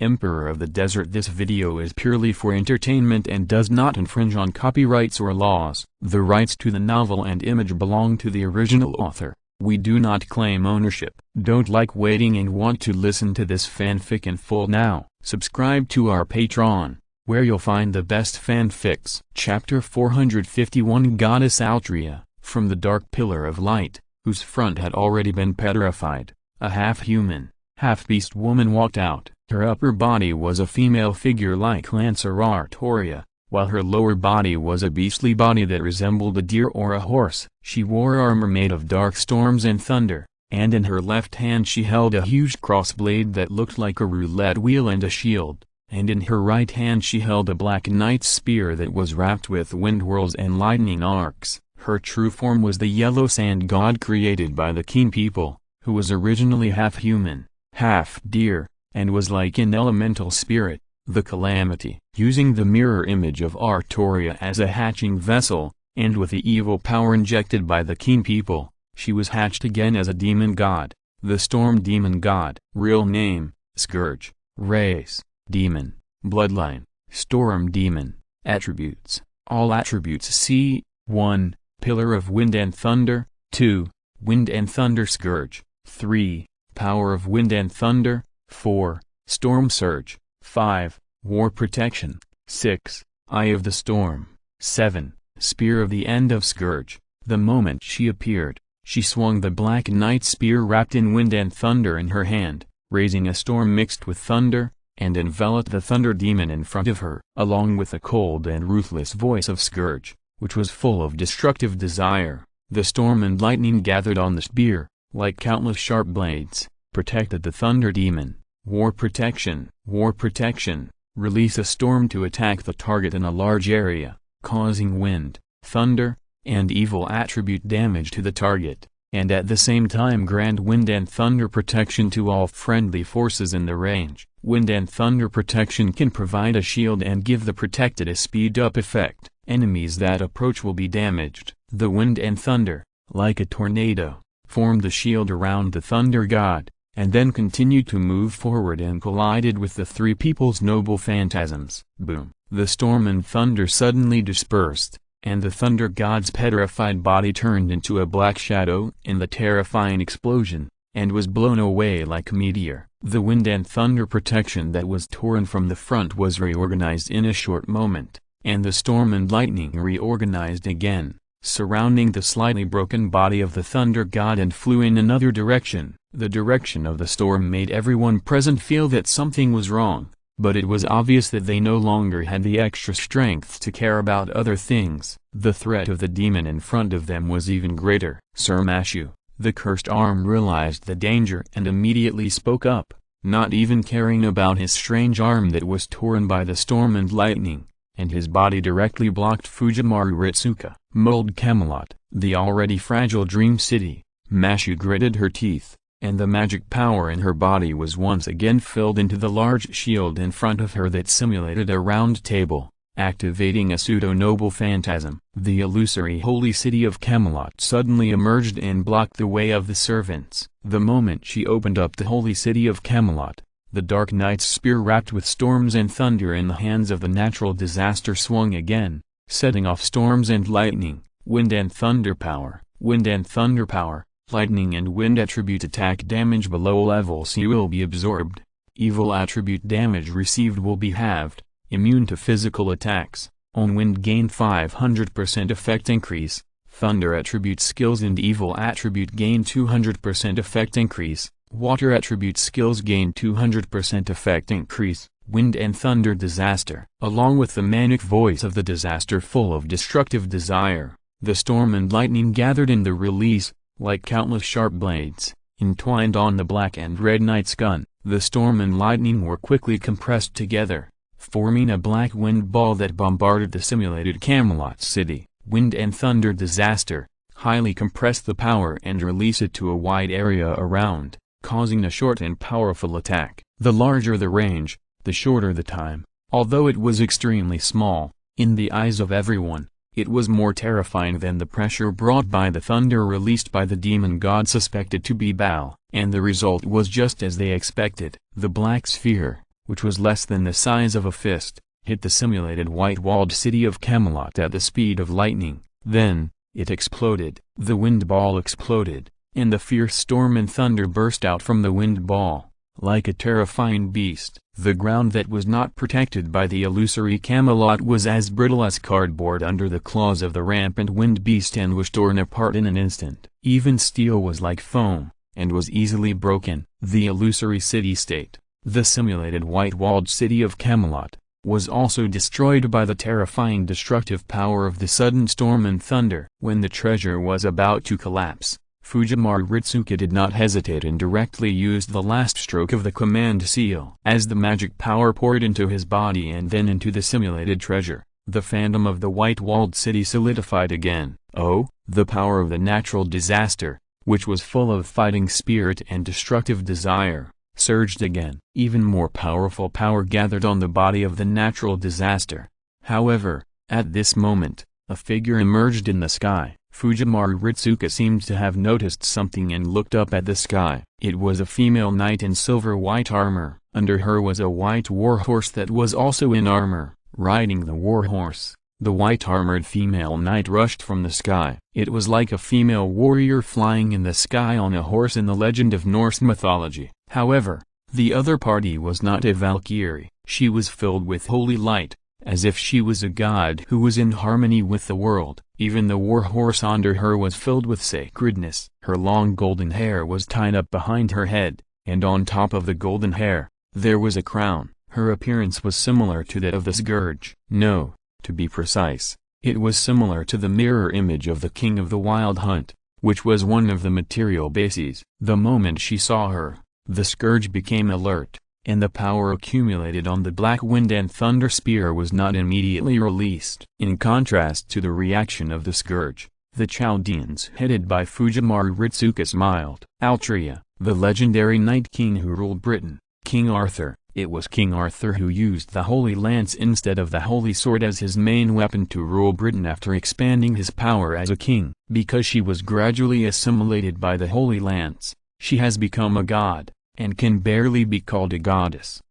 Emperor of the Desert. This video is purely for entertainment and does not infringe on copyrights or laws. The rights to the novel and image belong to the original author. We do not claim ownership. Don't like waiting and want to listen to this fanfic in full now? Subscribe to our Patreon, where you'll find the best fanfics. Chapter 451 Goddess Altria. From the dark pillar of light, whose front had already been petrified, a half-human, half-beast woman walked out. Her upper body was a female figure like Lancer Artoria, while her lower body was a beastly body that resembled a deer or a horse. She wore armor made of dark storms and thunder, and in her left hand she held a huge crossblade that looked like a roulette wheel and a shield, and in her right hand she held a black knight's spear that was wrapped with wind whirls and lightning arcs. Her true form was the yellow sand god created by the Qin people, who was originally half-human, half-deer, and was like an elemental spirit, the Calamity. Using the mirror image of Artoria as a hatching vessel, and with the evil power injected by the Qin people, she was hatched again as a demon god, the Storm Demon God. Real name, Scourge. Race, Demon. Bloodline, Storm Demon. Attributes, all attributes see, 1. Pillar of Wind and Thunder, 2. Wind and Thunder Scourge, 3. Power of Wind and Thunder, 4. Storm Surge, 5. War Protection, 6. Eye of the Storm, 7. Spear of the End of Scourge. The moment she appeared, she swung the Black Knight spear wrapped in wind and thunder in her hand, raising a storm mixed with thunder, and enveloped the Thunder Demon in front of her. Along with the cold and ruthless voice of Scourge, which was full of destructive desire, the storm and lightning gathered on the spear, like countless sharp blades, protected the Thunder Demon. War Protection. War Protection. Release a storm to attack the target in a large area, causing wind, thunder, and evil attribute damage to the target, and at the same time grant wind and thunder protection to all friendly forces in the range. Wind and thunder protection can provide a shield and give the protected a speed-up effect. Enemies that approach will be damaged. The wind and thunder, like a tornado, formed the shield around the Thunder God, and then continued to move forward and collided with the three people's noble phantasms. Boom! The storm and thunder suddenly dispersed, and the Thunder God's petrified body turned into a black shadow in the terrifying explosion, and was blown away like a meteor. The wind and thunder protection that was torn from the front was reorganized in a short moment, and the storm and lightning reorganized again, surrounding the slightly broken body of the Thunder God and flew in another direction. The direction of the storm made everyone present feel that something was wrong, but it was obvious that they no longer had the extra strength to care about other things. The threat of the demon in front of them was even greater. Sir Mashu, the cursed arm, realized the danger and immediately spoke up, not even caring about his strange arm that was torn by the storm and lightning, and his body directly blocked Fujimaru Ritsuka. Mold Camelot, the already fragile dream city. Mashu gritted her teeth, and the magic power in her body was once again filled into the large shield in front of her that simulated a round table, activating a pseudo-noble phantasm. The illusory holy city of Camelot suddenly emerged and blocked the way of the servants. The moment she opened up the holy city of Camelot, the Dark Knight's spear wrapped with storms and thunder in the hands of the natural disaster swung again, setting off storms and lightning. Wind and thunder power. Wind and thunder power. Lightning and wind attribute attack damage below level C will be absorbed. Evil attribute damage received will be halved. Immune to physical attacks. On wind gain 500% effect increase. Thunder attribute skills and evil attribute gain 200% effect increase. Water attribute skills gain 200% effect increase. Wind and thunder disaster. Along with the manic voice of the disaster full of destructive desire, the storm and lightning gathered in the release, like countless sharp blades, entwined on the black and red knight's gun. The storm and lightning were quickly compressed together, forming a black wind ball that bombarded the simulated Camelot city. Wind and thunder disaster. Highly compress the power and release it to a wide area around, causing a short and powerful attack. The larger the range, the shorter the time. Although it was extremely small, in the eyes of everyone, it was more terrifying than the pressure brought by the thunder released by the demon god suspected to be Baal, and the result was just as they expected. The black sphere, which was less than the size of a fist, hit the simulated white-walled city of Camelot at the speed of lightning. Then, it exploded. The wind ball exploded, and the fierce storm and thunder burst out from the wind ball, like a terrifying beast. The ground that was not protected by the illusory Camelot was as brittle as cardboard under the claws of the rampant wind beast and was torn apart in an instant. Even steel was like foam, and was easily broken. The illusory city-state, the simulated white-walled city of Camelot, was also destroyed by the terrifying destructive power of the sudden storm and thunder. When the treasure was about to collapse, Fujimaru Ritsuka did not hesitate and directly used the last stroke of the command seal. As the magic power poured into his body and then into the simulated treasure, the phantom of the white-walled city solidified again. Oh, the power of the natural disaster, which was full of fighting spirit and destructive desire, surged again. Even more powerful power gathered on the body of the natural disaster. However, at this moment, a figure emerged in the sky. Fujimaru Ritsuka seemed to have noticed something and looked up at the sky. It was a female knight in silver-white armor. Under her was a white warhorse that was also in armor. Riding the warhorse, the white-armored female knight rushed from the sky. It was like a female warrior flying in the sky on a horse in the legend of Norse mythology. However, the other party was not a Valkyrie. She was filled with holy light, as if she was a god who was in harmony with the world. Even the warhorse under her was filled with sacredness. Her long golden hair was tied up behind her head, and on top of the golden hair, there was a crown. Her appearance was similar to that of the scourge. No, to be precise, it was similar to the mirror image of the king of the wild hunt, which was one of the material bases. The moment she saw her, the scourge became alert, and the power accumulated on the black wind and thunder spear was not immediately released. In contrast to the reaction of the scourge, the Chaldeans headed by Fujimaru Ritsuka smiled. Altria, the legendary Night King who ruled Britain, King Arthur. It was King Arthur who used the Holy Lance instead of the Holy Sword as his main weapon to rule Britain after expanding his power as a king. Because she was gradually assimilated by the Holy Lance, she has become a god, and can barely be called a goddess.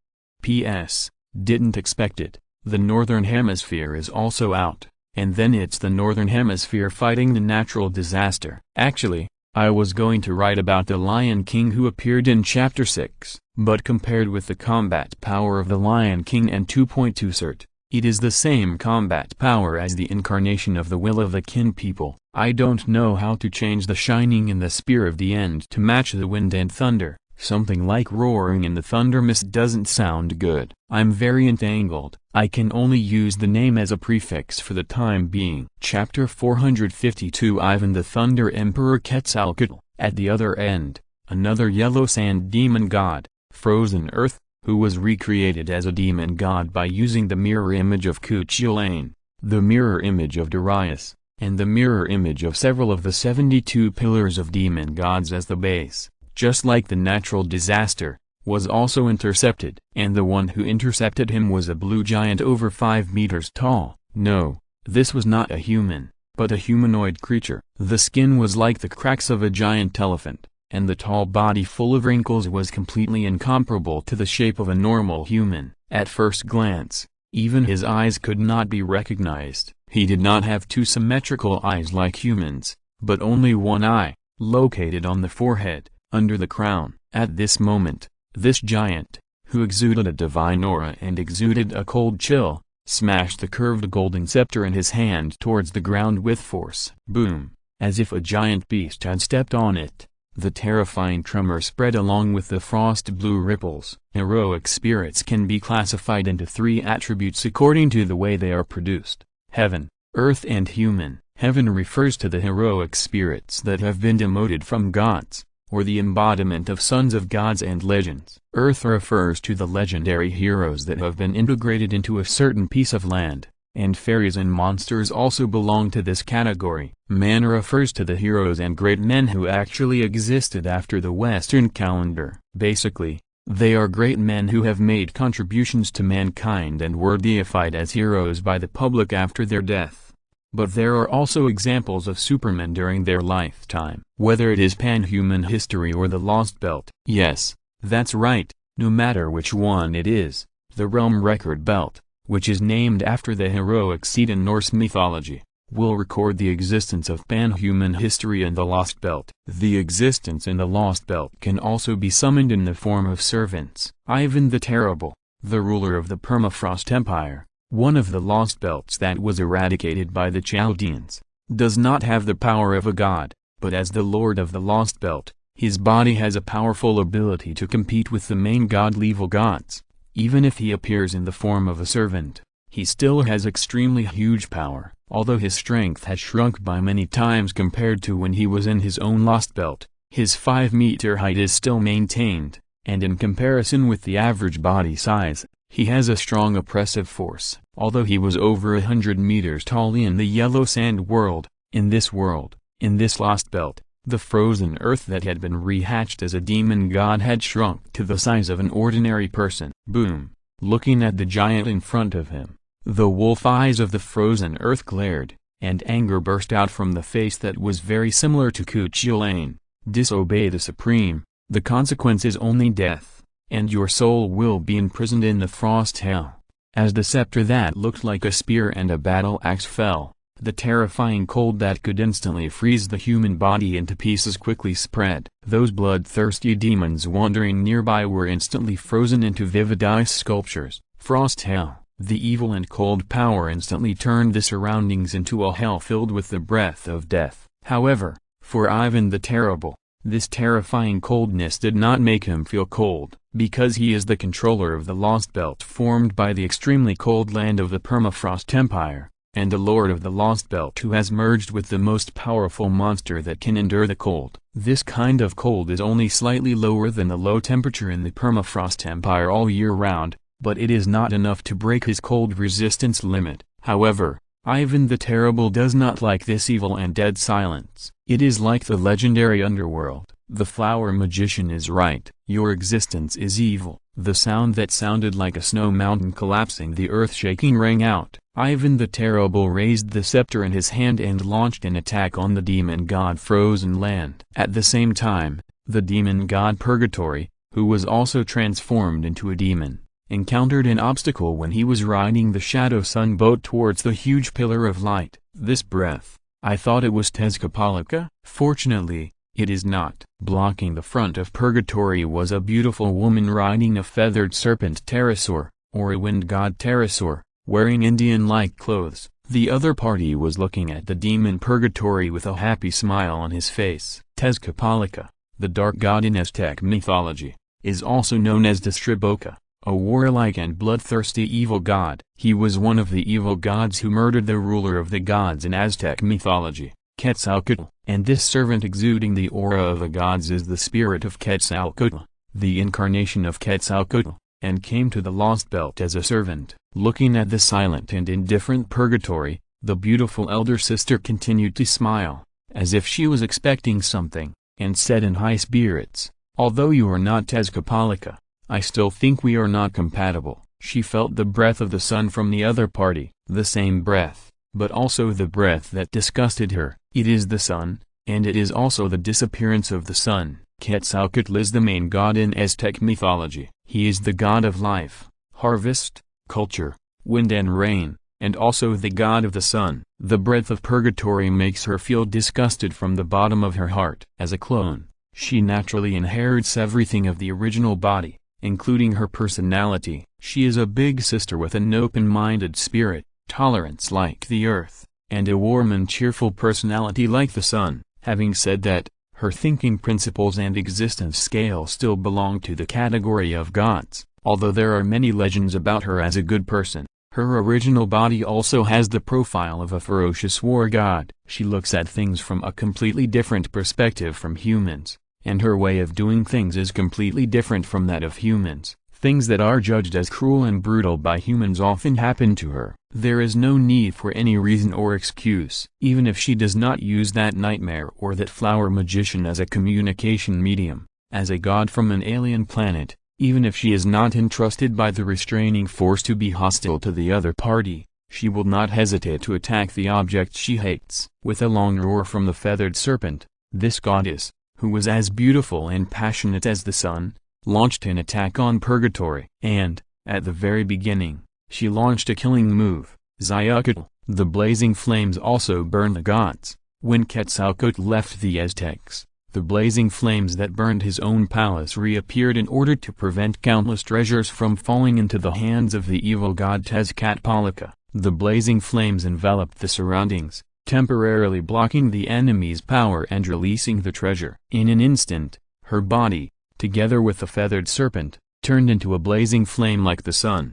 P.S. Didn't expect it, the Northern Hemisphere is also out, and then it's the Northern Hemisphere fighting the natural disaster. Actually, I was going to write about the Lion King who appeared in Chapter 6, but compared with the combat power of the Lion King and 2.2 cert, it is the same combat power as the incarnation of the will of the Qin people. I don't know how to change the shining in the spear of the end to match the wind and thunder. Something like roaring in the thunder mist doesn't sound good. I'm very entangled. I can only use the name as a prefix for the time being. Chapter 452 Ivan the Thunder Emperor Quetzalcoatl. At the other end, another yellow sand demon god, Frozen Earth, who was recreated as a demon god by using the mirror image of Cuchulainn, the mirror image of Darius, and the mirror image of several of the 72 pillars of demon gods as the base. Just like the natural disaster, was also intercepted. And the one who intercepted him was a blue giant over 5 meters tall. No, this was not a human, but a humanoid creature. The skin was like the cracks of a giant elephant, and the tall body full of wrinkles was completely incomparable to the shape of a normal human. At first glance, even his eyes could not be recognized. He did not have two symmetrical eyes like humans, but only one eye, located on the forehead, under the crown. At this moment, this giant, who exuded a divine aura and exuded a cold chill, smashed the curved golden scepter in his hand towards the ground with force. Boom! As if a giant beast had stepped on it, the terrifying tremor spread along with the frost-blue ripples. Heroic spirits can be classified into 3 attributes according to the way they are produced: heaven, earth and human. Heaven refers to the heroic spirits that have been demoted from gods, or the embodiment of sons of gods and legends. Earth refers to the legendary heroes that have been integrated into a certain piece of land, and fairies and monsters also belong to this category. Man refers to the heroes and great men who actually existed after the Western calendar. Basically, they are great men who have made contributions to mankind and were deified as heroes by the public after their death. But there are also examples of supermen during their lifetime. Whether it is pan-human history or the Lost Belt. Yes, that's right, no matter which one it is, The realm record belt, which is named after the heroic seat in Norse mythology, will record the existence of pan-human history in the Lost Belt. The existence in the Lost Belt can also be summoned in the form of servants. Ivan the Terrible, the ruler of the Permafrost Empire, one of the Lost Belts that was eradicated by the Chaldeans, does not have the power of a god, but as the Lord of the Lost Belt, his body has a powerful ability to compete with the main god-level gods. Even if he appears in the form of a servant, he still has extremely huge power. Although his strength has shrunk by many times compared to when he was in his own Lost Belt, his 5-meter height is still maintained, and in comparison with the average body size, he has a strong oppressive force. Although he was over 100 meters tall in the Yellow Sand world, in this Lost Belt, the frozen earth that had been rehatched as a demon god had shrunk to the size of an ordinary person. Boom! Looking at the giant in front of him, the wolf eyes of the frozen earth glared, and anger burst out from the face that was very similar to Cuchulainn. Disobey the Supreme, the consequence is only death, and your soul will be imprisoned in the frost hell. As the scepter that looked like a spear and a battle axe fell, the terrifying cold that could instantly freeze the human body into pieces quickly spread. Those bloodthirsty demons wandering nearby were instantly frozen into vivid ice sculptures. Frost hell. The evil and cold power instantly turned the surroundings into a hell filled with the breath of death. However, for Ivan the Terrible, this terrifying coldness did not make him feel cold, because he is the controller of the Lost Belt formed by the extremely cold land of the Permafrost Empire, and the Lord of the Lost Belt who has merged with the most powerful monster that can endure the cold. This kind of cold is only slightly lower than the low temperature in the Permafrost Empire all year round, but it is not enough to break his cold resistance limit. However, Ivan the Terrible does not like this evil and dead silence. It is like the legendary underworld. The flower magician is right. Your existence is evil. The sound that sounded like a snow mountain collapsing, the earth shaking, rang out. Ivan the Terrible raised the scepter in his hand and launched an attack on the demon god Frozen Land. At the same time, the demon god Purgatory, who was also transformed into a demon, encountered an obstacle when he was riding the Shadow Sun boat towards the huge pillar of light. This breath, I thought it was Tezcatlipoca. Fortunately, it is not. Blocking the front of Purgatory was a beautiful woman riding a feathered serpent pterosaur, or a wind god pterosaur, wearing Indian-like clothes. The other party was looking at the demon Purgatory with a happy smile on his face. Tezcatlipoca, the dark god in Aztec mythology, is also known as Distriboca, a warlike and bloodthirsty evil god. He was one of the evil gods who murdered the ruler of the gods in Aztec mythology, Quetzalcoatl, and this servant exuding the aura of the gods is the spirit of Quetzalcoatl, the incarnation of Quetzalcoatl, and came to the Lost Belt as a servant. Looking at the silent and indifferent Purgatory, the beautiful elder sister continued to smile, as if she was expecting something, and said in high spirits, "Although you are not Tezcatlipoca, I still think we are not compatible." She felt the breath of the sun from the other party, the same breath, but also the breath that disgusted her. It is the sun, and it is also the disappearance of the sun. Quetzalcoatl is the main god in Aztec mythology. He is the god of life, harvest, culture, wind and rain, and also the god of the sun. The breath of Purgatory makes her feel disgusted from the bottom of her heart. As a clone, she naturally inherits everything of the original body, including her personality. She is a big sister with an open-minded spirit, tolerance like the earth, and a warm and cheerful personality like the sun. Having said that, her thinking principles and existence scale still belong to the category of gods. Although there are many legends about her as a good person, her original body also has the profile of a ferocious war god. She looks at things from a completely different perspective from humans, and her way of doing things is completely different from that of humans. Things that are judged as cruel and brutal by humans often happen to her. There is no need for any reason or excuse. Even if she does not use that nightmare or that flower magician as a communication medium, as a god from an alien planet, even if she is not entrusted by the restraining force to be hostile to the other party, she will not hesitate to attack the object she hates. With a long roar from the feathered serpent, this goddess, who was as beautiful and passionate as the sun, launched an attack on Purgatory. And, At the very beginning, she launched a killing move, Zyucatl. The blazing flames also burned the gods. When Quetzalcoatl left the Aztecs, the blazing flames that burned his own palace reappeared in order to prevent countless treasures from falling into the hands of the evil god Tezcatlipoca. The blazing flames enveloped the surroundings, temporarily blocking the enemy's power and releasing the treasure. In an instant, her body, together with the feathered serpent, turned into a blazing flame like the sun.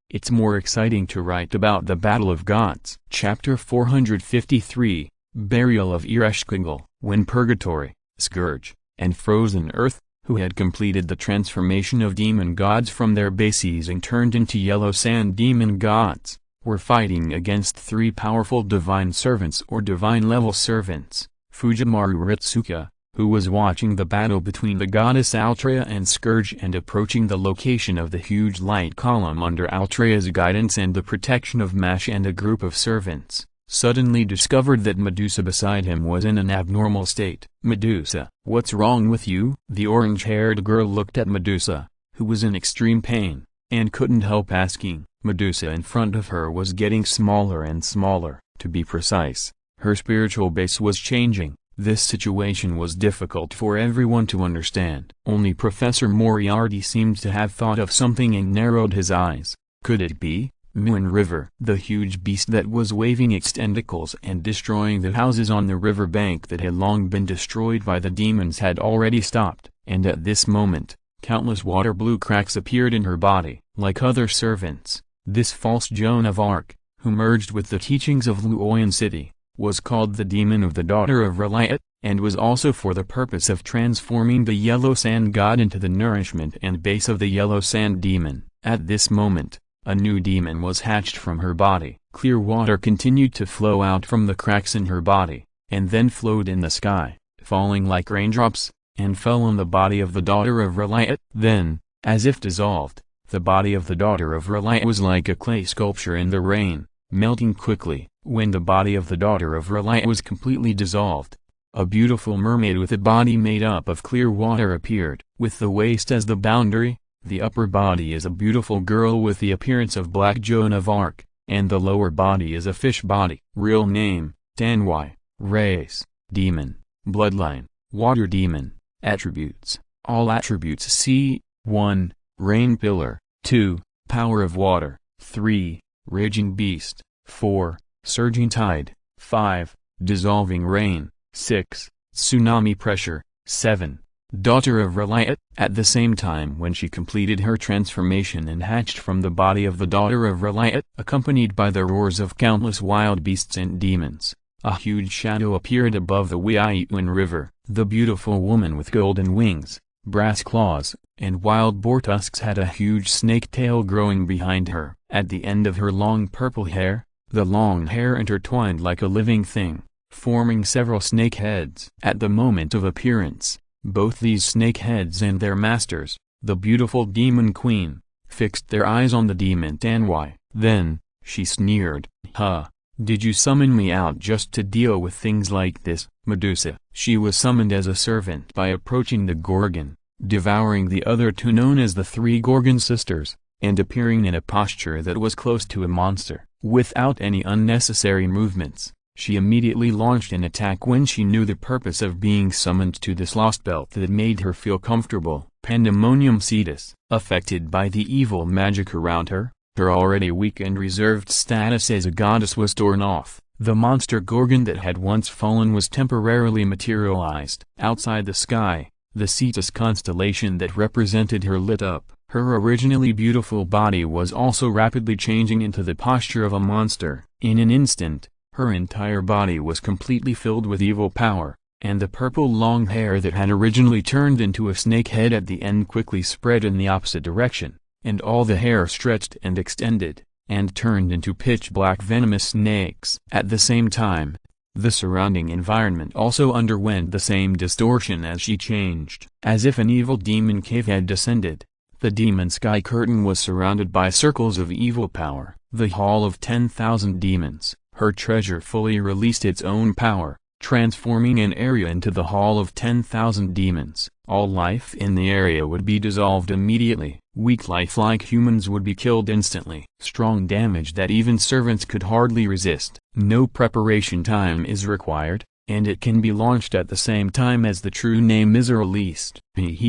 It's more exciting to write about the Battle of Gods. Chapter 453, Burial of Ereshkigal. When Purgatory, Scourge, and Frozen Earth, who had completed the transformation of demon gods from their bases and turned into yellow sand demon gods, were fighting against three powerful divine servants or divine-level servants, Fujimaru Ritsuka, who was watching the battle between the goddess Altrea and Scourge and approaching the location of the huge light column under Altrea's guidance and the protection of Mash and a group of servants, suddenly discovered that Medusa beside him was in an abnormal state. "Medusa, what's wrong with you?" The orange-haired girl looked at Medusa, who was in extreme pain, and couldn't help asking. Medusa in front of her was getting smaller and smaller. To be precise, her spiritual base was changing. This situation was difficult for everyone to understand. Only Professor Moriarty seemed to have thought of something and narrowed his eyes. Could it be Moon River? The huge beast that was waving its tentacles and destroying the houses on the river bank that had long been destroyed by the demons had already stopped, and at this moment, countless water blue cracks appeared in her body. Like other servants, this false Joan of Arc, who merged with the teachings of Luoyan City, was called the demon of the daughter of Reliat, and was also for the purpose of transforming the yellow sand god into the nourishment and base of the yellow sand demon. At this moment, a new demon was hatched from her body. Clear water continued to flow out from the cracks in her body, and then flowed in the sky, falling like raindrops, and fell on the body of the daughter of Reliat. Then, as if dissolved, the body of the daughter of Reliat was like a clay sculpture in the rain, melting quickly. When the body of the daughter of Reliat was completely dissolved, a beautiful mermaid with a body made up of clear water appeared. With the waist as the boundary, the upper body is a beautiful girl with the appearance of Black Joan of Arc, and the lower body is a fish body. Real name, Tanwai. Race, demon. Bloodline, water demon. Attributes, all attributes C. 1. Rain pillar. 2. Power of water. 3. Raging beast. 4. Surging tide. 5. Dissolving rain. 6. Tsunami pressure. 7. Daughter of Reliat. At the same time when she completed her transformation and hatched from the body of the daughter of Reliat, accompanied by the roars of countless wild beasts and demons, a huge shadow appeared above the Wiayuan River. The beautiful woman with golden wings, brass claws, and wild boar tusks had a huge snake tail growing behind her. At the end of her long purple hair, the long hair intertwined like a living thing, forming several snake heads. At the moment of appearance, both these snake heads and their masters, the beautiful demon queen, fixed their eyes on the demon Tanwai. Then, she sneered, "Huh, did you summon me out just to deal with things like this, Medusa?" She was summoned as a servant by approaching the Gorgon, devouring the other two known as the three Gorgon sisters, and appearing in a posture that was close to a monster. Without any unnecessary movements, she immediately launched an attack when she knew the purpose of being summoned to this lost belt that made her feel comfortable. Pandemonium Cetus. Affected by the evil magic around her, her already weak and reserved status as a goddess was torn off. The monster Gorgon that had once fallen was temporarily materialized. Outside the sky, the Cetus constellation that represented her lit up. Her originally beautiful body was also rapidly changing into the posture of a monster. In an instant, her entire body was completely filled with evil power, and the purple long hair that had originally turned into a snake head at the end quickly spread in the opposite direction, and all the hair stretched and extended, and turned into pitch-black venomous snakes. At the same time, the surrounding environment also underwent the same distortion as she changed. As if an evil demon cave had descended, the demon sky curtain was surrounded by circles of evil power. The Hall of 10,000 Demons, her treasure fully released its own power, transforming an area into the Hall of 10,000 Demons. All life in the area would be dissolved immediately. Weak life-like humans would be killed instantly. Strong damage that even servants could hardly resist. No preparation time is required, and it can be launched at the same time as the true name is released.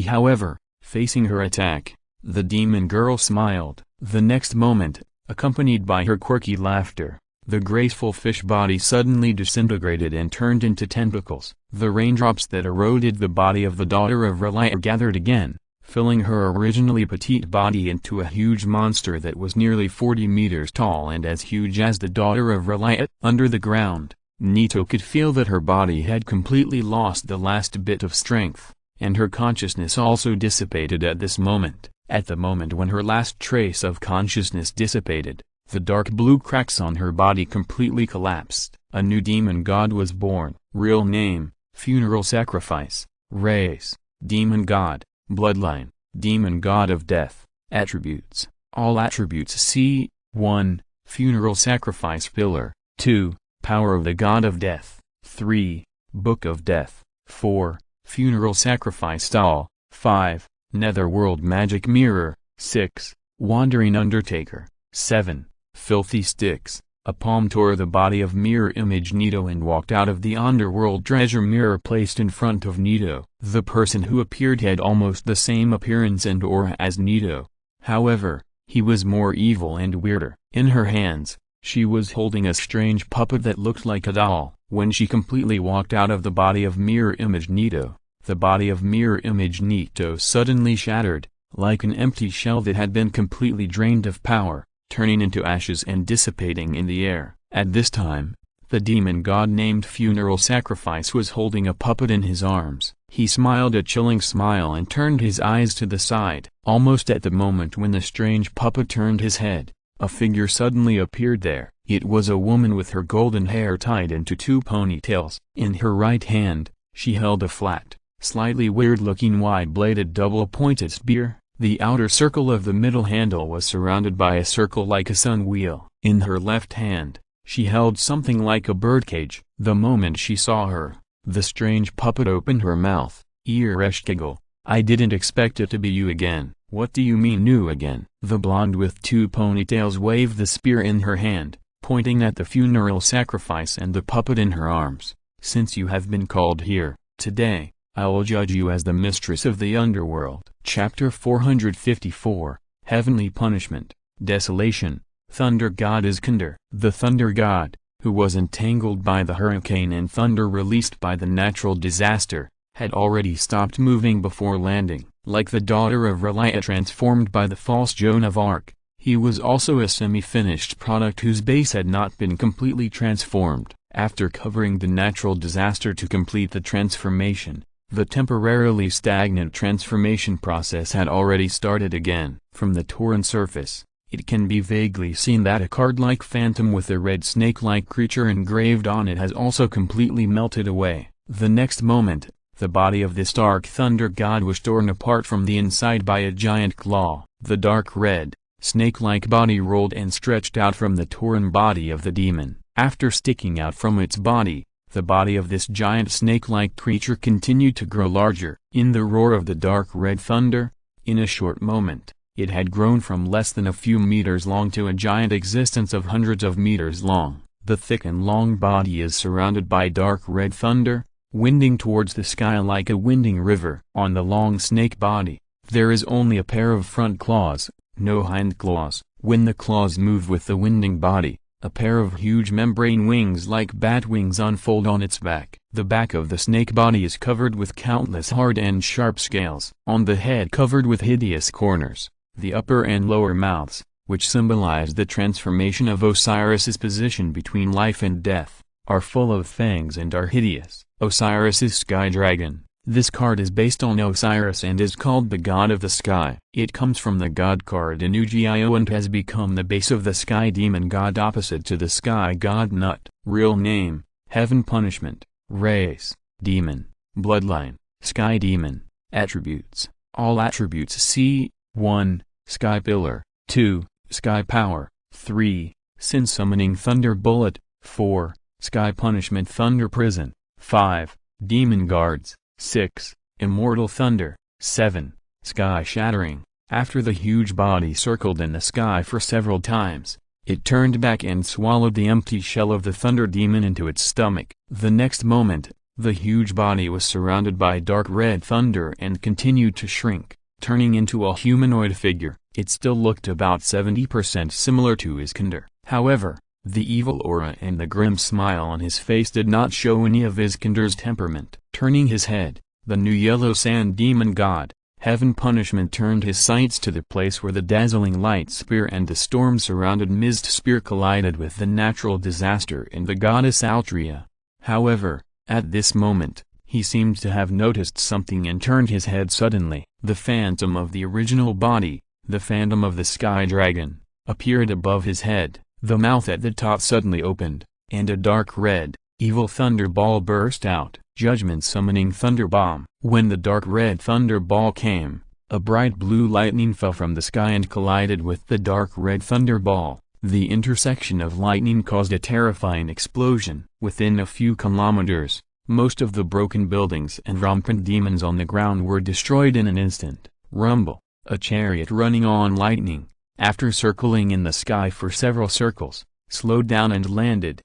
However, facing her attack, the demon girl smiled. The next moment, accompanied by her quirky laughter, the graceful fish body suddenly disintegrated and turned into tentacles. The raindrops that eroded the body of the daughter of Reliant gathered again, filling her originally petite body into a huge monster that was nearly 40 meters tall and as huge as the daughter of Reliant. Under the ground, Nito could feel that her body had completely lost the last bit of strength, and her consciousness also dissipated at this moment. At the moment when her last trace of consciousness dissipated, the dark blue cracks on her body completely collapsed. A new demon god was born. Real name, funeral sacrifice. Race, demon god. Bloodline, demon god of death. Attributes, all attributes see. 1. Funeral sacrifice pillar. 2. Power of the god of death. 3. Book of death. 4. Funeral sacrifice doll. 5. Netherworld magic mirror. 6. Wandering undertaker. 7. Filthy sticks. A palm tore the body of mirror image Nito and walked out of the underworld treasure mirror placed in front of Nito. The person who appeared had almost the same appearance and aura as Nito. However, he was more evil and weirder. In her hands, she was holding a strange puppet that looked like a doll. When she completely walked out of the body of mirror image Nito, the body of mirror image Nito suddenly shattered, like an empty shell that had been completely drained of power, turning into ashes and dissipating in the air. At this time, the demon god named Funeral Sacrifice was holding a puppet in his arms. He smiled a chilling smile and turned his eyes to the side. Almost at the moment when the strange puppet turned his head, a figure suddenly appeared there. It was a woman with her golden hair tied into 2 ponytails. In her right hand, she held a flat, slightly weird-looking wide-bladed double-pointed spear. The outer circle of the middle handle was surrounded by a circle like a sun wheel. In her left hand, she held something like a birdcage. The moment she saw her, the strange puppet opened her mouth. Ereshkigal, I didn't expect it to be you again. What do you mean new again? The blonde with 2 ponytails waved the spear in her hand, pointing at the funeral sacrifice and the puppet in her arms. Since you have been called here, today, I will judge you as the mistress of the underworld. Chapter 454, Heavenly Punishment, Desolation. Thunder god Iskander. The thunder god, who was entangled by the hurricane and thunder released by the natural disaster, had already stopped moving before landing. Like the daughter of Reliant transformed by the false Joan of Arc, he was also a semi-finished product whose base had not been completely transformed. After covering the natural disaster to complete the transformation, the temporarily stagnant transformation process had already started again. From the torn surface, it can be vaguely seen that a card-like phantom with a red snake-like creature engraved on it has also completely melted away. The next moment, the body of this dark thunder god was torn apart from the inside by a giant claw. The dark red, snake-like body rolled and stretched out from the torn body of the demon. After sticking out from its body, the body of this giant snake-like creature continued to grow larger. In the roar of the dark red thunder, in a short moment, it had grown from less than a few meters long to a giant existence of hundreds of meters long. The thick and long body is surrounded by dark red thunder, winding towards the sky like a winding river. On the long snake body, there is only a pair of front claws, no hind claws. When the claws move with the winding body, a pair of huge membrane wings like bat wings unfold on its back. The back of the snake body is covered with countless hard and sharp scales. On the head covered with hideous corners, the upper and lower mouths, which symbolize the transformation of Osiris's position between life and death, are full of fangs and are hideous. Osiris's Sky Dragon. This card is based on Osiris and is called the God of the Sky. It comes from the God card in Yu-Gi-Oh and has become the base of the Sky Demon God opposite to the Sky God Nut. Real name, Heaven Punishment. Race, Demon. Bloodline, Sky Demon. Attributes, all attributes see. 1. Sky Pillar. 2. Sky Power. 3. Sin Summoning Thunder Bullet. 4. Sky Punishment Thunder Prison. 5. Demon Guards. 6. Immortal thunder. 7. Sky shattering. After the huge body circled in the sky for several times, it turned back and swallowed the empty shell of the thunder demon into its stomach. The next moment, the huge body was surrounded by dark red thunder and continued to shrink, turning into a humanoid figure. It still looked about 70% similar to Iskander. However, the evil aura and the grim smile on his face did not show any of Iskander's temperament. Turning his head, the new yellow sand demon god, Heaven Punishment, turned his sights to the place where the dazzling light spear and the storm-surrounded mist spear collided with the natural disaster and the goddess Altria. However, at this moment, he seemed to have noticed something and turned his head suddenly. The phantom of the original body, the phantom of the sky dragon, appeared above his head. The mouth at the top suddenly opened, and a dark red, evil thunder ball burst out. Judgment summoning thunder bomb. When the dark red thunder ball came, a bright blue lightning fell from the sky and collided with the dark red thunder ball. The intersection of lightning caused a terrifying explosion. Within a few kilometers, most of the broken buildings and rampant demons on the ground were destroyed in an instant. Rumble. A chariot running on lightning, after circling in the sky for several circles, slowed down and landed.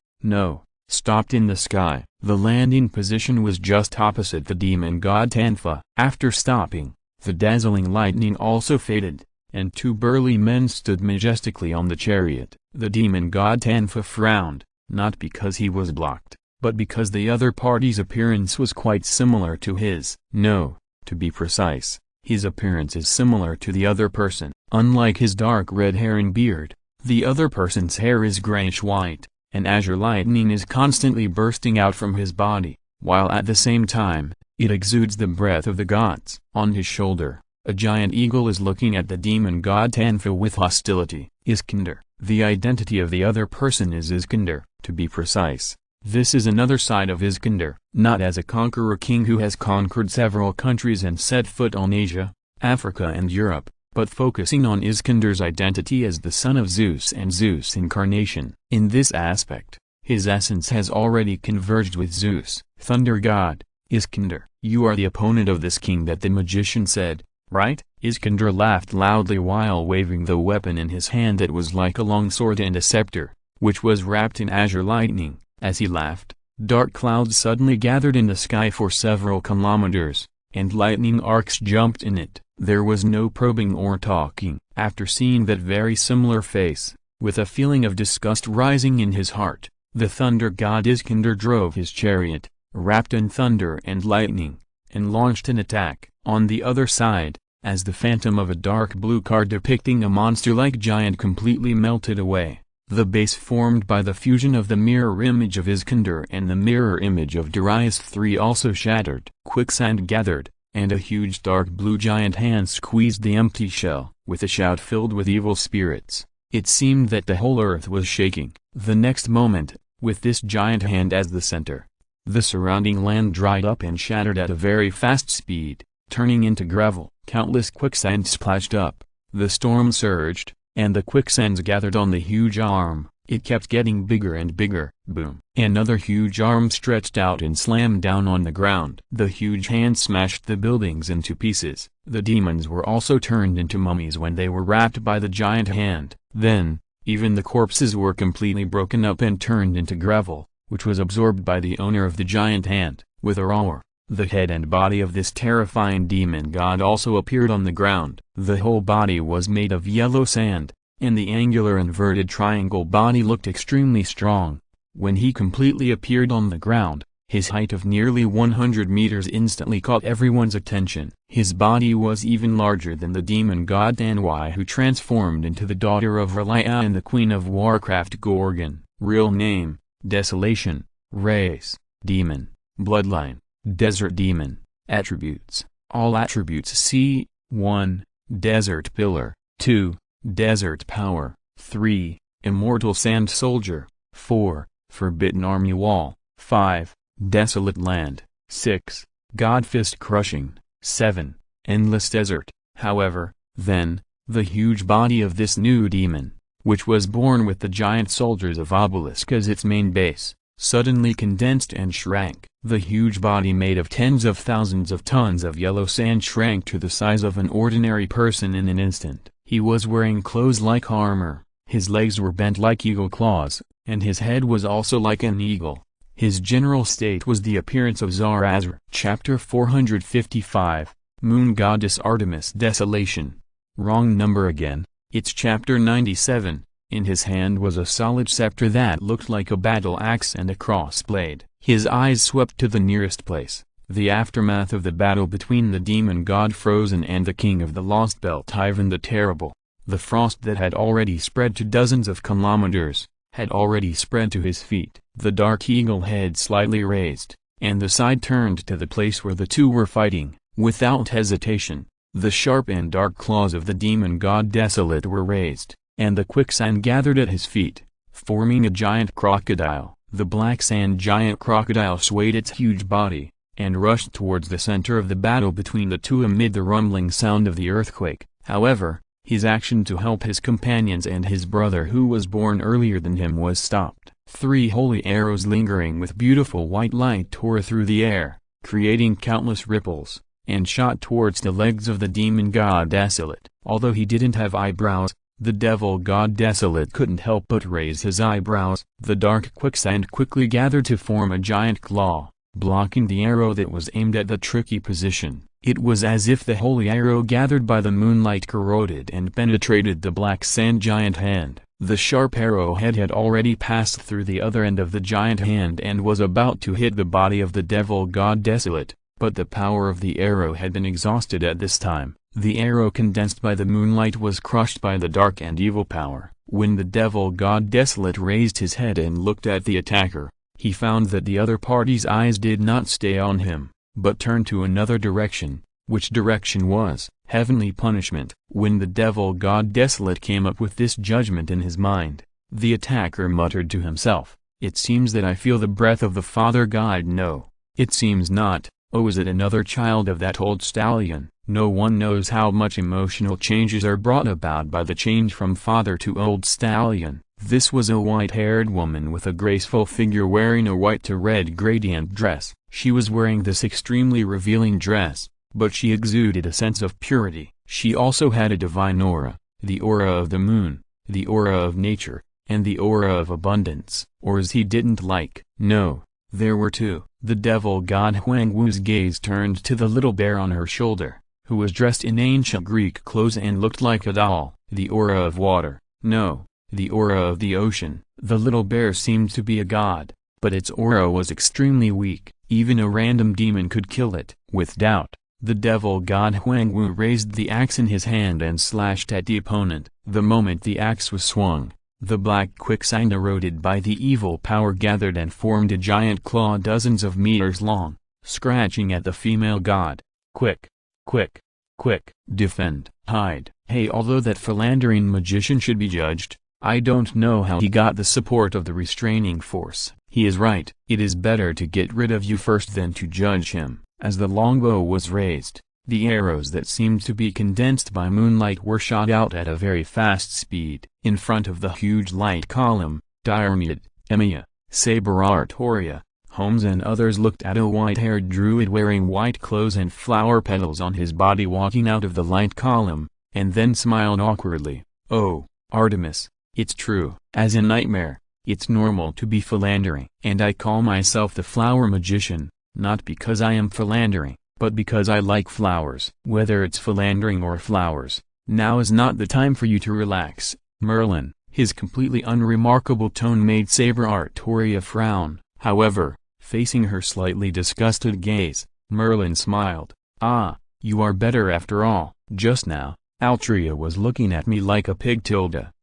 Stopped in the sky. The landing position was just opposite the demon god Tanfa. After stopping, the dazzling lightning also faded, and two burly men stood majestically on the chariot. The demon god Tanfa frowned, not because he was blocked, but because the other party's appearance was quite similar to his. No, to be precise, his appearance is similar to the other person. Unlike his dark red hair and beard, the other person's hair is grayish-white, and azure lightning is constantly bursting out from his body, while at the same time, it exudes the breath of the gods. On his shoulder, a giant eagle is looking at the demon god Tanfa with hostility. Iskander. The identity of the other person is Iskander. To be precise, this is another side of Iskander, not as a conqueror king who has conquered several countries and set foot on Asia, Africa and Europe, but focusing on Iskander's identity as the son of Zeus and Zeus' incarnation. In this aspect, his essence has already converged with Zeus. Thunder god. Iskander. You are the opponent of this king that the magician said, right? Iskander laughed loudly while waving the weapon in his hand that was like a long sword and a scepter, which was wrapped in azure lightning. As he laughed, dark clouds suddenly gathered in the sky for several kilometers, and lightning arcs jumped in it. There was no probing or talking. After seeing that very similar face, with a feeling of disgust rising in his heart, the thunder god Iskander drove his chariot, wrapped in thunder and lightning, and launched an attack. On the other side, as the phantom of a dark blue card depicting a monster-like giant completely melted away, the base formed by the fusion of the mirror image of Iskander and the mirror image of Darius III also shattered. Quicksand gathered, and a huge dark blue giant hand squeezed the empty shell. With a shout filled with evil spirits, it seemed that the whole earth was shaking. The next moment, with this giant hand as the center, the surrounding land dried up and shattered at a very fast speed, turning into gravel. Countless quicksands splashed up, the storm surged, and the quicksands gathered on the huge arm. It kept getting bigger and bigger. Boom. Another huge arm stretched out and slammed down on the ground. The huge hand smashed the buildings into pieces. The demons were also turned into mummies when they were wrapped by the giant hand. Then, even the corpses were completely broken up and turned into gravel, which was absorbed by the owner of the giant hand. With a roar, the head and body of this terrifying demon god also appeared on the ground. The whole body was made of yellow sand, and the angular inverted triangle body looked extremely strong. When he completely appeared on the ground, his height of nearly 100 meters instantly caught everyone's attention. His body was even larger than the demon god Anwai, who transformed into the daughter of Relia and the queen of Warcraft Gorgon. Real name: Desolation. Race: Demon. Bloodline: Desert Demon. Attributes: all attributes C. 1. Desert Pillar. 2. Desert Power. 3. Immortal Sand Soldier. 4. Forbidden Army Wall. 5. Desolate Land. 6. God Fist Crushing. 7. Endless Desert. However, then, the huge body of this new demon, which was born with the giant soldiers of Obelisk as its main base, suddenly condensed and shrank. The huge body made of tens of thousands of tons of yellow sand shrank to the size of an ordinary person in an instant. He was wearing clothes like armor, his legs were bent like eagle claws, and his head was also like an eagle. His general state was the appearance of Zarazra. Chapter 455, Moon Goddess Artemis Desolation. Wrong number again, it's chapter 97. In his hand was a solid scepter that looked like a battle axe and a crossblade. His eyes swept to the nearest place, the aftermath of the battle between the demon god Frozen and the king of the Lost Belt Ivan the Terrible. The frost that had already spread to dozens of kilometers, had already spread to his feet. The dark eagle head slightly raised, and the side turned to the place where the two were fighting. Without hesitation, the sharp and dark claws of the demon god Desolate were raised, and the quicksand gathered at his feet, forming a giant crocodile. The black sand giant crocodile swayed its huge body, and rushed towards the center of the battle between the two amid the rumbling sound of the earthquake. However, his action to help his companions and his brother who was born earlier than him was stopped. 3 holy arrows lingering with beautiful white light tore through the air, creating countless ripples, and shot towards the legs of the demon god Desolate. Although he didn't have eyebrows, the devil god Desolate couldn't help but raise his eyebrows. The dark quicksand quickly gathered to form a giant claw, blocking the arrow that was aimed at the tricky position. It was as if the holy arrow gathered by the moonlight corroded and penetrated the black sand giant hand. The sharp arrowhead had already passed through the other end of the giant hand and was about to hit the body of the devil god Desolate, but the power of the arrow had been exhausted at this time. The arrow condensed by the moonlight was crushed by the dark and evil power. When the devil god Desolate raised his head and looked at the attacker, he found that the other party's eyes did not stay on him, but turned to another direction, which direction was heavenly punishment. When the devil god Desolate came up with this judgment in his mind, the attacker muttered to himself, "It seems that I feel the breath of the Father God. No, it seems not. Oh, is it another child of that old stallion?" No one knows how much emotional changes are brought about by the change from father to old stallion. This was a white-haired woman with a graceful figure wearing a white to red gradient dress. She was wearing this extremely revealing dress, but she exuded a sense of purity. She also had a divine aura, the aura of the moon, the aura of nature, and the aura of abundance. Auras he didn't like. No, there were two. The devil god Huang Wu's gaze turned to the little bear on her shoulder, who was dressed in ancient Greek clothes and looked like a doll. The aura of water. No, the aura of the ocean. The little bear seemed to be a god, but its aura was extremely weak. Even a random demon could kill it. With doubt, the devil god Huang Wu raised the axe in his hand and slashed at the opponent. The moment the axe was swung, the black quicksand eroded by the evil power gathered and formed a giant claw dozens of meters long, scratching at the female god. Quick! Quick! Quick! Defend! Hide! Hey, although that philandering magician should be judged, I don't know how he got the support of the restraining force. He is right. It is better to get rid of you first than to judge him. As the longbow was raised, the arrows that seemed to be condensed by moonlight were shot out at a very fast speed. In front of the huge light column, Diarmid, Emiya, Saber Artoria, Holmes and others looked at a white-haired druid wearing white clothes and flower petals on his body walking out of the light column, and then smiled awkwardly. "Oh, Artemis, it's true. As a nightmare, it's normal to be philandering. And I call myself the flower magician, not because I am philandering, but because I like flowers. Whether it's philandering or flowers, now is not the time for you to relax, Merlin." His completely unremarkable tone made Saber Artoria frown. However, facing her slightly disgusted gaze, Merlin smiled. "Ah, you are better after all. Just now, Altria was looking at me like a pig."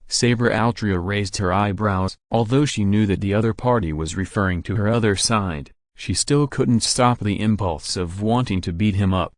Saber Altria raised her eyebrows. Although she knew that the other party was referring to her other side, she still couldn't stop the impulse of wanting to beat him up.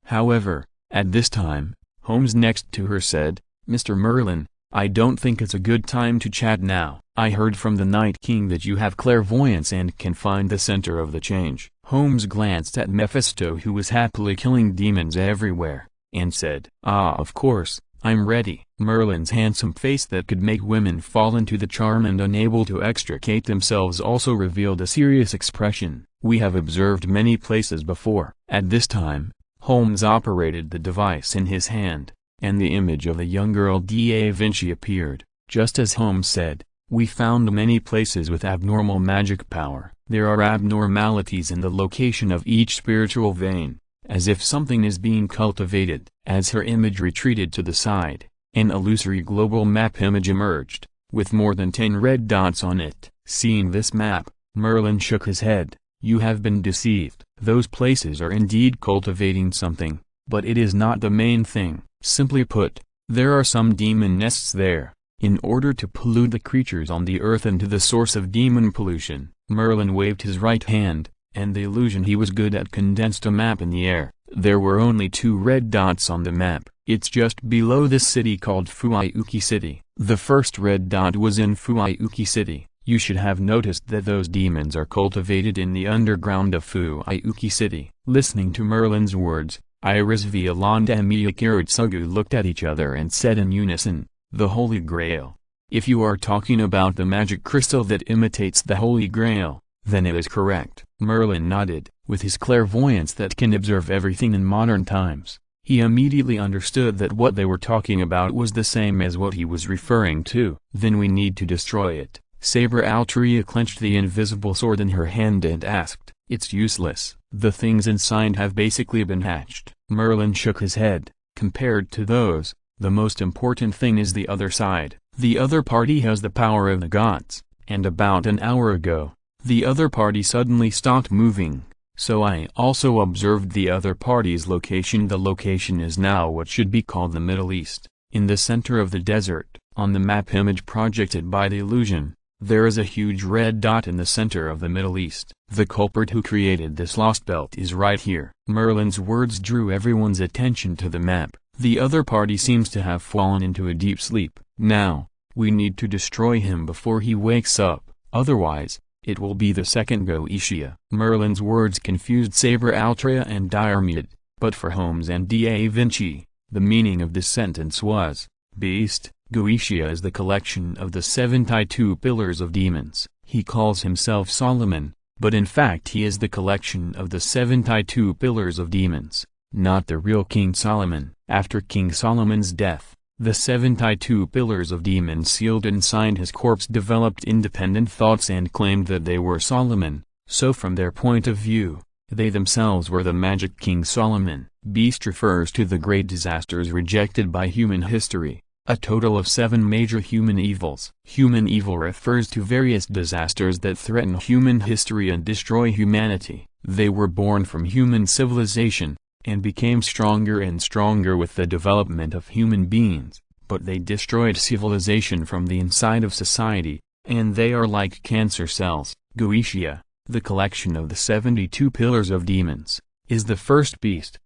However, at this time, Holmes next to her said, "Mr. Merlin, I don't think it's a good time to chat now. I heard from the Night King that you have clairvoyance and can find the center of the change." Holmes glanced at Mephisto, who was happily killing demons everywhere, and said, "Ah, of course, I'm ready. Merlin's handsome face that could make women fall into the charm and unable to extricate themselves also revealed a serious expression. We have observed many places before. At this time, Holmes operated the device in his hand, and the image of the young girl Da Vinci appeared. Just as Holmes said, we found many places with abnormal magic power. There are abnormalities in the location of each spiritual vein, as if something is being cultivated. As her image retreated to the side, an illusory global map image emerged, with more than 10 red dots on it. Seeing this map, Merlin shook his head. You have been deceived. Those places are indeed cultivating something, but it is not the main thing. Simply put, there are some demon nests there. In order to pollute the creatures on the earth and to the source of demon pollution, Merlin waved his right hand, and the illusion he was good at condensed a map in the air. There were only 2 red dots on the map. It's just below this city called Fuiuki City. The first red dot was in Fuiuki City. You should have noticed that those demons are cultivated in the underground of Fuiuki City. Listening to Merlin's words, Iris Violanda and Miyakirutsugu looked at each other and said in unison, "The Holy Grail. If you are talking about the magic crystal that imitates the Holy Grail, then it is correct." Merlin nodded. With his clairvoyance that can observe everything in modern times, he immediately understood that what they were talking about was the same as what he was referring to. "Then we need to destroy it." Saber Altria clenched the invisible sword in her hand and asked, "It's useless. The things inside have basically been hatched." Merlin shook his head. "Compared to those, the most important thing is the other side. The other party has the power of the gods, and about an hour ago, the other party suddenly stopped moving. So I also observed the other party's location. The location is now what should be called the Middle East. In the center of the desert, on the map image projected by the illusion, there is a huge red dot in the center of the Middle East. The culprit who created this lost belt is right here." Merlin's words drew everyone's attention to the map. The other party seems to have fallen into a deep sleep. Now, we need to destroy him before he wakes up, otherwise, it will be the second Goetia. Merlin's words confused Saber Altria and Diarmid, but for Holmes and Da Vinci, the meaning of this sentence was, "Beast." Goetia is the collection of the 72 pillars of demons. He calls himself Solomon, but in fact he is the collection of the 72 pillars of demons, not the real King Solomon. After King Solomon's death, the 72 pillars of demons sealed and signed his corpse developed independent thoughts and claimed that they were Solomon, so from their point of view, they themselves were the magic King Solomon. Beast refers to the great disasters rejected by human history, a total of 7 major human evils. Human evil refers to various disasters that threaten human history and destroy humanity. They were born from human civilization, and became stronger and stronger with the development of human beings, but they destroyed civilization from the inside of society, and they are like cancer cells. Goetia, the collection of the 72 pillars of demons, is the first beast,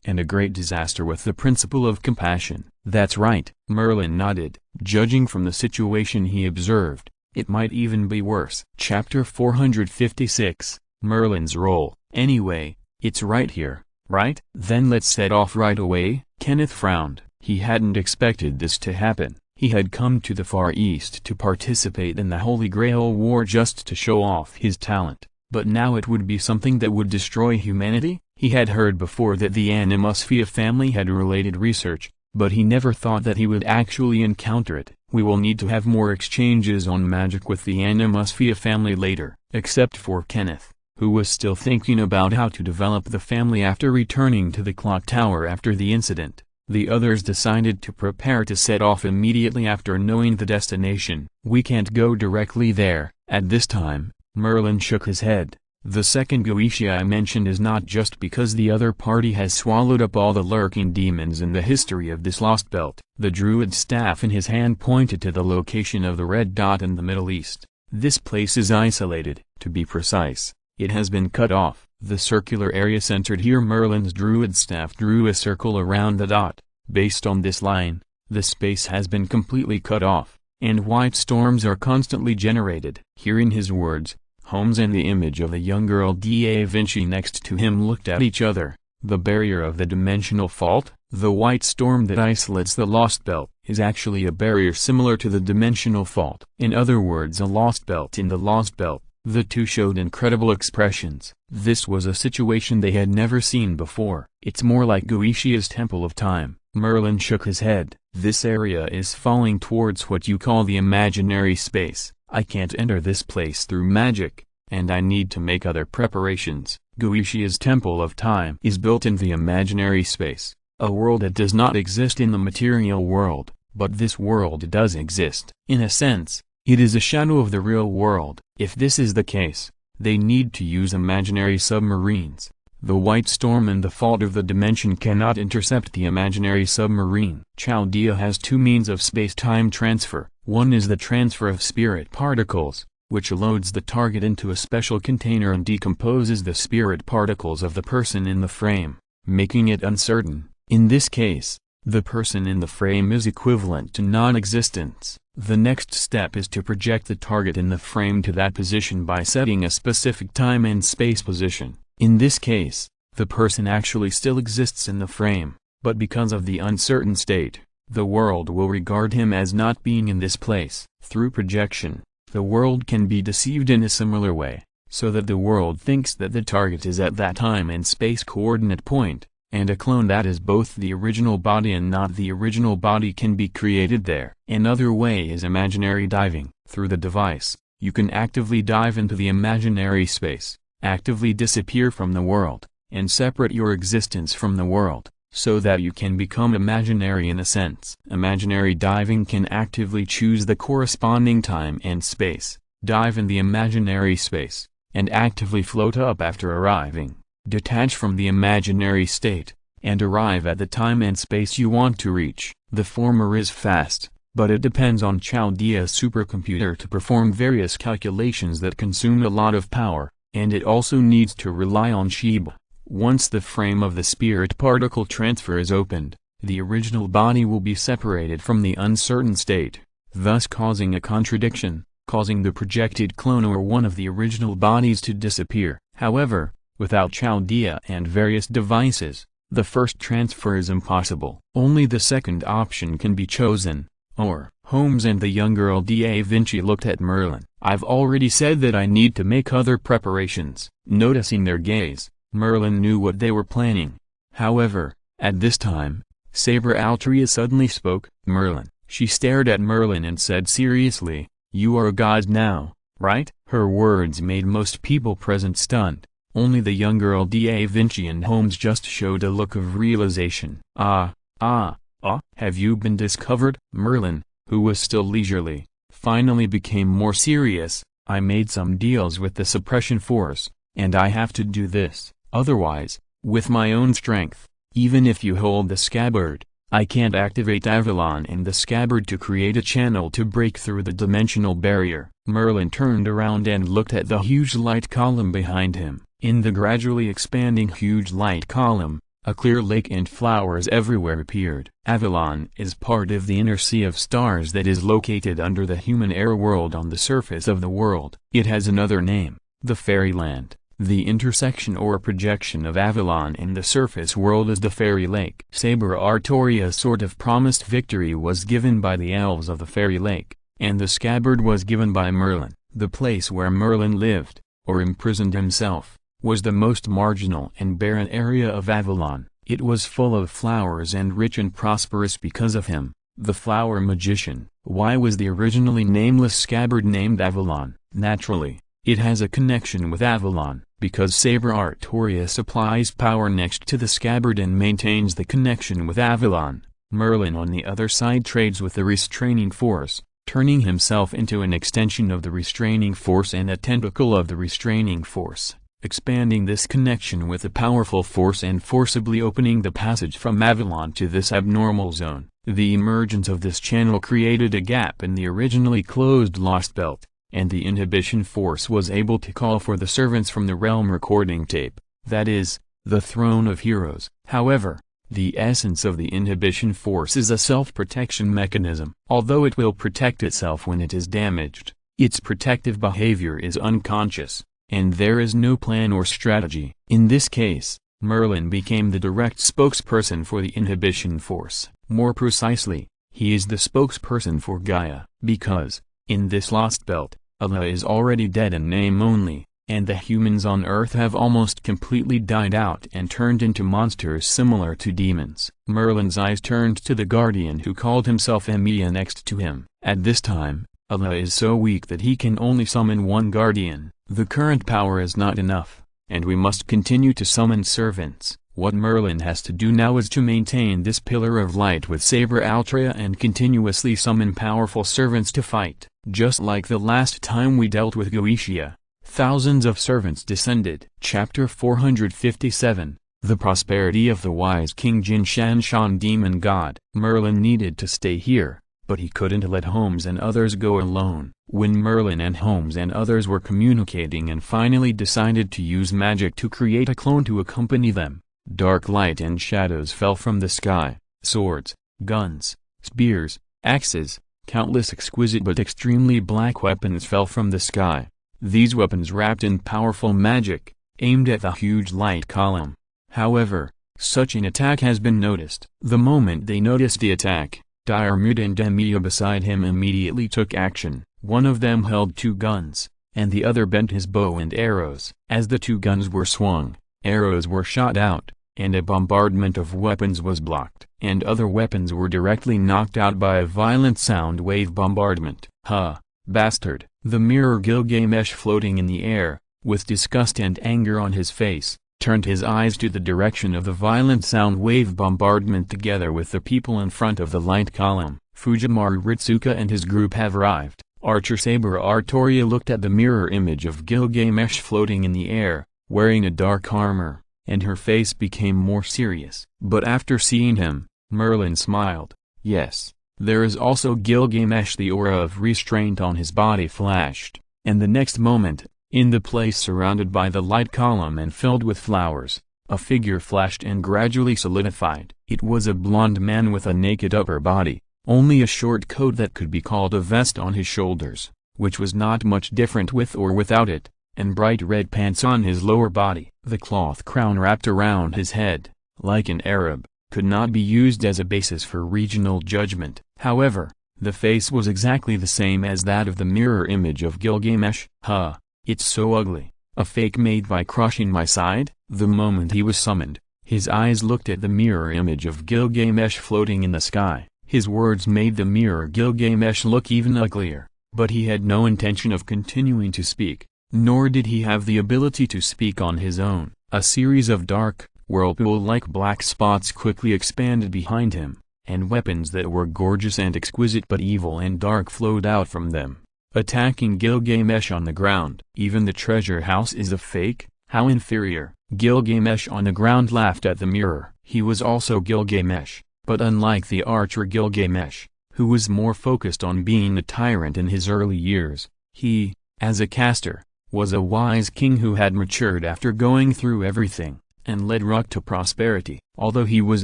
and a great disaster with the principle of compassion. That's right. Merlin nodded. Judging from the situation he observed, it might even be worse. Chapter 456, Merlin's Role. Anyway, it's right here, right? Then let's set off right away. Kenneth frowned. He hadn't expected this to happen. He had come to the Far East to participate in the Holy Grail War just to show off his talent, but now it would be something that would destroy humanity? He had heard before that the Animosphia family had related research, but he never thought that he would actually encounter it. We will need to have more exchanges on magic with the Animosphia family later. Except for Kenneth, who was still thinking about how to develop the family after returning to the clock tower after the incident, the others decided to prepare to set off immediately after knowing the destination. "We can't go directly there, at this time," Merlin shook his head. "The second Goetia I mentioned is not just because the other party has swallowed up all the lurking demons in the history of this lost belt." The druid's staff in his hand pointed to the location of the red dot in the Middle East. "This place is isolated. To be precise, it has been cut off." The circular area centered here. Merlin's druid staff drew a circle around the dot. Based on this line, the space has been completely cut off, and white storms are constantly generated. Hearing his words, Holmes and the image of the young girl Da Vinci next to him looked at each other. "The barrier of the dimensional fault?" The white storm that isolates the lost belt is actually a barrier similar to the dimensional fault. In other words, a lost belt in the lost belt. The two showed incredible expressions. This was a situation they had never seen before. It's more like Guishia's Temple of Time. Merlin shook his head. This area is falling towards what you call the imaginary space. I can't enter this place through magic, and I need to make other preparations. Guishia's Temple of Time is built in the imaginary space, a world that does not exist in the material world, but this world does exist. In a sense, it is a shadow of the real world. If this is the case, they need to use imaginary submarines. The white storm and the fault of the dimension cannot intercept the imaginary submarine. Chaldea has two means of space-time transfer. One is the transfer of spirit particles, which loads the target into a special container and decomposes the spirit particles of the person in the frame, making it uncertain. In this case, the person in the frame is equivalent to non-existence. The next step is to project the target in the frame to that position by setting a specific time and space position. In this case, the person actually still exists in the frame, but because of the uncertain state, the world will regard him as not being in this place. Through projection, the world can be deceived in a similar way, so that the world thinks that the target is at that time and space coordinate point, and a clone that is both the original body and not the original body can be created there. Another way is imaginary diving. Through the device, you can actively dive into the imaginary space, actively disappear from the world, and separate your existence from the world, so that you can become imaginary in a sense. Imaginary diving can actively choose the corresponding time and space, dive in the imaginary space, and actively float up after arriving. Detach from the imaginary state, and arrive at the time and space you want to reach. The former is fast, but it depends on Chaldea's supercomputer to perform various calculations that consume a lot of power, and it also needs to rely on Shiba. Once the frame of the spirit particle transfer is opened, the original body will be separated from the uncertain state, thus causing a contradiction, causing the projected clone or one of the original bodies to disappear. However, without Chaldea and various devices, the first transfer is impossible. Only the second option can be chosen. Or, Holmes and the young girl Da Vinci looked at Merlin. I've already said that I need to make other preparations. Noticing their gaze, Merlin knew what they were planning. However, at this time, Saber Altria suddenly spoke. Merlin. She stared at Merlin and said seriously, "You are a god now, right?" Her words made most people present stunned. Only the young girl Da Vinci and Holmes just showed a look of realization. Have you been discovered? Merlin, who was still leisurely, finally became more serious. I made some deals with the suppression force, and I have to do this. Otherwise, with my own strength, even if you hold the scabbard, I can't activate Avalon and the scabbard to create a channel to break through the dimensional barrier. Merlin turned around and looked at the huge light column behind him. In the gradually expanding huge light column, a clear lake and flowers everywhere appeared. Avalon is part of the inner sea of stars that is located under the human air world on the surface of the world. It has another name, the Fairyland. The intersection or projection of Avalon and the surface world is the Fairy Lake. Saber Artoria's sort of promised victory was given by the elves of the Fairy Lake, and the scabbard was given by Merlin. The place where Merlin lived, or imprisoned himself, was the most marginal and barren area of Avalon. It was full of flowers and rich and prosperous because of him, the flower magician. Why was the originally nameless scabbard named Avalon? Naturally, it has a connection with Avalon, because Saber Artoria supplies power next to the scabbard and maintains the connection with Avalon. Merlin on the other side trades with the restraining force, turning himself into an extension of the restraining force and a tentacle of the restraining force, expanding this connection with a powerful force and forcibly opening the passage from Avalon to this abnormal zone. The emergence of this channel created a gap in the originally closed lost belt, and the inhibition force was able to call for the servants from the realm recording tape, that is, the throne of heroes. However, the essence of the inhibition force is a self-protection mechanism. Although it will protect itself when it is damaged, its protective behavior is unconscious, and there is no plan or strategy. In this case, Merlin became the direct spokesperson for the inhibition force. More precisely, he is the spokesperson for Gaia. Because, in this lost belt, Allah is already dead in name only, and the humans on Earth have almost completely died out and turned into monsters similar to demons. Merlin's eyes turned to the guardian who called himself Emiya next to him. At this time, Allah is so weak that he can only summon one guardian. The current power is not enough, and we must continue to summon servants. What Merlin has to do now is to maintain this pillar of light with Saber Altria and continuously summon powerful servants to fight. Just like the last time we dealt with Goetia, thousands of servants descended. Chapter 457, The Prosperity of the Wise King Jin Shanshan Demon God. Merlin needed to stay here, but he couldn't let Holmes and others go alone. When Merlin and Holmes and others were communicating and finally decided to use magic to create a clone to accompany them, dark light and shadows fell from the sky. Swords, guns, spears, axes, countless exquisite but extremely black weapons fell from the sky. These weapons wrapped in powerful magic, aimed at the huge light column. However, such an attack has been noticed. The moment they noticed the attack, Diarmid and Emiya beside him immediately took action. One of them held two guns, and the other bent his bow and arrows. As the two guns were swung, arrows were shot out, and a bombardment of weapons was blocked. And other weapons were directly knocked out by a violent sound wave bombardment. "Ha, bastard!" The mirror Gilgamesh, floating in the air, with disgust and anger on his face, turned his eyes to the direction of the violent sound wave bombardment together with the people in front of the light column. Fujimaru Ritsuka and his group have arrived. Archer Saber Artoria looked at the mirror image of Gilgamesh floating in the air, wearing a dark armor, and her face became more serious. But after seeing him, Merlin smiled. Yes, there is also Gilgamesh. The aura of restraint on his body flashed, and the next moment, in the place surrounded by the light column and filled with flowers, a figure flashed and gradually solidified. It was a blond man with a naked upper body, only a short coat that could be called a vest on his shoulders, which was not much different with or without it, and bright red pants on his lower body. The cloth crown wrapped around his head, like an Arab, could not be used as a basis for regional judgment. However, the face was exactly the same as that of the mirror image of Gilgamesh. "Huh, it's so ugly. A fake made by crushing my side?" The moment he was summoned, his eyes looked at the mirror image of Gilgamesh floating in the sky. His words made the mirror Gilgamesh look even uglier, but he had no intention of continuing to speak, nor did he have the ability to speak on his own. A series of dark, whirlpool-like black spots quickly expanded behind him, and weapons that were gorgeous and exquisite but evil and dark flowed out from them, attacking Gilgamesh on the ground. "Even the treasure house is a fake? How inferior!" Gilgamesh on the ground laughed at the mirror. He was also Gilgamesh, but unlike the archer Gilgamesh, who was more focused on being a tyrant in his early years, he, as a caster, was a wise king who had matured after going through everything, and led Ruk to prosperity. Although he was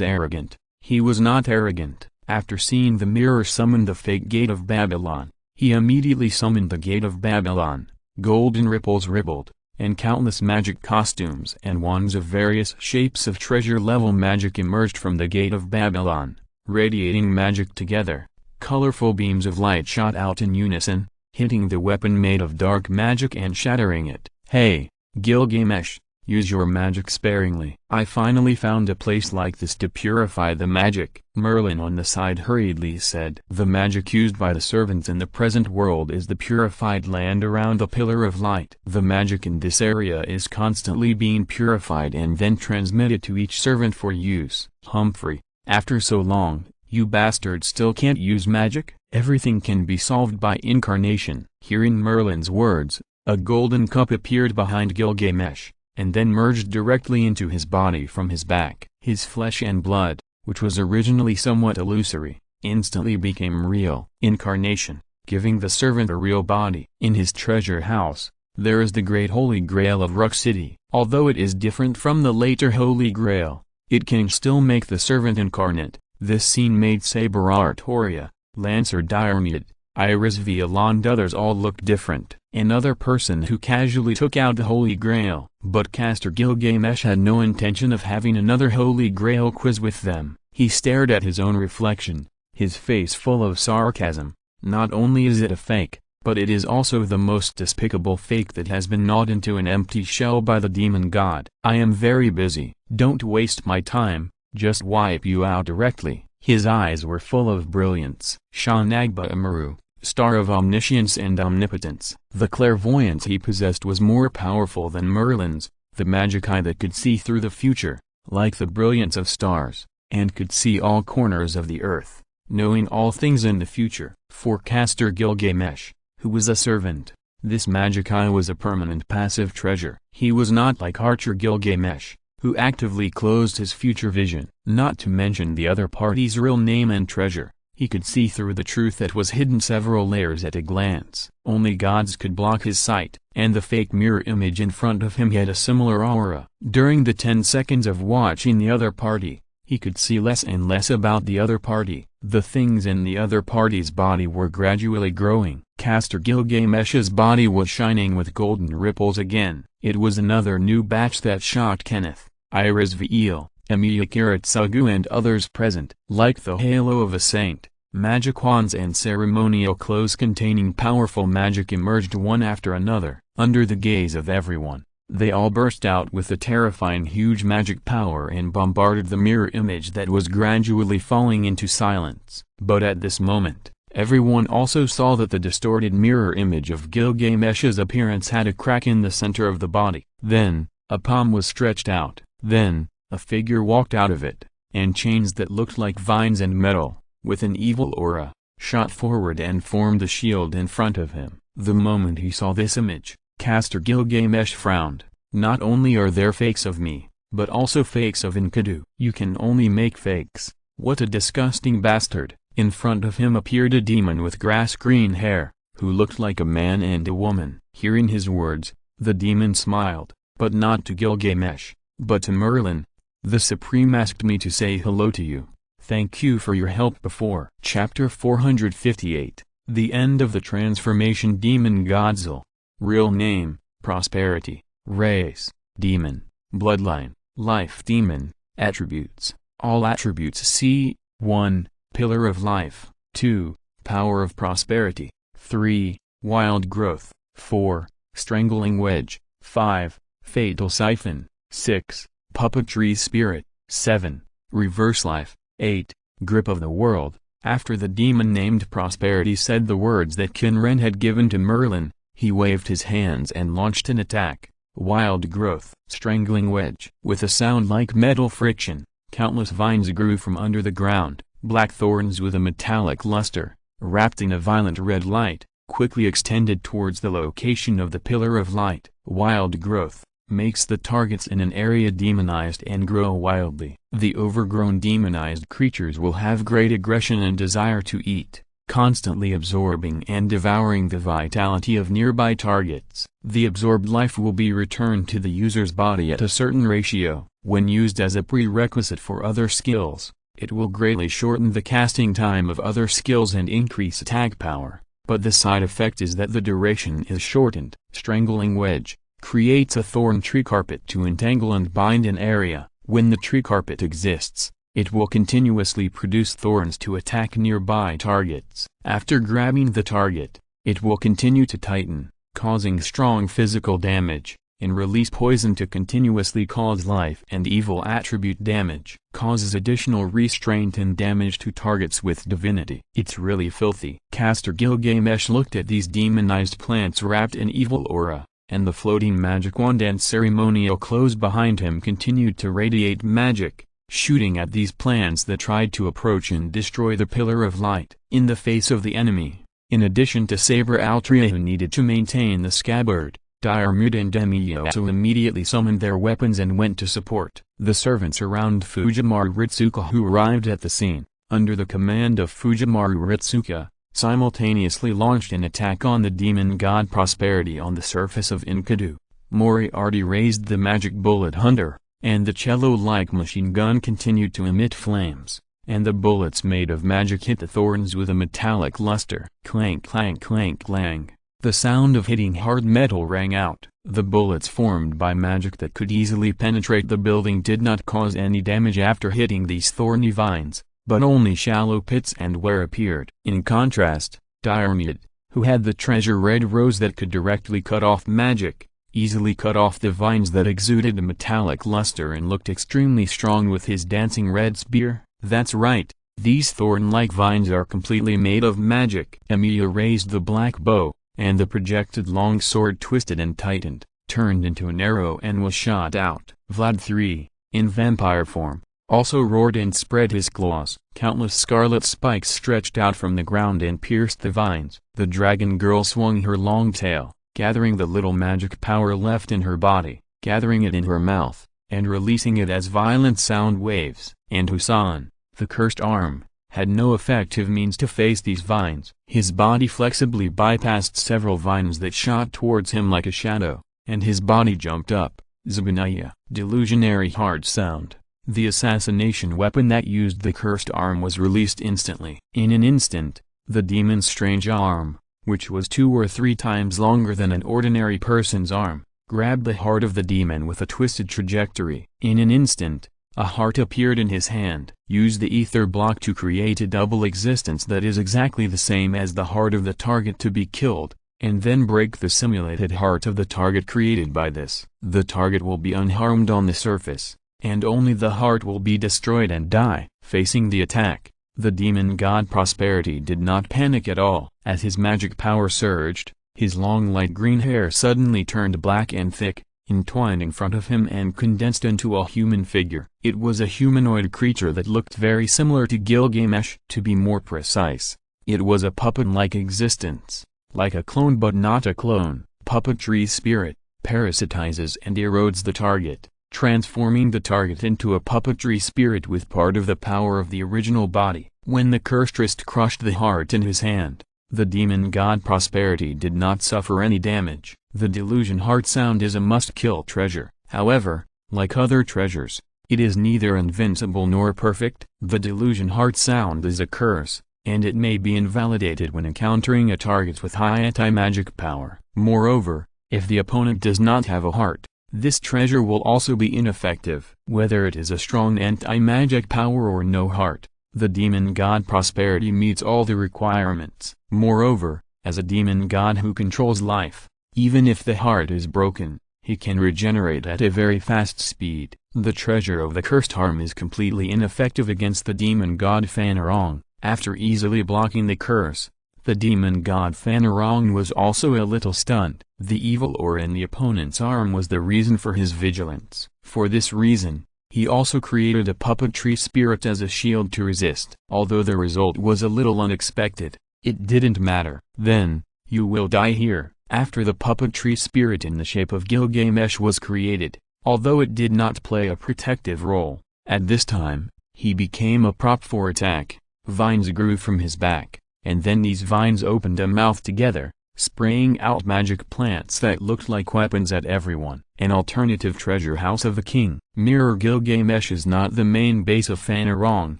arrogant, he was not arrogant. After seeing the mirror summon the fake gate of Babylon, he immediately summoned the gate of Babylon. Golden ripples rippled, and countless magic costumes and wands of various shapes of treasure-level magic emerged from the gate of Babylon, radiating magic together. Colorful beams of light shot out in unison, hitting the weapon made of dark magic and shattering it. "Hey, Gilgamesh, use your magic sparingly." "I finally found a place like this to purify the magic," Merlin on the side hurriedly said. "The magic used by the servants in the present world is the purified land around the Pillar of Light. The magic in this area is constantly being purified and then transmitted to each servant for use." "Humphrey, after so long, you bastards still can't use magic?" "Everything can be solved by incarnation." Hearing Merlin's words, a golden cup appeared behind Gilgamesh, and then merged directly into his body from his back. His flesh and blood, which was originally somewhat illusory, instantly became real. Incarnation, giving the servant a real body. In his treasure house, there is the great Holy Grail of Ruk City. Although it is different from the later Holy Grail, it can still make the servant incarnate. This scene made Saber Artoria, Lancer Diarmid, Iris and others all looked different. Another person who casually took out the Holy Grail. But Caster Gilgamesh had no intention of having another Holy Grail quiz with them. He stared at his own reflection, his face full of sarcasm. Not only is it a fake, but it is also the most despicable fake that has been gnawed into an empty shell by the demon god. I am very busy. Don't waste my time, just wipe you out directly. His eyes were full of brilliance. Shanagba Amaru, star of omniscience and omnipotence. The clairvoyance he possessed was more powerful than Merlin's, the magic eye that could see through the future, like the brilliance of stars, and could see all corners of the earth, knowing all things in the future. For Caster Gilgamesh, who was a servant, this magic eye was a permanent passive treasure. He was not like Archer Gilgamesh, who actively closed his future vision. Not to mention the other party's real name and treasure, he could see through the truth that was hidden several layers at a glance. Only gods could block his sight, and the fake mirror image in front of him had a similar aura. During the 10 seconds of watching the other party, he could see less and less about the other party. The things in the other party's body were gradually growing. Caster Gilgamesh's body was shining with golden ripples again. It was another new batch that shocked Kenneth, Iris Veal, Emilia Kiritsugu and others present. Like the halo of a saint, magic wands and ceremonial clothes containing powerful magic emerged one after another. Under the gaze of everyone, they all burst out with a terrifying huge magic power and bombarded the mirror image that was gradually falling into silence. But at this moment, everyone also saw that the distorted mirror image of Gilgamesh's appearance had a crack in the center of the body. Then, a palm was stretched out. Then, a figure walked out of it, and chains that looked like vines and metal, with an evil aura, shot forward and formed a shield in front of him. The moment he saw this image, Caster Gilgamesh frowned. Not only are there fakes of me, but also fakes of Enkidu. You can only make fakes. What a disgusting bastard. In front of him appeared a demon with grass-green hair, who looked like a man and a woman. Hearing his words, the demon smiled, but not to Gilgamesh, but to Merlin. The Supreme asked me to say hello to you. Thank you for your help before. Chapter 458. The End of the Transformation. Demon Godzilla. Real name, Prosperity. Race, Demon. Bloodline, Life Demon. Attributes, all attributes. C. 1. Pillar of Life. 2. Power of Prosperity. 3. Wild Growth. 4. Strangling Wedge. 5. Fatal Siphon. 6. Puppetry Spirit. 7. Reverse Life. 8. Grip of the World. After the demon named Prosperity said the words that Qin Ren had given to Merlin, he waved his hands and launched an attack. Wild Growth. Strangling Wedge. With a sound like metal friction, countless vines grew from under the ground. Black thorns with a metallic luster, wrapped in a violent red light, quickly extended towards the location of the Pillar of Light. Wild Growth makes the targets in an area demonized and grow wildly. The overgrown demonized creatures will have great aggression and desire to eat, constantly absorbing and devouring the vitality of nearby targets. The absorbed life will be returned to the user's body at a certain ratio. When used as a prerequisite for other skills, it will greatly shorten the casting time of other skills and increase attack power, but the side effect is that the duration is shortened. Strangling Wedge creates a thorn tree carpet to entangle and bind an area. When the tree carpet exists, it will continuously produce thorns to attack nearby targets. After grabbing the target, it will continue to tighten, causing strong physical damage, and release poison to continuously cause life and evil attribute damage. Causes additional restraint and damage to targets with divinity. It's really filthy. Caster Gilgamesh looked at these demonized plants wrapped in evil aura, and the floating magic wand and ceremonial clothes behind him continued to radiate magic, shooting at these plants that tried to approach and destroy the Pillar of Light. In the face of the enemy, in addition to Saber Altria who needed to maintain the scabbard, Diarmid and Demio also immediately summoned their weapons and went to support. The servants around Fujimaru Ritsuka who arrived at the scene, under the command of Fujimaru Ritsuka, simultaneously launched an attack on the demon god Prosperity on the surface of Enkidu. Moriarty raised the magic bullet hunter, and the cello-like machine gun continued to emit flames. and the bullets made of magic hit the thorns with a metallic luster. Clank clank clank clang. The sound of hitting hard metal rang out. The bullets formed by magic that could easily penetrate the building did not cause any damage after hitting these thorny vines, but only shallow pits and wear appeared. In contrast, Diarmid, who had the treasure red rose that could directly cut off magic, easily cut off the vines that exuded a metallic luster and looked extremely strong with his dancing red spear. That's right, these thorn-like vines are completely made of magic. Emilia raised the black bow, and the projected long sword twisted and tightened, turned into an arrow and was shot out. Vlad III, in vampire form, also roared and spread his claws. Countless scarlet spikes stretched out from the ground and pierced the vines. The dragon girl swung her long tail, gathering the little magic power left in her body, gathering it in her mouth, and releasing it as violent sound waves. And Husan, the cursed arm, had no effective means to face these vines. His body flexibly bypassed several vines that shot towards him like a shadow, and his body jumped up. Zabanaya. Delusionary hard sound. The assassination weapon that used the cursed arm was released instantly. In an instant, the demon's strange arm, which was 2 or 3 times longer than an ordinary person's arm, grabbed the heart of the demon with a twisted trajectory. In an instant, a heart appeared in his hand. Use the ether block to create a double existence that is exactly the same as the heart of the target to be killed, and then break the simulated heart of the target created by this. The target will be unharmed on the surface, and only the heart will be destroyed and die. Facing the attack, the demon god Prosperity did not panic at all. As his magic power surged, his long light green hair suddenly turned black and thick, entwined in front of him and condensed into a human figure. It was a humanoid creature that looked very similar to Gilgamesh. To be more precise, it was a puppet-like existence, like a clone but not a clone. Puppetry spirit parasitizes and erodes the target, transforming the target into a puppetry spirit with part of the power of the original body. When the curstrist crushed the heart in his hand, the demon god Prosperity did not suffer any damage. The delusion heart sound is a must-kill treasure. However, like other treasures, it is neither invincible nor perfect. The delusion heart sound is a curse, and it may be invalidated when encountering a target with high anti-magic power. Moreover, if the opponent does not have a heart, this treasure will also be ineffective. Whether it is a strong anti-magic power or no heart, the demon god Prosperity meets all the requirements. Moreover, as a demon god who controls life, even if the heart is broken, he can regenerate at a very fast speed. The treasure of the cursed arm is completely ineffective against the demon god Phanerong. After easily blocking the curse, the demon god Phanerong was also a little stunned. The evil aura in the opponent's arm was the reason for his vigilance. For this reason, he also created a puppetry spirit as a shield to resist. Although the result was a little unexpected, it didn't matter. Then, you will die here. After the puppetry spirit in the shape of Gilgamesh was created, although it did not play a protective role, at this time, he became a prop for attack. Vines grew from his back, and then these vines opened a mouth together, spraying out magic plants that looked like weapons at everyone. An alternative treasure house of the king. Mirror Gilgamesh is not the main base of Phanerong,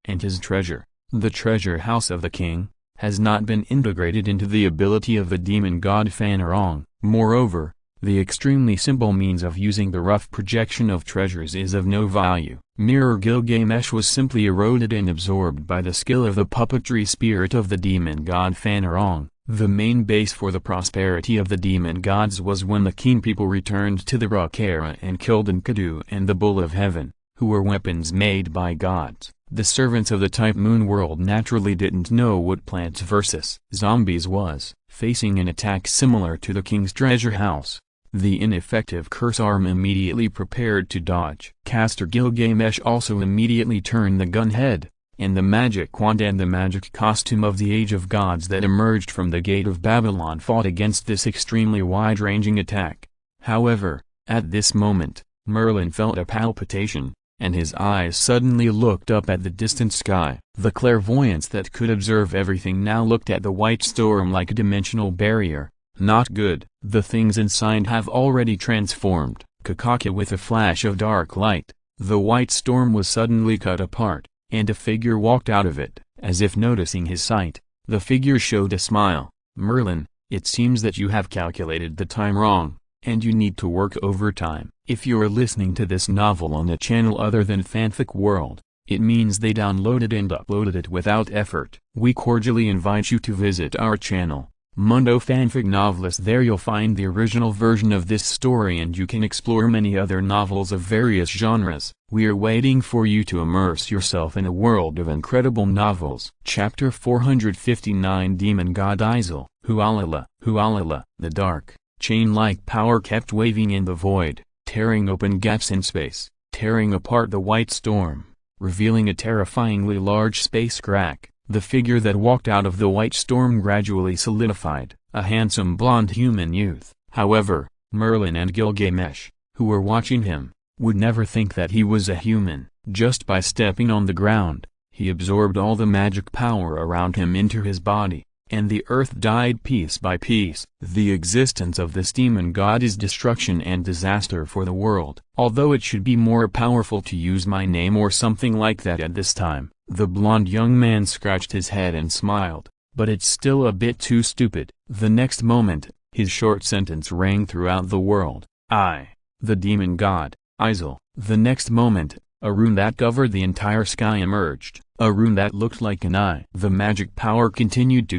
and his treasure, the treasure house of the king, has not been integrated into the ability of the demon god Phanerong. Moreover, the extremely simple means of using the rough projection of treasures is of no value. Mirror Gilgamesh was simply eroded and absorbed by the skill of the puppetry spirit of the demon god Phanerong. The main base for the prosperity of the demon gods was when the Qin people returned to the Rock era and killed Enkidu and the Bull of Heaven, who were weapons made by gods. The servants of the type moon world naturally didn't know what Plants vs. Zombies was. Facing an attack similar to the king's treasure house, the ineffective curse arm immediately prepared to dodge. Caster Gilgamesh also immediately turned the gun head, and the magic wand and the magic costume of the Age of Gods that emerged from the Gate of Babylon fought against this extremely wide-ranging attack. However, at this moment, Merlin felt a palpitation, and his eyes suddenly looked up at the distant sky. The clairvoyance that could observe everything now looked at the white storm like a dimensional barrier. Not good. The things inside have already transformed. Kakaka with a flash of dark light, the white storm was suddenly cut apart. and a figure walked out of it. As if noticing his sight, the figure showed a smile. "Merlin, it seems that you have calculated the time wrong, and you need to work overtime." If you are listening to this novel on a channel other than Fanfic World, it means they downloaded and uploaded it without effort. We cordially invite you to visit our channel, Mundo Fanfic Novelist. There you'll find the original version of this story, and you can explore many other novels of various genres. We are waiting for you to immerse yourself in a world of incredible novels. Chapter 459, Demon God Izir. Hualala, Hualala. The dark, chain-like power kept waving in the void, tearing open gaps in space, tearing apart the white storm, revealing a terrifyingly large space crack. The figure that walked out of the white storm gradually solidified, a handsome blonde human youth. However, Merlin and Gilgamesh, who were watching him, would never think that he was a human. Just by stepping on the ground, he absorbed all the magic power around him into his body, and the earth died piece by piece. The existence of this demon god is destruction and disaster for the world. Although it should be more powerful to use my name or something like that at this time. The blond young man scratched his head and smiled, but it's still a bit too stupid. The next moment, his short sentence rang throughout the world. "I, the demon god, Izir." The next moment, a rune that covered the entire sky emerged, a rune that looked like an eye. The magic power continued to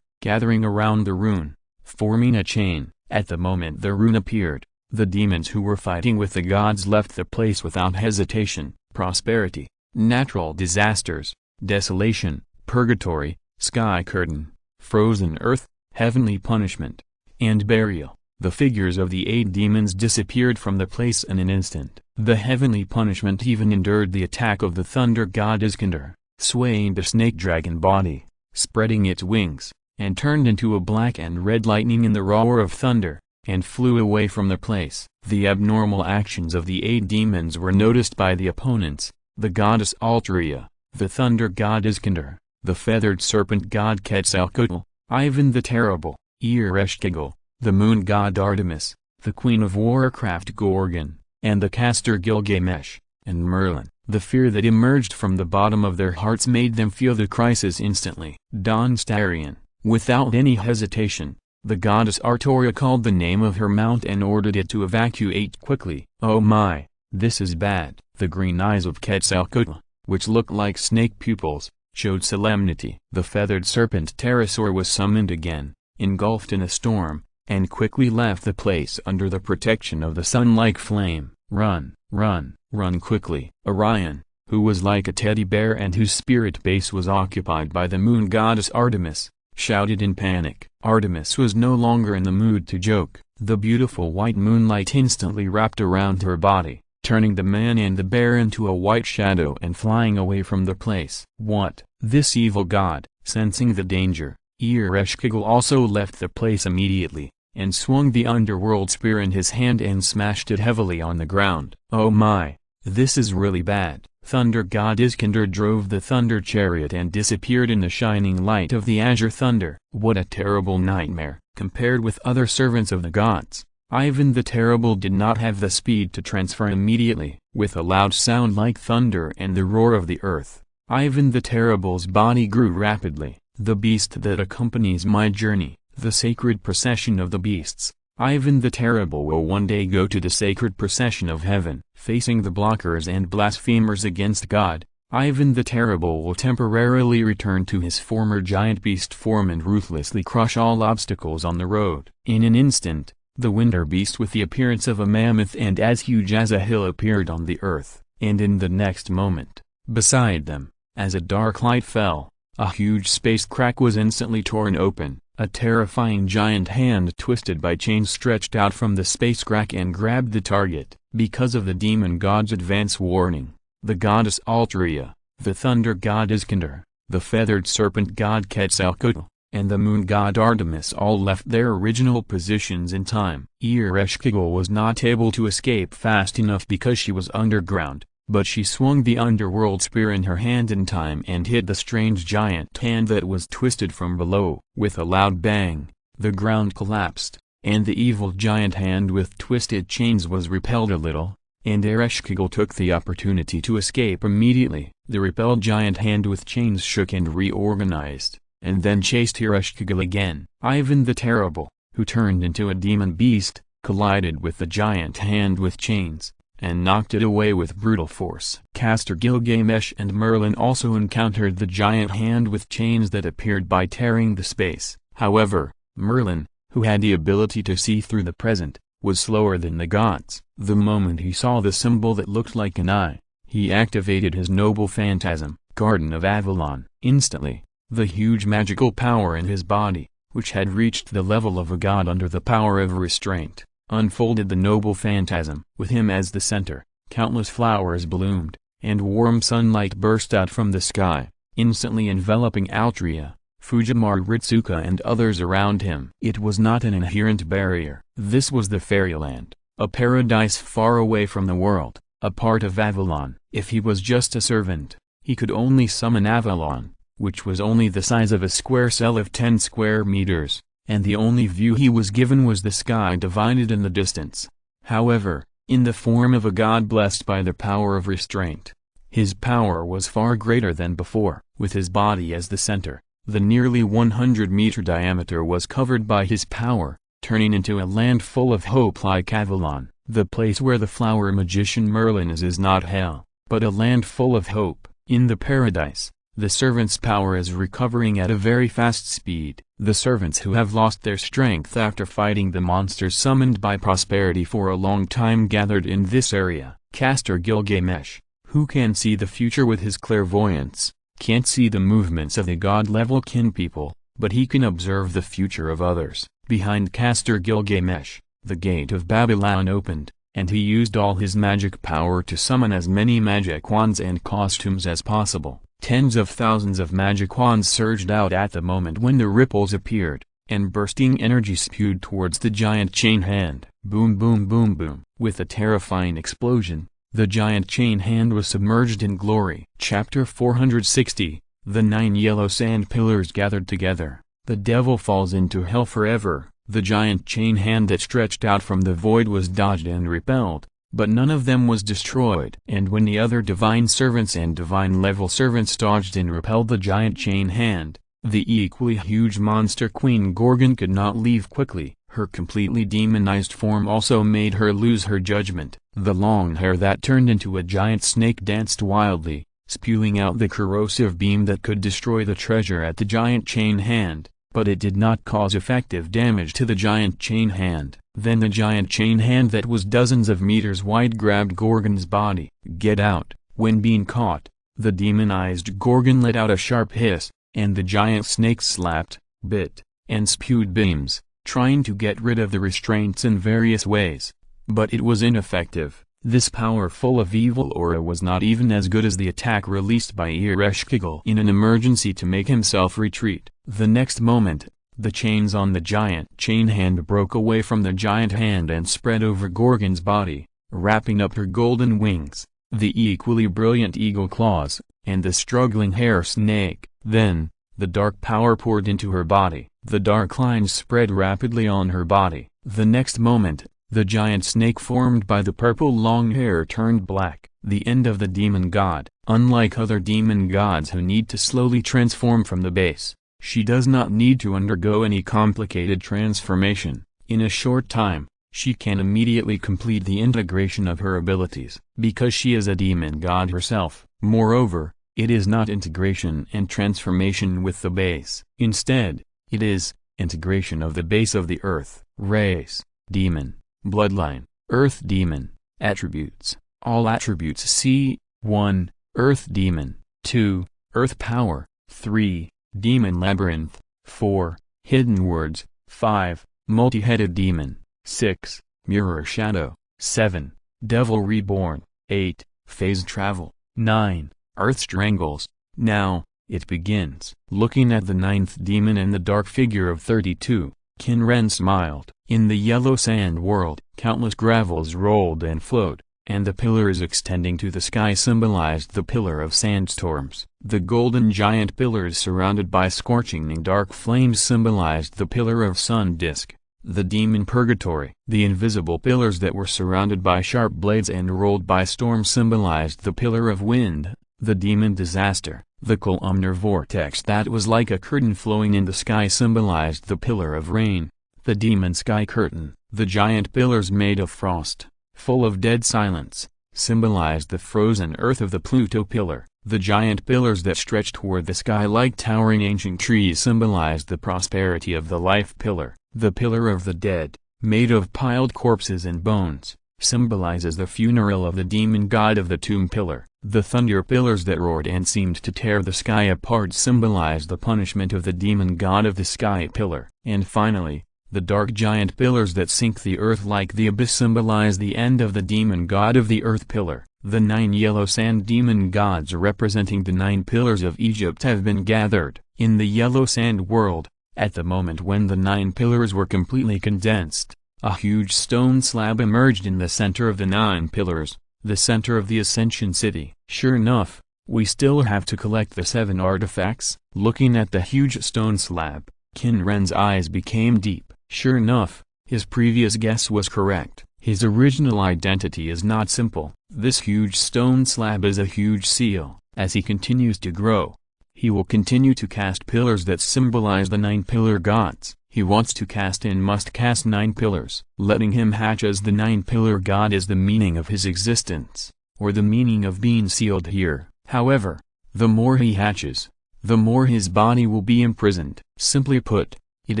gathering around the rune, forming a chain. At the moment the rune appeared, the demons who were fighting with the gods left the place without hesitation. Prosperity, natural disasters, desolation, purgatory, sky curtain, frozen earth, heavenly punishment, and burial. The figures of the 8 demons disappeared from the place in an instant. The heavenly punishment even endured the attack of the thunder god Iskander, swaying the snake dragon body, spreading its wings, and turned into a black and red lightning in the roar of thunder, and flew away from the place. The abnormal actions of the 8 demons were noticed by the opponents. The goddess Altria, the thunder god Iskander, the feathered serpent god Quetzalcoatl, Ivan the Terrible, Ereshkigal, the moon god Artemis, the queen of warcraft Gorgon, and the caster Gilgamesh, and Merlin. The fear that emerged from the bottom of their hearts made them feel the crisis instantly. Dawn Starion, without any hesitation, the goddess Artoria called the name of her mount and ordered it to evacuate quickly. "Oh my, this is bad." The green eyes of Quetzalcoatl, which looked like snake pupils, showed solemnity. The feathered serpent Pterosaur was summoned again, engulfed in a storm, and quickly left the place under the protection of the sun-like flame. "Run, run, run quickly." Orion, who was like a teddy bear and whose spirit base was occupied by the moon goddess Artemis, shouted in panic. Artemis was no longer in the mood to joke. The beautiful white moonlight instantly wrapped around her body, turning the man and the bear into a white shadow and flying away from the place. "What?" This evil god, sensing the danger, Ereshkigal also left the place immediately, and swung the underworld spear in his hand and smashed it heavily on the ground. "Oh my, this is really bad." Thunder god Iskander drove the thunder chariot and disappeared in the shining light of the azure thunder. What a terrible nightmare. Compared with other servants of the gods, Ivan the Terrible did not have the speed to transfer immediately. With a loud sound like thunder and the roar of the earth, Ivan the Terrible's body grew rapidly. The beast that accompanies my journey, the sacred procession of the beasts. Ivan the Terrible will one day go to the sacred procession of heaven. Facing the blockers and blasphemers against God, Ivan the Terrible will temporarily return to his former giant beast form and ruthlessly crush all obstacles on the road. In an instant, the winter beast with the appearance of a mammoth and as huge as a hill appeared on the earth, and in the next moment, beside them, as a dark light fell, a huge space crack was instantly torn open. A terrifying giant hand twisted by chains stretched out from the space crack and grabbed the target. Because of the demon god's advance warning, the goddess Altria, the thunder god Iskander, the feathered serpent god Quetzalcoatl, and the moon god Artemis all left their original positions in time. Ereshkigal was not able to escape fast enough because she was underground, but she swung the underworld spear in her hand in time and hit the strange giant hand that was twisted from below. With a loud bang, the ground collapsed, and the evil giant hand with twisted chains was repelled a little, and Ereshkigal took the opportunity to escape immediately. The repelled giant hand with chains shook and reorganized, and then chased Ereshkigal again. Ivan the Terrible, who turned into a demon beast, collided with the giant hand with chains, and knocked it away with brutal force. Caster Gilgamesh and Merlin also encountered the giant hand with chains that appeared by tearing the space. However, Merlin, who had the ability to see through the present, was slower than the gods. The moment he saw the symbol that looked like an eye, he activated his noble phantasm, Garden of Avalon. Instantly, the huge magical power in his body, which had reached the level of a god under the power of restraint, unfolded the noble phantasm. With him as the center, countless flowers bloomed, and warm sunlight burst out from the sky, instantly enveloping Altria, Fujimaru Ritsuka and others around him. It was not an inherent barrier. This was the fairyland, a paradise far away from the world, a part of Avalon. If he was just a servant, he could only summon Avalon, which was only the size of a square cell of 10 square meters, and the only view he was given was the sky divided in the distance. However, in the form of a god blessed by the power of restraint, his power was far greater than before. With his body as the center, the nearly 100-meter diameter was covered by his power, turning into a land full of hope like Avalon. The place where the flower magician Merlin is not hell, but a land full of hope. In the paradise, the servant's power is recovering at a very fast speed. The servants who have lost their strength after fighting the monsters summoned by prosperity for a long time gathered in this area. Caster Gilgamesh, who can see the future with his clairvoyance, can't see the movements of the god-level kin people, but he can observe the future of others. Behind Caster Gilgamesh, the gate of Babylon opened, and he used all his magic power to summon as many magic wands and costumes as possible. Tens of thousands of magic wands surged out at the moment when the ripples appeared, and bursting energy spewed towards the giant chain hand. Boom boom boom boom. With a terrifying explosion, the giant chain hand was submerged in glory. Chapter 460, The 9 Yellow Sand Pillars Gathered Together. The devil falls into hell forever. The giant chain hand that stretched out from the void was dodged and repelled, but none of them was destroyed. And when the other divine servants and divine-level servants dodged and repelled the giant chain hand, the equally huge monster Queen Gorgon could not leave quickly. Her completely demonized form also made her lose her judgment. The long hair that turned into a giant snake danced wildly, spewing out the corrosive beam that could destroy the treasure at the giant chain hand, but it did not cause effective damage to the giant chain hand. Then the giant chain hand that was dozens of meters wide grabbed Gorgon's body. Get out! When being caught, the demonized Gorgon let out a sharp hiss, and the giant snake slapped, bit, and spewed beams, trying to get rid of the restraints in various ways. But it was ineffective. This powerful of evil aura was not even as good as the attack released by Ereshkigal in an emergency to make himself retreat. The next moment, the chains on the giant chain hand broke away from the giant hand and spread over Gorgon's body, wrapping up her golden wings, the equally brilliant eagle claws, and the struggling hair snake. Then, the dark power poured into her body. The dark lines spread rapidly on her body. The next moment, the giant snake formed by the purple long hair turned black. The end of the demon god. Unlike other demon gods who need to slowly transform from the base, she does not need to undergo any complicated transformation. In a short time, she can immediately complete the integration of her abilities. Because she is a demon god herself, moreover, it is not integration and transformation with the base. Instead, it is integration of the base of the earth. Race, demon. Bloodline, earth demon. Attributes, all attributes. C. 1. Earth demon. 2. Earth power. 3. Demon labyrinth. 4. Hidden words. 5. Multi-headed demon. 6. Mirror shadow. 7. Devil reborn. 8. Phase travel. 9. Earth strangles. Now, it begins. Looking at the 9th demon and the dark figure of 32, Qin Ren smiled. In the yellow sand world, countless gravels rolled and flowed, and the pillars extending to the sky symbolized the pillar of sandstorms. The golden giant pillars surrounded by scorching and dark flames symbolized the pillar of sun disk, the demon purgatory. The invisible pillars that were surrounded by sharp blades and rolled by storm symbolized the pillar of wind, The demon disaster, the columnar vortex that was like a curtain flowing in the sky, symbolized the pillar of rain. The demon sky curtain, the giant pillars made of frost, full of dead silence, symbolized the frozen earth of the Pluto pillar. The giant pillars that stretched toward the sky like towering ancient trees symbolized the prosperity of the life pillar. The pillar of the dead, made of piled corpses and bones, symbolizes the funeral of the demon god of the tomb pillar. The thunder pillars that roared and seemed to tear the sky apart symbolized the punishment of the demon god of the sky pillar. And finally, the dark giant pillars that sink the earth like the abyss symbolize the end of the demon god of the earth pillar. The 9 yellow sand demon gods representing the 9 pillars of Egypt have been gathered in the yellow sand world. At the moment when the 9 pillars were completely condensed, a huge stone slab emerged in the center of the 9 pillars, the center of the Ascension City. Sure enough, we still have to collect the 7 artifacts. Looking at the huge stone slab, Qin Ren's eyes became deep. Sure enough, his previous guess was correct. His original identity is not simple. This huge stone slab is a huge seal. As he continues to grow, he will continue to cast pillars that symbolize the 9 pillar gods. He wants to cast and must cast 9 pillars. Letting him hatch as the 9 pillar god is the meaning of his existence, or the meaning of being sealed here. However, the more he hatches, the more his body will be imprisoned. Simply put, it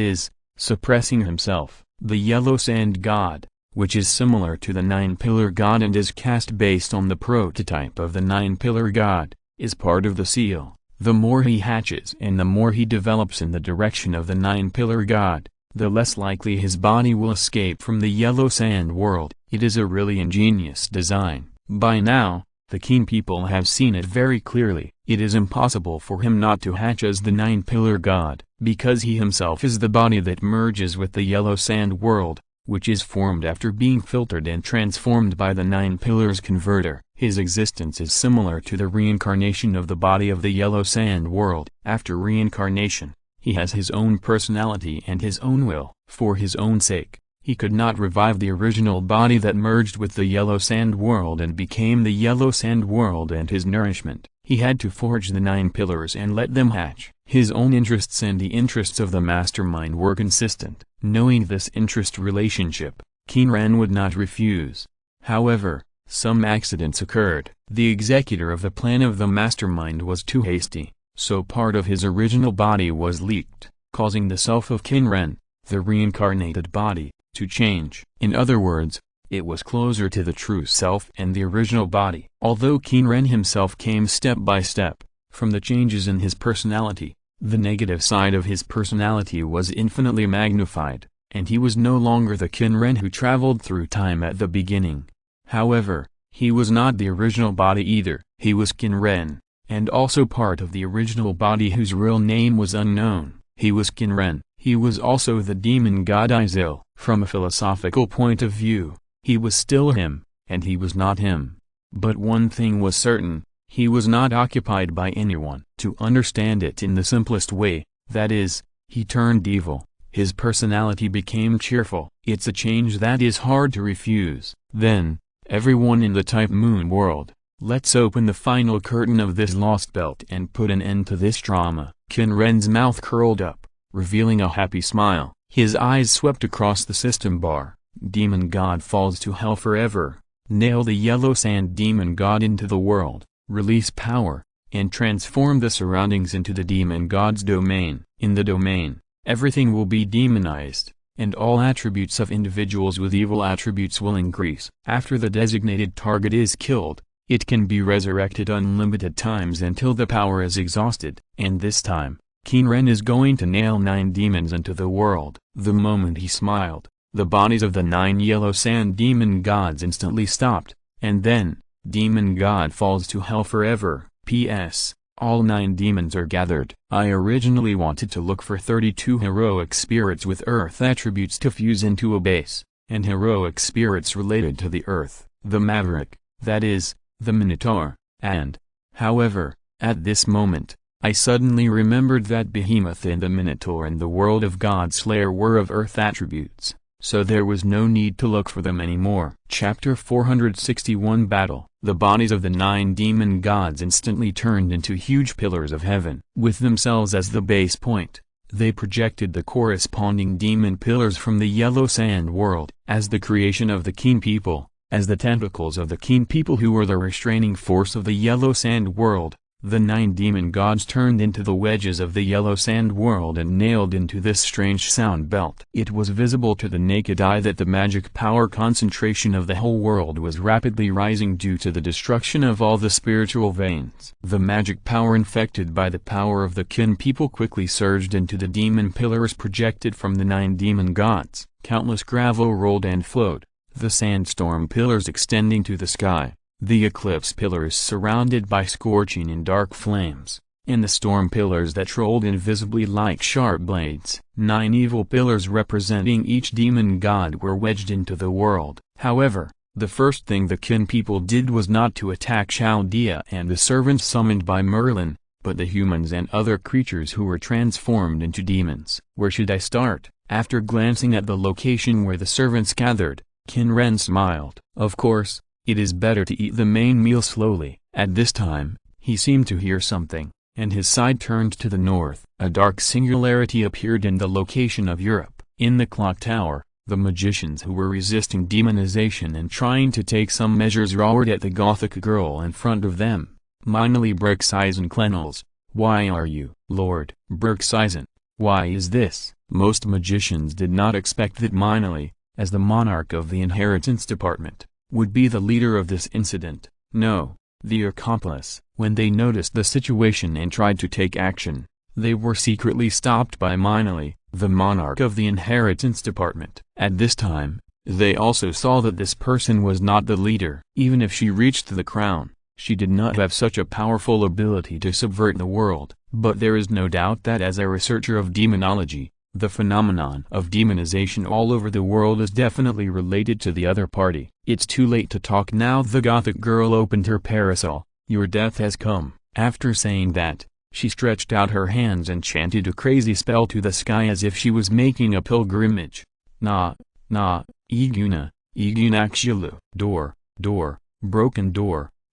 is suppressing himself. The yellow sand god, which is similar to the 9 pillar god and is cast based on the prototype of the 9 pillar god, is part of the seal. The more he hatches and the more he develops in the direction of the 9 pillar god, the less likely his body will escape from the yellow sand world. It is a really ingenious design. By now, the Qin people have seen it very clearly. It is impossible for him not to hatch as the 9 pillar god, because he himself is the body that merges with the yellow sand world, which is formed after being filtered and transformed by the 9 pillars converter. His existence is similar to the reincarnation of the body of the yellow sand world. After reincarnation, he has his own personality and his own will. For his own sake, he could not revive the original body that merged with the yellow sand world and became the yellow sand world and his nourishment. He had to forge the 9 pillars and let them hatch. His own interests and the interests of the mastermind were consistent. Knowing this interest relationship, Qin Ren would not refuse. However, some accidents occurred. The executor of the plan of the mastermind was too hasty, so part of his original body was leaked, causing the self of Qin Ren, the reincarnated body, to change. In other words, it was closer to the true self and the original body. Although Qin Ren himself came step by step, from the changes in his personality, the negative side of his personality was infinitely magnified, and he was no longer the Qin Ren who traveled through time at the beginning. However, he was not the original body either. He was Qin Ren, and also part of the original body whose real name was unknown. He was Qin Ren. He was also the demon god Izir. From a philosophical point of view, he was still him, and he was not him. But one thing was certain, he was not occupied by anyone. To understand it in the simplest way, that is, he turned evil. His personality became cheerful. It's a change that is hard to refuse. Then, everyone in the Type Moon world, let's open the final curtain of this lost belt and put an end to this drama. Qin Ren's mouth curled up, revealing a happy smile. His eyes swept across the system bar. Demon God falls to hell forever. Nail the yellow sand demon god into the world, release power, and transform the surroundings into the demon god's domain. In the domain, everything will be demonized, and all attributes of individuals with evil attributes will increase. After the designated target is killed, it can be resurrected unlimited times until the power is exhausted. And this time, Qin Ren is going to nail 9 demons into the world. The moment he smiled, the bodies of the 9 yellow sand demon gods instantly stopped, and then, Demon God falls to hell forever. P.S. All 9 demons are gathered. I originally wanted to look for 32 heroic spirits with earth attributes to fuse into a base, and heroic spirits related to the earth, the Maverick, that is, the Minotaur, and, however, at this moment, I suddenly remembered that Behemoth and the Minotaur and the world of God Slayer were of earth attributes. so there was no need to look for them anymore. Chapter 461 Battle. The bodies of the 9 demon gods instantly turned into huge pillars of heaven. With themselves as the base point, they projected the corresponding demon pillars from the yellow sand world. As the creation of the Qin people, as the tentacles of the Qin people who were the restraining force of the yellow sand world, the 9 demon gods turned into the wedges of the yellow sand world and nailed into this strange sound belt. It was visible to the naked eye that the magic power concentration of the whole world was rapidly rising due to the destruction of all the spiritual veins. The magic power infected by the power of the Qin people quickly surged into the demon pillars projected from the 9 demon gods. Countless gravel rolled and flowed, the sandstorm pillars extending to the sky, the eclipse pillars surrounded by scorching and dark flames, and the storm pillars that rolled invisibly like sharp blades. 9 evil pillars representing each demon god were wedged into the world. However, the first thing the Qin people did was not to attack Chaldea and the servants summoned by Merlin, but the humans and other creatures who were transformed into demons. Where should I start? After glancing at the location where the servants gathered, Qin Ren smiled. Of course, it is better to eat the main meal slowly. At this time, he seemed to hear something, and his side turned to the north. A dark singularity appeared in the location of Europe. In the clock tower, the magicians who were resisting demonization and trying to take some measures roared at the Gothic girl in front of them. Minely Bergseisen Clenels, why are you, Lord Bergseisen? Why is this? Most magicians did not expect that Minely, as the monarch of the inheritance department, would be the leader of this incident. No, the accomplice. When they noticed the situation and tried to take action, they were secretly stopped by Minely, the monarch of the inheritance department. At this time, they also saw that this person was not the leader. Even if she reached the crown, she did not have such a powerful ability to subvert the world. But there is no doubt that as a researcher of demonology, the phenomenon of demonization all over the world is definitely related to the other party. It's too late to talk now. The Gothic girl opened her parasol. Your death has come. After saying that, she stretched out her hands and chanted a crazy spell to the sky as if she was making a pilgrimage. Na, Iguna, Igunaxilu. Door,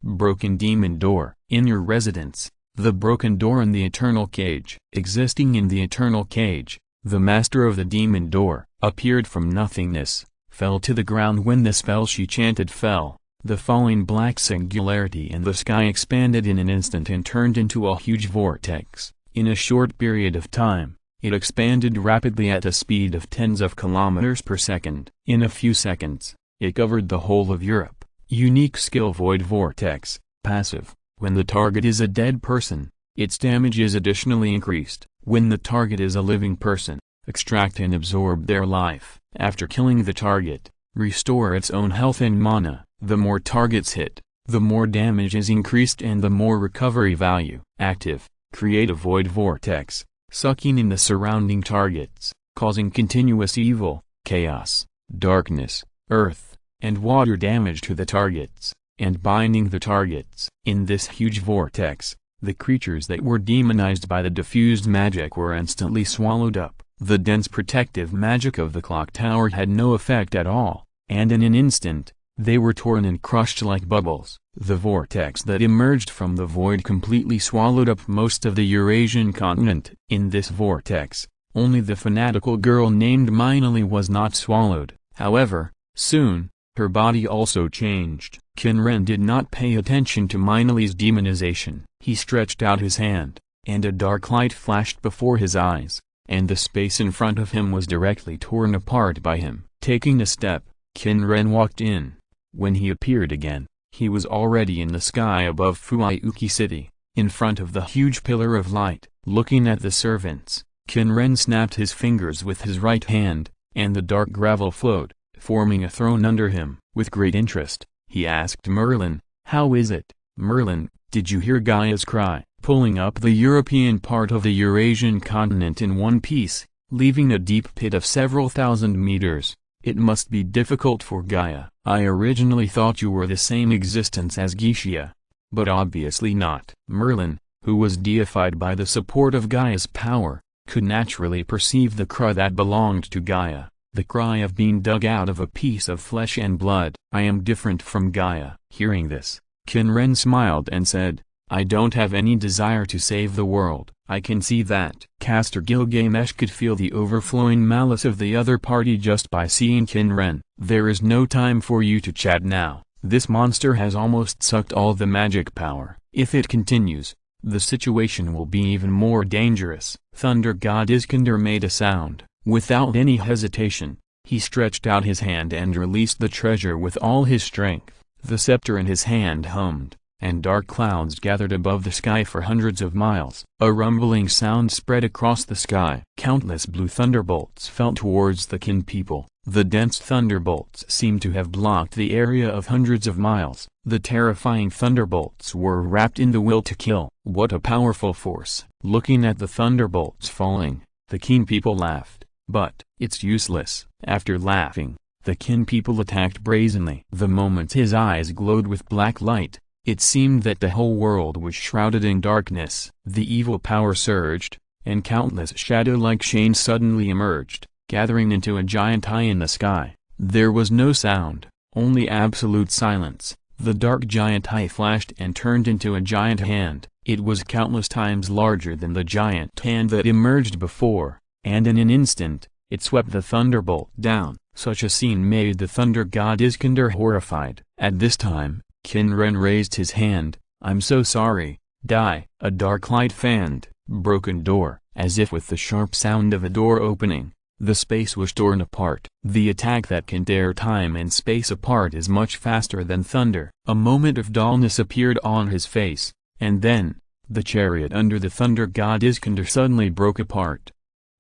broken demon door. In your residence, the broken door in the eternal cage. Existing in the eternal cage, the master of the demon door appeared from nothingness, fell to the ground when the spell she chanted fell. The falling black singularity in the sky expanded in an instant and turned into a huge vortex. In a short period of time, it expanded rapidly at a speed of tens of kilometers per second. In a few seconds, it covered the whole of Europe. Unique skill Void Vortex, passive. When the target is a dead person, its damage is additionally increased. When the target is a living person, extract and absorb their life. After killing the target, restore its own health and mana. The more targets hit, the more damage is increased and the more recovery value. Active, create a void vortex, sucking in the surrounding targets, causing continuous evil, chaos, darkness, earth, and water damage to the targets, and binding the targets. In this huge vortex, the creatures that were demonized by the diffused magic were instantly swallowed up. The dense protective magic of the clock tower had no effect at all, and in an instant, they were torn and crushed like bubbles. The vortex that emerged from the void completely swallowed up most of the Eurasian continent. In this vortex, only the fanatical girl named Minely was not swallowed. However, soon, her body also changed. Qin Ren did not pay attention to Minely's demonization. He stretched out his hand, and a dark light flashed before his eyes, and the space in front of him was directly torn apart by him. Taking a step, Qin Ren walked in. When he appeared again, he was already in the sky above Fuyuki City, in front of the huge pillar of light. Looking at the servants, Qin Ren snapped his fingers with his right hand, and the dark gravel flowed, forming a throne under him. With great interest, he asked Merlin, "How is it, Merlin? Did you hear Gaia's cry?" Pulling up the European part of the Eurasian continent in one piece, leaving a deep pit of several thousand meters. It must be difficult for Gaia. I originally thought you were the same existence as Geisha. But obviously not. Merlin, who was deified by the support of Gaia's power, could naturally perceive the cry that belonged to Gaia. the cry of being dug out of a piece of flesh and blood. I am different from Gaia. Hearing this, Qin Ren smiled and said, I don't have any desire to save the world. I can see that. Caster Gilgamesh could feel the overflowing malice of the other party just by seeing Qin Ren. There is no time for you to chat now. This monster has almost sucked all the magic power. If it continues, the situation will be even more dangerous. Thunder God Iskander made a sound. Without any hesitation, he stretched out his hand and released the treasure with all his strength. The scepter in his hand hummed, and dark clouds gathered above the sky for hundreds of miles. A rumbling sound spread across the sky. Countless blue thunderbolts fell towards the Qin people. The dense thunderbolts seemed to have blocked the area of hundreds of miles. The terrifying thunderbolts were wrapped in the will to kill. What a powerful force! Looking at the thunderbolts falling, the Qin people laughed. But, it's useless. After laughing, the Qin people attacked brazenly. The moment his eyes glowed with black light, it seemed that the whole world was shrouded in darkness. The evil power surged, and countless shadow-like chains suddenly emerged, gathering into a giant eye in the sky. There was no sound, only absolute silence. The dark giant eye flashed and turned into a giant hand. It was countless times larger than the giant hand that emerged before, and in an instant, it swept the thunderbolt down. Such a scene made the thunder god Iskander horrified. At this time, Qin Ren raised his hand. I'm so sorry, die. A dark light fanned, broken door, as if with the sharp sound of a door opening. The space was torn apart. The attack that can tear time and space apart is much faster than thunder. A moment of dullness appeared on his face, and then, the chariot under the thunder god Iskander suddenly broke apart.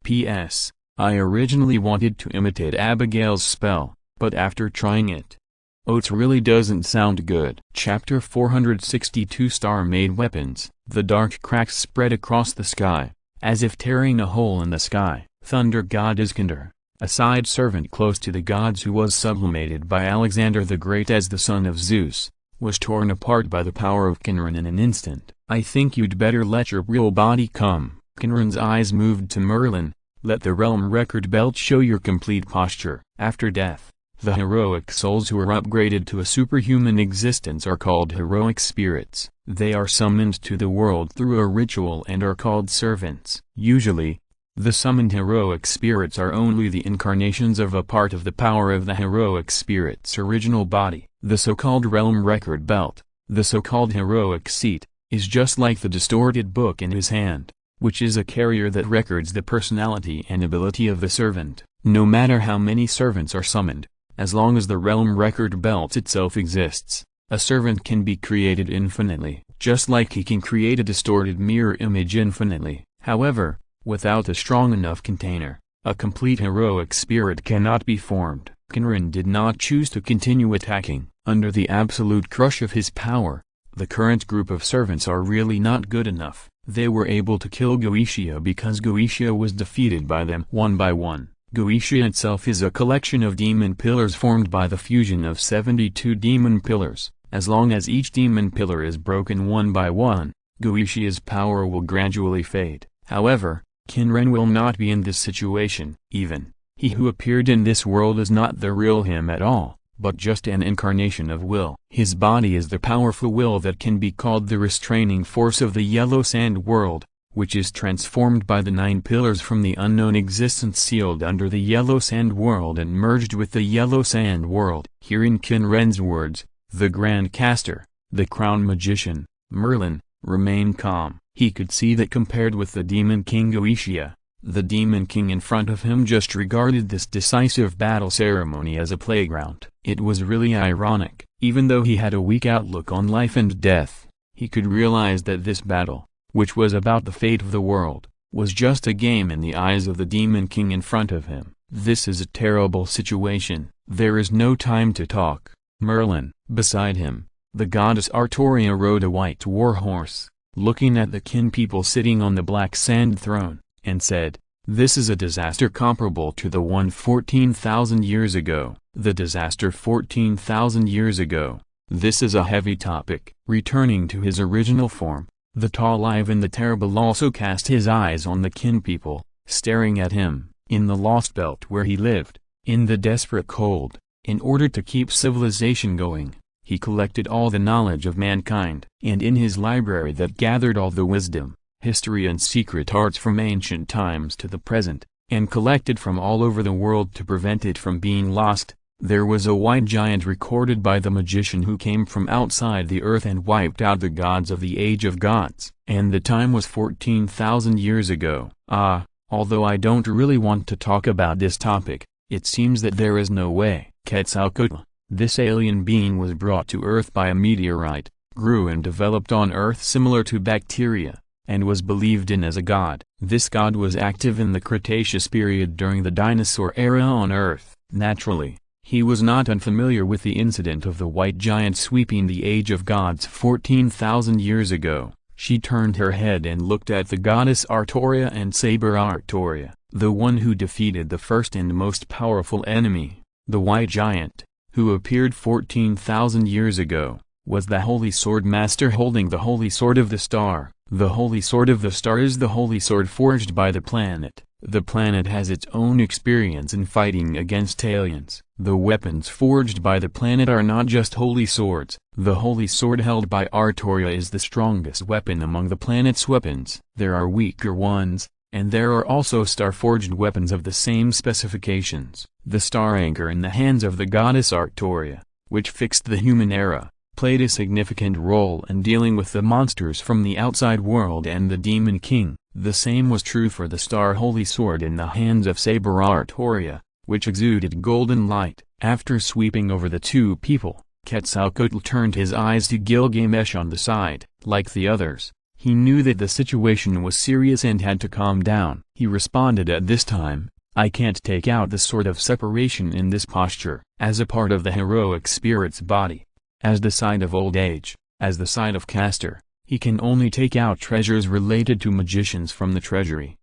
P.S. I originally wanted to imitate Abigail's spell, but after trying it, it really doesn't sound good. Chapter 462 Star-Made Weapons. The dark cracks spread across the sky, as if tearing a hole in the sky. Thunder god Iskander, a side servant close to the gods who was sublimated by Alexander the Great as the son of Zeus, was torn apart by the power of Qin Ren in an instant. I think you'd better let your real body come. Qin Ren's eyes moved to Merlin. Let the realm record belt show your complete posture. After death, the heroic souls who are upgraded to a superhuman existence are called heroic spirits. They are summoned to the world through a ritual and are called servants. Usually, the summoned heroic spirits are only the incarnations of a part of the power of the heroic spirit's original body. The so-called realm record belt, the so-called heroic seat, is just like the distorted book in his hand, which is a carrier that records the personality and ability of the servant. No matter how many servants are summoned, as long as the realm record belt itself exists, a servant can be created infinitely, just like he can create a distorted mirror image infinitely. However, without a strong enough container, a complete heroic spirit cannot be formed. Qin Ren did not choose to continue attacking. Under the absolute crush of his power, the current group of servants are really not good enough. They were able to kill Goetia because Goetia was defeated by them one by one. Goetia itself is a collection of demon pillars formed by the fusion of 72 demon pillars. As long as each demon pillar is broken one by one, Goetia's power will gradually fade. However, Qin Ren will not be in this situation. Even he who appeared in this world is not the real him at all, but just an incarnation of will. His body is the powerful will that can be called the restraining force of the yellow sand world, which is transformed by the 9 pillars from the unknown existence sealed under the yellow sand world and merged with the yellow sand world. Hearing Qin Ren's words, the Grand Caster, the Crown Magician, Merlin, remained calm. He could see that compared with the Demon King Goetia, the Demon King in front of him just regarded this decisive battle ceremony as a playground. It was really ironic. Even though he had a weak outlook on life and death, he could realize that this battle, which was about the fate of the world, was just a game in the eyes of the Demon King in front of him. This is a terrible situation. There is no time to talk. Merlin, beside him, the goddess Artoria rode a white war horse, looking at the Qin people sitting on the black sand throne, and said, "This is a disaster comparable to the one 14,000 years ago." The disaster 14,000 years ago. This is a heavy topic. Returning to his original form, the tall Ivan the Terrible also cast his eyes on the Qin people, staring at him. In the Lost Belt where he lived, In the desperate cold, in order to keep civilization going, he collected all the knowledge of mankind. And in his library that gathered all the wisdom, history and secret arts from ancient times to the present, and collected from all over the world to prevent it from being lost, there was a white giant recorded by the magician who came from outside the earth and wiped out the gods of the age of gods. And the time was 14,000 years ago. Although I don't really want to talk about this topic, it seems that there is no way. Quetzalcoatl, this alien being, was brought to Earth by a meteorite, grew and developed on Earth similar to bacteria, and was believed in as a god. This god was active in the Cretaceous period during the dinosaur era on Earth. Naturally, he was not unfamiliar with the incident of the white giant sweeping the age of gods 14,000 years ago. She turned her head and looked at the goddess Artoria and Saber Artoria, the one who defeated the first and most powerful enemy, the white giant, who appeared 14,000 years ago, was the Holy Sword Master holding the Holy Sword of the Star. The Holy Sword of the Star is the holy sword forged by the planet. The planet has its own experience in fighting against aliens. The weapons forged by the planet are not just holy swords. The holy sword held by Artoria is the strongest weapon among the planet's weapons. There are weaker ones, and there are also star-forged weapons of the same specifications. The star anchor in the hands of the goddess Artoria, which fixed the human era, played a significant role in dealing with the monsters from the outside world and the Demon King. The same was true for the star holy sword in the hands of Saber Artoria, which exuded golden light. After sweeping over the two people, Quetzalcoatl turned his eyes to Gilgamesh on the side. Like the others, he knew that the situation was serious and had to calm down. He responded at this time, "I can't take out the sword of separation in this posture." As a part of the heroic spirit's body, as the sign of old age, as the sign of Castor, he can only take out treasures related to magicians from the treasury.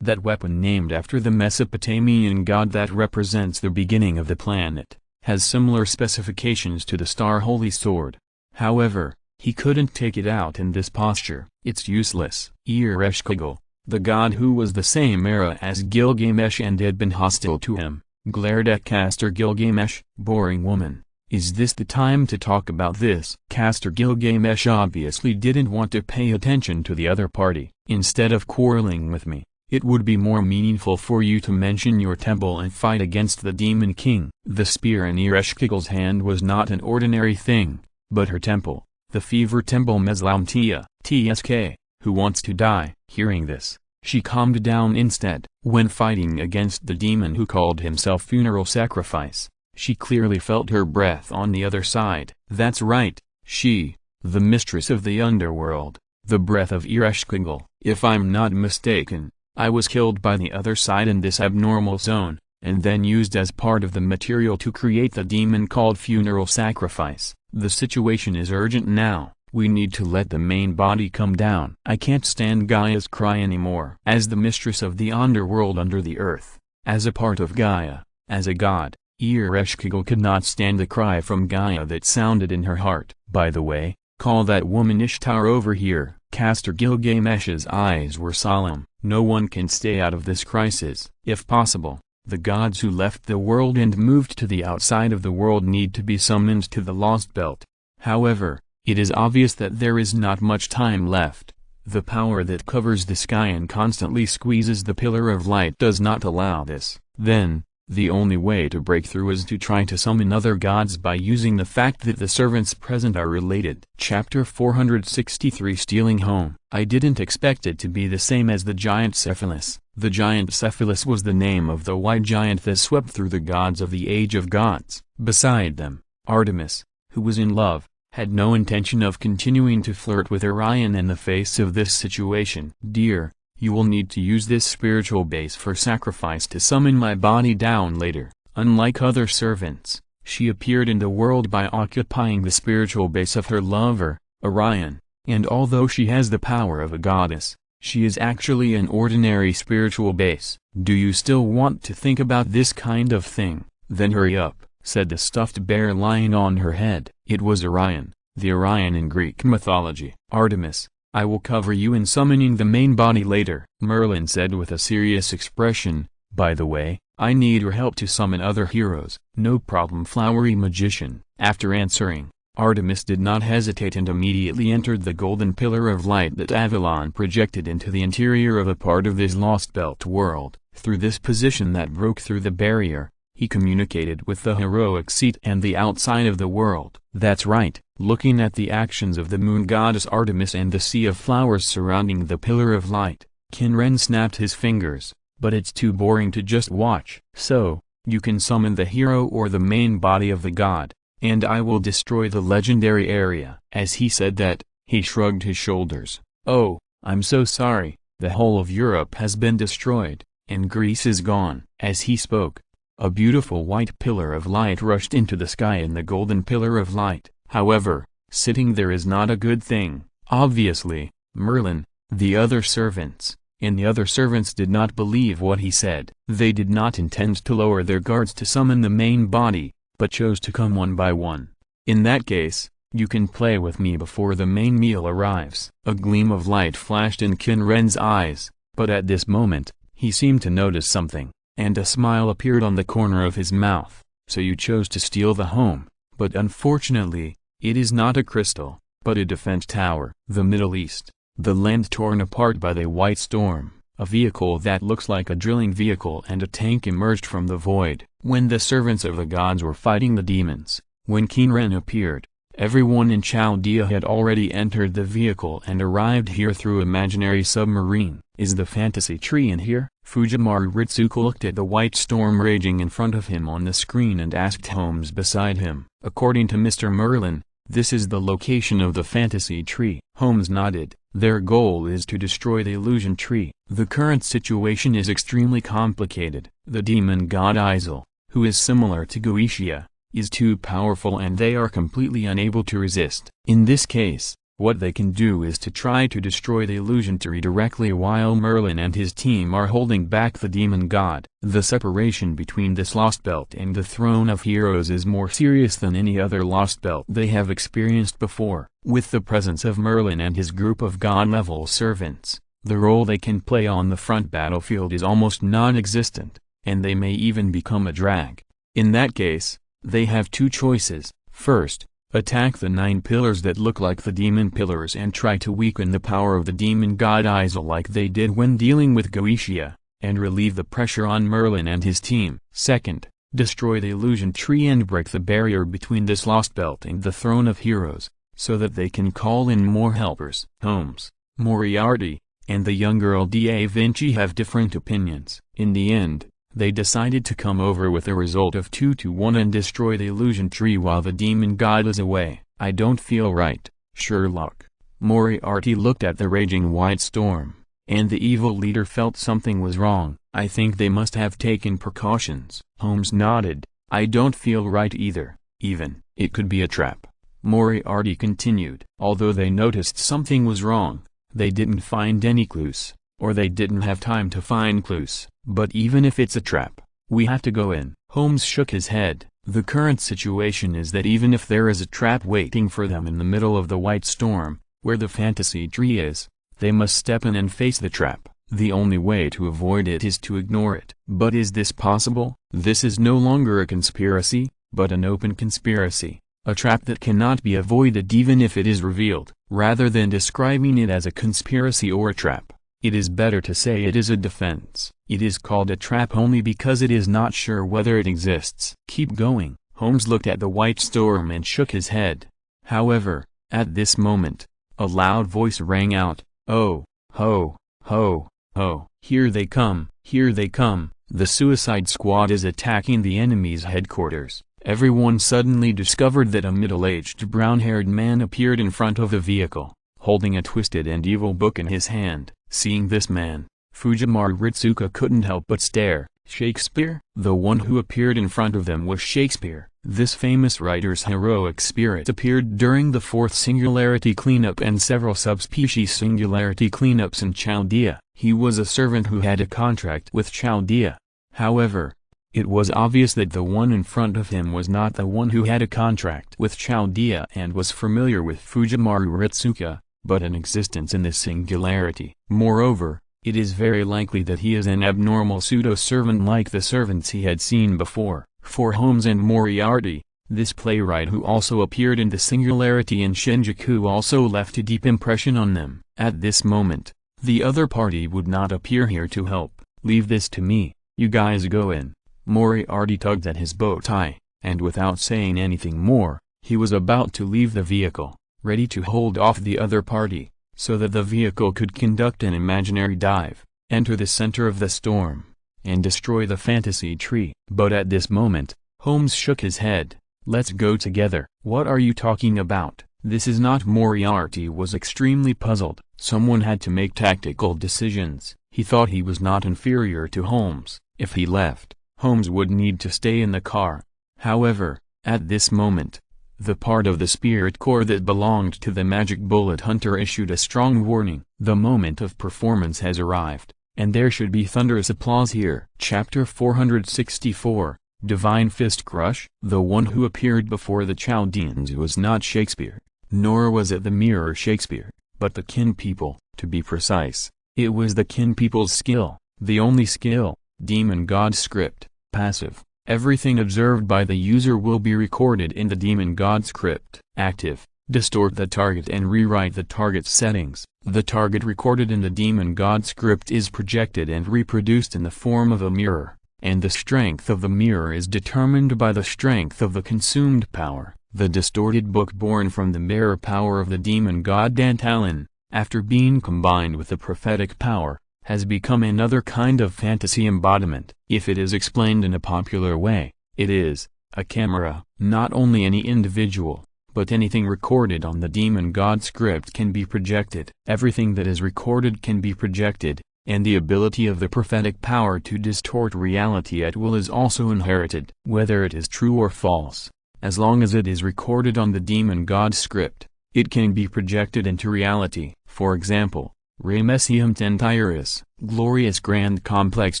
That weapon, named after the Mesopotamian god that represents the beginning of the planet, has similar specifications to the star holy sword. However, he couldn't take it out in this posture. It's useless. Ereshkigal, the god who was the same era as Gilgamesh and had been hostile to him, glared at Castor Gilgamesh. "Boring woman. Is this the time to talk about this?" Castor Gilgamesh obviously didn't want to pay attention to the other party. "Instead of quarreling with me, it would be more meaningful for you to mention your temple and fight against the Demon King." The spear in Ereshkigal's hand was not an ordinary thing, but her temple, the fever temple Meslamtia, TSK, who wants to die. Hearing this, she calmed down instead. When fighting against the demon who called himself Funeral Sacrifice, she clearly felt her breath on the other side. That's right, she, the mistress of the underworld, the breath of Ereshkigal. If I'm not mistaken, I was killed by the other side in this abnormal zone, and then used as part of the material to create the demon called Funeral Sacrifice. The situation is urgent now. We need to let the main body come down. I can't stand Gaia's cry anymore. As the mistress of the underworld under the earth, as a part of Gaia, as a god, Ereshkigal could not stand the cry from Gaia that sounded in her heart. "By the way, call that woman Ishtar over here." Castor Gilgamesh's eyes were solemn. "No one can stay out of this crisis. If possible, the gods who left the world and moved to the outside of the world need to be summoned to the Lost Belt. However, it is obvious that there is not much time left. The power that covers the sky and constantly squeezes the pillar of light does not allow this. Then, the only way to break through is to try to summon other gods by using the fact that the servants present are related." Chapter 463 Stealing Home. I didn't expect it to be the same as the giant Cephalus. The giant Cephalus was the name of the white giant that swept through the gods of the age of gods. Beside them, Artemis, who was in love, had no intention of continuing to flirt with Orion in the face of this situation. "Dear, you will need to use this spiritual base for sacrifice to summon my body down later." Unlike other servants, she appeared in the world by occupying the spiritual base of her lover, Orion, and although she has the power of a goddess, she is actually an ordinary spiritual base. "Do you still want to think about this kind of thing? Then hurry up," said the stuffed bear lying on her head. It was Orion, the Orion in Greek mythology. "Artemis, I will cover you in summoning the main body later," Merlin said with a serious expression. "By the way, I need your help to summon other heroes. No problem, flowery magician. After answering, Artemis did not hesitate and immediately entered the golden pillar of light that Avalon projected into the interior of a part of this Lost Belt world. Through this position that broke through the barrier, he communicated with the heroic seat and the outside of the world. That's right, looking at the actions of the moon goddess Artemis and the sea of flowers surrounding the pillar of light, Qin Ren snapped his fingers. But it's too boring to just watch. So, you can summon the hero or the main body of the god, and I will destroy the legendary area. As he said that, he shrugged his shoulders. Oh, I'm so sorry, the whole of Europe has been destroyed, and Greece is gone. As he spoke, a beautiful white pillar of light rushed into the sky in the golden pillar of light. However, sitting there is not a good thing. Obviously, Merlin, the other servants, and the other servants did not believe what he said. They did not intend to lower their guards to summon the main body, but chose to come one by one. In that case, you can play with me before the main meal arrives. A gleam of light flashed in Qin Ren's eyes, but at this moment, he seemed to notice something, and a smile appeared on the corner of his mouth. So you chose to steal the home, but unfortunately, it is not a crystal, but a defense tower. The Middle East. The land torn apart by the white storm, a vehicle that looks like a drilling vehicle and a tank emerged from the void. When the servants of the gods were fighting the demons, when Qin Ren appeared, everyone in Chaldea had already entered the vehicle and arrived here through imaginary submarine. Is the fantasy tree in here? Fujimaru Ritsuko looked at the white storm raging in front of him on the screen and asked Holmes beside him. According to Mr. Merlin, this is the location of the fantasy tree. Holmes nodded. Their goal is to destroy the illusion tree. The current situation is extremely complicated. The demon god Izir, who is similar to Goetia, is too powerful and they are completely unable to resist. In this case, what they can do is to try to destroy the illusion tree directly while Merlin and his team are holding back the demon god. The separation between this Lost Belt and the Throne of Heroes is more serious than any other Lost Belt they have experienced before. With the presence of Merlin and his group of god-level servants, the role they can play on the front battlefield is almost non-existent, and they may even become a drag. In that case, they have two choices. First, attack the 9 pillars that look like the demon pillars and try to weaken the power of the demon god Izir like they did when dealing with Goetia, and relieve the pressure on Merlin and his team. Second, destroy the illusion tree and break the barrier between this Lost Belt and the Throne of Heroes, so that they can call in more helpers. Holmes, Moriarty, and the young girl Da Vinci have different opinions. In the end, they decided to come over with a result of 2-1 and destroy the illusion tree while the demon god is away. I don't feel right, Sherlock. Moriarty looked at the raging white storm, and the evil leader felt something was wrong. I think they must have taken precautions. Holmes nodded. I don't feel right either. Even, it could be a trap. Moriarty continued. Although they noticed something was wrong, they didn't find any clues, or they didn't have time to find clues. But even if it's a trap, we have to go in. Holmes shook his head. The current situation is that even if there is a trap waiting for them in the middle of the white storm, where the fantasy tree is, they must step in and face the trap. The only way to avoid it is to ignore it. But is this possible? This is no longer a conspiracy, but an open conspiracy. A trap that cannot be avoided even if it is revealed. Rather than describing it as a conspiracy or a trap, it is better to say it is a defense. It is called a trap only because it is not sure whether it exists. Keep going. Holmes looked at the white storm and shook his head. However, at this moment, a loud voice rang out. Oh, ho, ho, ho. Here they come, here they come. The Suicide Squad is attacking the enemy's headquarters. Everyone suddenly discovered that a middle-aged brown-haired man appeared in front of the vehicle, holding a twisted and evil book in his hand. Seeing this man, Fujimaru Ritsuka couldn't help but stare. Shakespeare? The one who appeared in front of them was Shakespeare. This famous writer's heroic spirit appeared during the 4th Singularity Cleanup and several subspecies Singularity Cleanups in Chaldea. He was a servant who had a contract with Chaldea. However, it was obvious that the one in front of him was not the one who had a contract with Chaldea and was familiar with Fujimaru Ritsuka, but an existence in this singularity. Moreover, It is very likely that he is an abnormal pseudo-servant like the servants he had seen before. For Holmes and Moriarty, this playwright who also appeared in The Singularity in Shinjuku also left a deep impression on them. At this moment, the other party would not appear here to help. "Leave this to me, you guys go in." Moriarty tugged at his bow tie, and without saying anything more, he was about to leave the vehicle, ready to hold off the other party, so that the vehicle could conduct an imaginary dive, enter the center of the storm, and destroy the fantasy tree. But at this moment, Holmes shook his head. "Let's go together." "What are you talking about? This is not." Moriarty was extremely puzzled. Someone had to make tactical decisions. He thought he was not inferior to Holmes. If he left, Holmes would need to stay in the car. However, at this moment, the part of the spirit core that belonged to the magic bullet hunter issued a strong warning. The moment of performance has arrived, and there should be thunderous applause here. Chapter 464, Divine Fist Crush. The one who appeared before the Chaldeans was not Shakespeare, nor was it the mirror Shakespeare, but the Qin people. To be precise, it was the Qin people's skill, the only skill. Demon God script, passive. Everything observed by the user will be recorded in the Demon God script. Active. Distort the target and rewrite the target's settings. The target recorded in the Demon God script is projected and reproduced in the form of a mirror, and the strength of the mirror is determined by the strength of the consumed power. The distorted book born from the mirror power of the Demon God Dantalin, after being combined with the prophetic power, has become another kind of fantasy embodiment. If it is explained in a popular way, it is a camera. Not only any individual, but anything recorded on the Demon God script can be projected. Everything that is recorded can be projected, and the ability of the prophetic power to distort reality at will is also inherited. Whether it is true or false, as long as it is recorded on the Demon God script, it can be projected into reality. For example, Re Messium Tentiris, glorious grand complex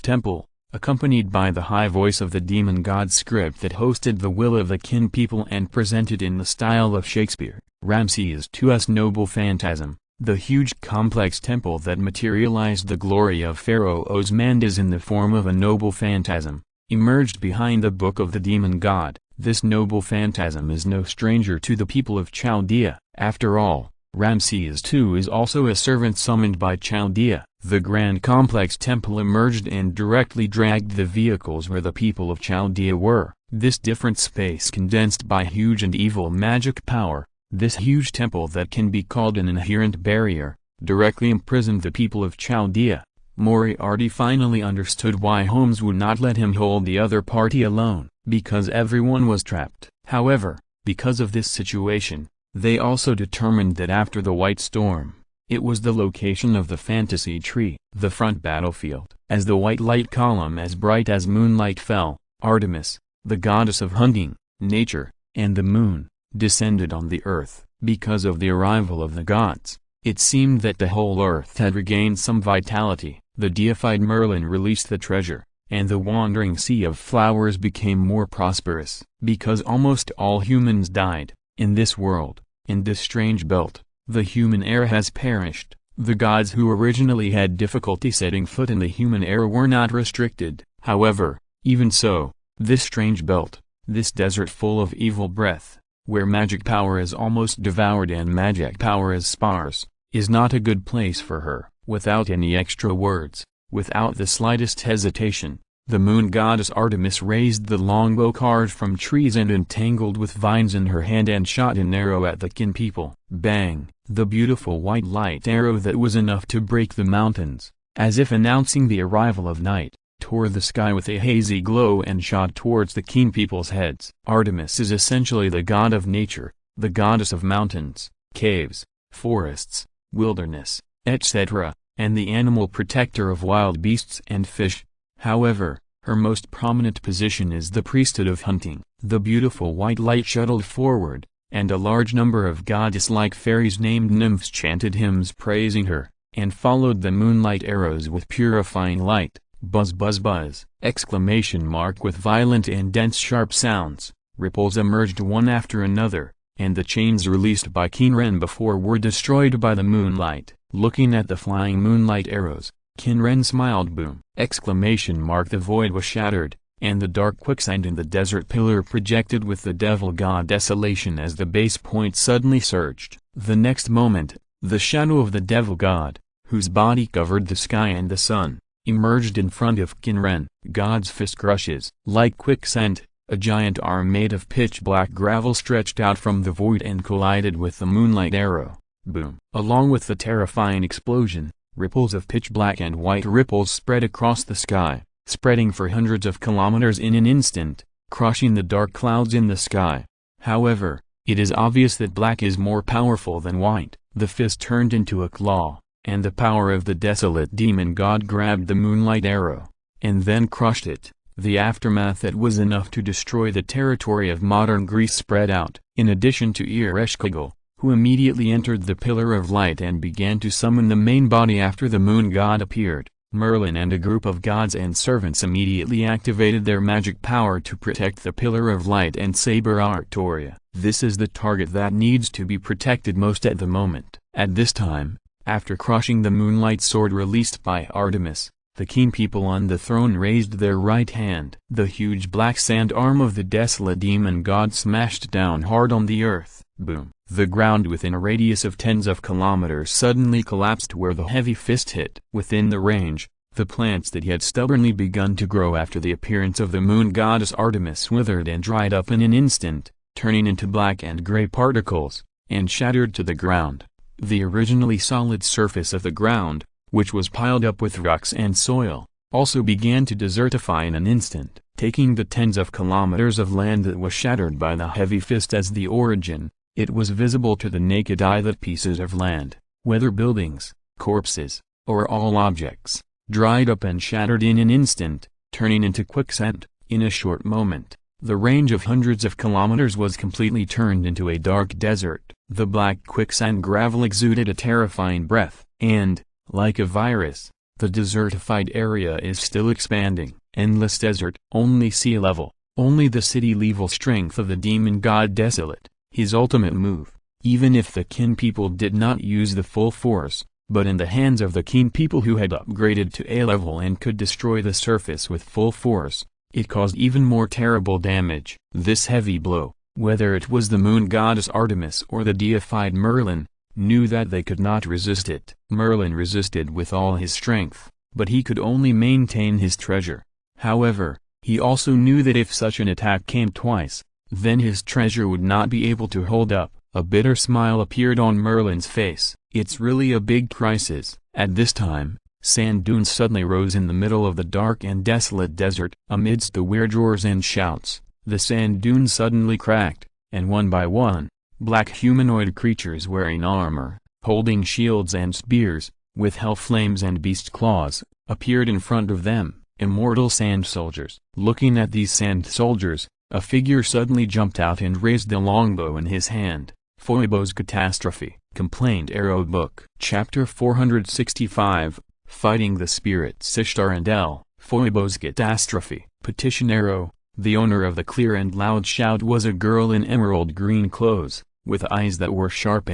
temple, accompanied by the high voice of the Demon God script that hosted the will of the Qin people and presented in the style of Shakespeare. Ramses II's noble phantasm, the huge complex temple that materialized the glory of Pharaoh Osmandas in the form of a noble phantasm, emerged behind the book of the Demon God. This noble phantasm is no stranger to the people of Chaldea. After all, Ramses II is also a servant summoned by Chaldea. The grand complex temple emerged and directly dragged the vehicles where the people of Chaldea were. This different space condensed by huge and evil magic power, this huge temple that can be called an inherent barrier, directly imprisoned the people of Chaldea. Moriarty finally understood why Holmes would not let him hold the other party alone, because everyone was trapped. However, because of this situation, they also determined that after the White Storm, it was the location of the fantasy tree, the front battlefield. As the white light column as bright as moonlight fell, Artemis, the goddess of hunting, nature, and the moon, descended on the earth. Because of the arrival of the gods, it seemed that the whole earth had regained some vitality. The deified Merlin released the treasure, and the wandering sea of flowers became more prosperous. Because almost all humans died in this world, in this strange belt, the human era has perished. The gods who originally had difficulty setting foot in the human era were not restricted. However, even so, this strange belt, this desert full of evil breath, where magic power is almost devoured and magic power is sparse, is not a good place for her. Without any extra words, without the slightest hesitation, the moon goddess Artemis raised the longbow carved from trees and entangled with vines in her hand and shot an arrow at the Qin people. Bang! The beautiful white light arrow that was enough to break the mountains, as if announcing the arrival of night, tore the sky with a hazy glow and shot towards the Qin people's heads. Artemis is essentially the god of nature, the goddess of mountains, caves, forests, wilderness, etc., and the animal protector of wild beasts and fish. However, her most prominent position is the priesthood of hunting. The beautiful white light shuttled forward, and a large number of goddess-like fairies named nymphs chanted hymns praising her, and followed the moonlight arrows with purifying light. Buzz buzz buzz! Exclamation mark with violent and dense sharp sounds. Ripples emerged one after another, and the chains released by Qin Ren before were destroyed by the moonlight. Looking at the flying moonlight arrows, Qin Ren smiled. Boom! Exclamation mark. The void was shattered, and the dark quicksand in the desert pillar projected with the devil god desolation as the base point suddenly surged. The next moment, the shadow of the devil god, whose body covered the sky and the sun, emerged in front of Qin Ren. God's fist crushes. Like quicksand, a giant arm made of pitch-black gravel stretched out from the void and collided with the moonlight arrow. Boom! Along with the terrifying explosion, ripples of pitch-black and white ripples spread across the sky, spreading for hundreds of kilometers in an instant, crushing the dark clouds in the sky. However, it is obvious that black is more powerful than white. The fist turned into a claw, and the power of the desolate demon god grabbed the moonlight arrow, and then crushed it. The aftermath that was enough to destroy the territory of modern Greece spread out. In addition to Ereshkigal, who immediately entered the Pillar of Light and began to summon the main body after the moon god appeared, Merlin and a group of gods and servants immediately activated their magic power to protect the Pillar of Light and Saber Arctoria. This is the target that needs to be protected most at the moment. At this time, after crushing the moonlight sword released by Artemis, the Qin people on the throne raised their right hand. The huge black sand arm of the desolate demon god smashed down hard on the earth. Boom! The ground within a radius of tens of kilometers suddenly collapsed where the heavy fist hit. Within the range, the plants that had stubbornly begun to grow after the appearance of the moon goddess Artemis withered and dried up in an instant, turning into black and gray particles, and shattered to the ground. The originally solid surface of the ground, which was piled up with rocks and soil, also began to desertify in an instant, taking the tens of kilometers of land that was shattered by the heavy fist as the origin. It was visible to the naked eye that pieces of land, whether buildings, corpses, or all objects, dried up and shattered in an instant, turning into quicksand. In a short moment, the range of hundreds of kilometers was completely turned into a dark desert. The black quicksand gravel exuded a terrifying breath, and, like a virus, the desertified area is still expanding. Endless desert, only sea level, only the city level strength of the demon god desolate. His ultimate move, even if the Qin people did not use the full force, but in the hands of the Qin people who had upgraded to A level and could destroy the surface with full force, it caused even more terrible damage. This heavy blow, whether it was the moon goddess Artemis or the deified Merlin, knew that they could not resist it. Merlin resisted with all his strength, but he could only maintain his treasure. However, he also knew that if such an attack came twice, then his treasure would not be able to hold up. A bitter smile appeared on Merlin's face. It's really a big crisis. At this time, sand dunes suddenly rose in the middle of the dark and desolate desert. Amidst the weird roars and shouts, the sand dunes suddenly cracked, and one by one, black humanoid creatures wearing armor, holding shields and spears, with hell flames and beast claws, appeared in front of them. Immortal sand soldiers. Looking at these sand soldiers, a figure suddenly jumped out and raised the longbow in his hand. Phoebos Catastrophe. Complaint Arrow Book. Chapter 465, Fighting the Spirits. Ishtar and El. Phoebos Catastrophe. Petition Arrow. The owner of the clear and loud shout was a girl in emerald green clothes, with eyes that were sharp,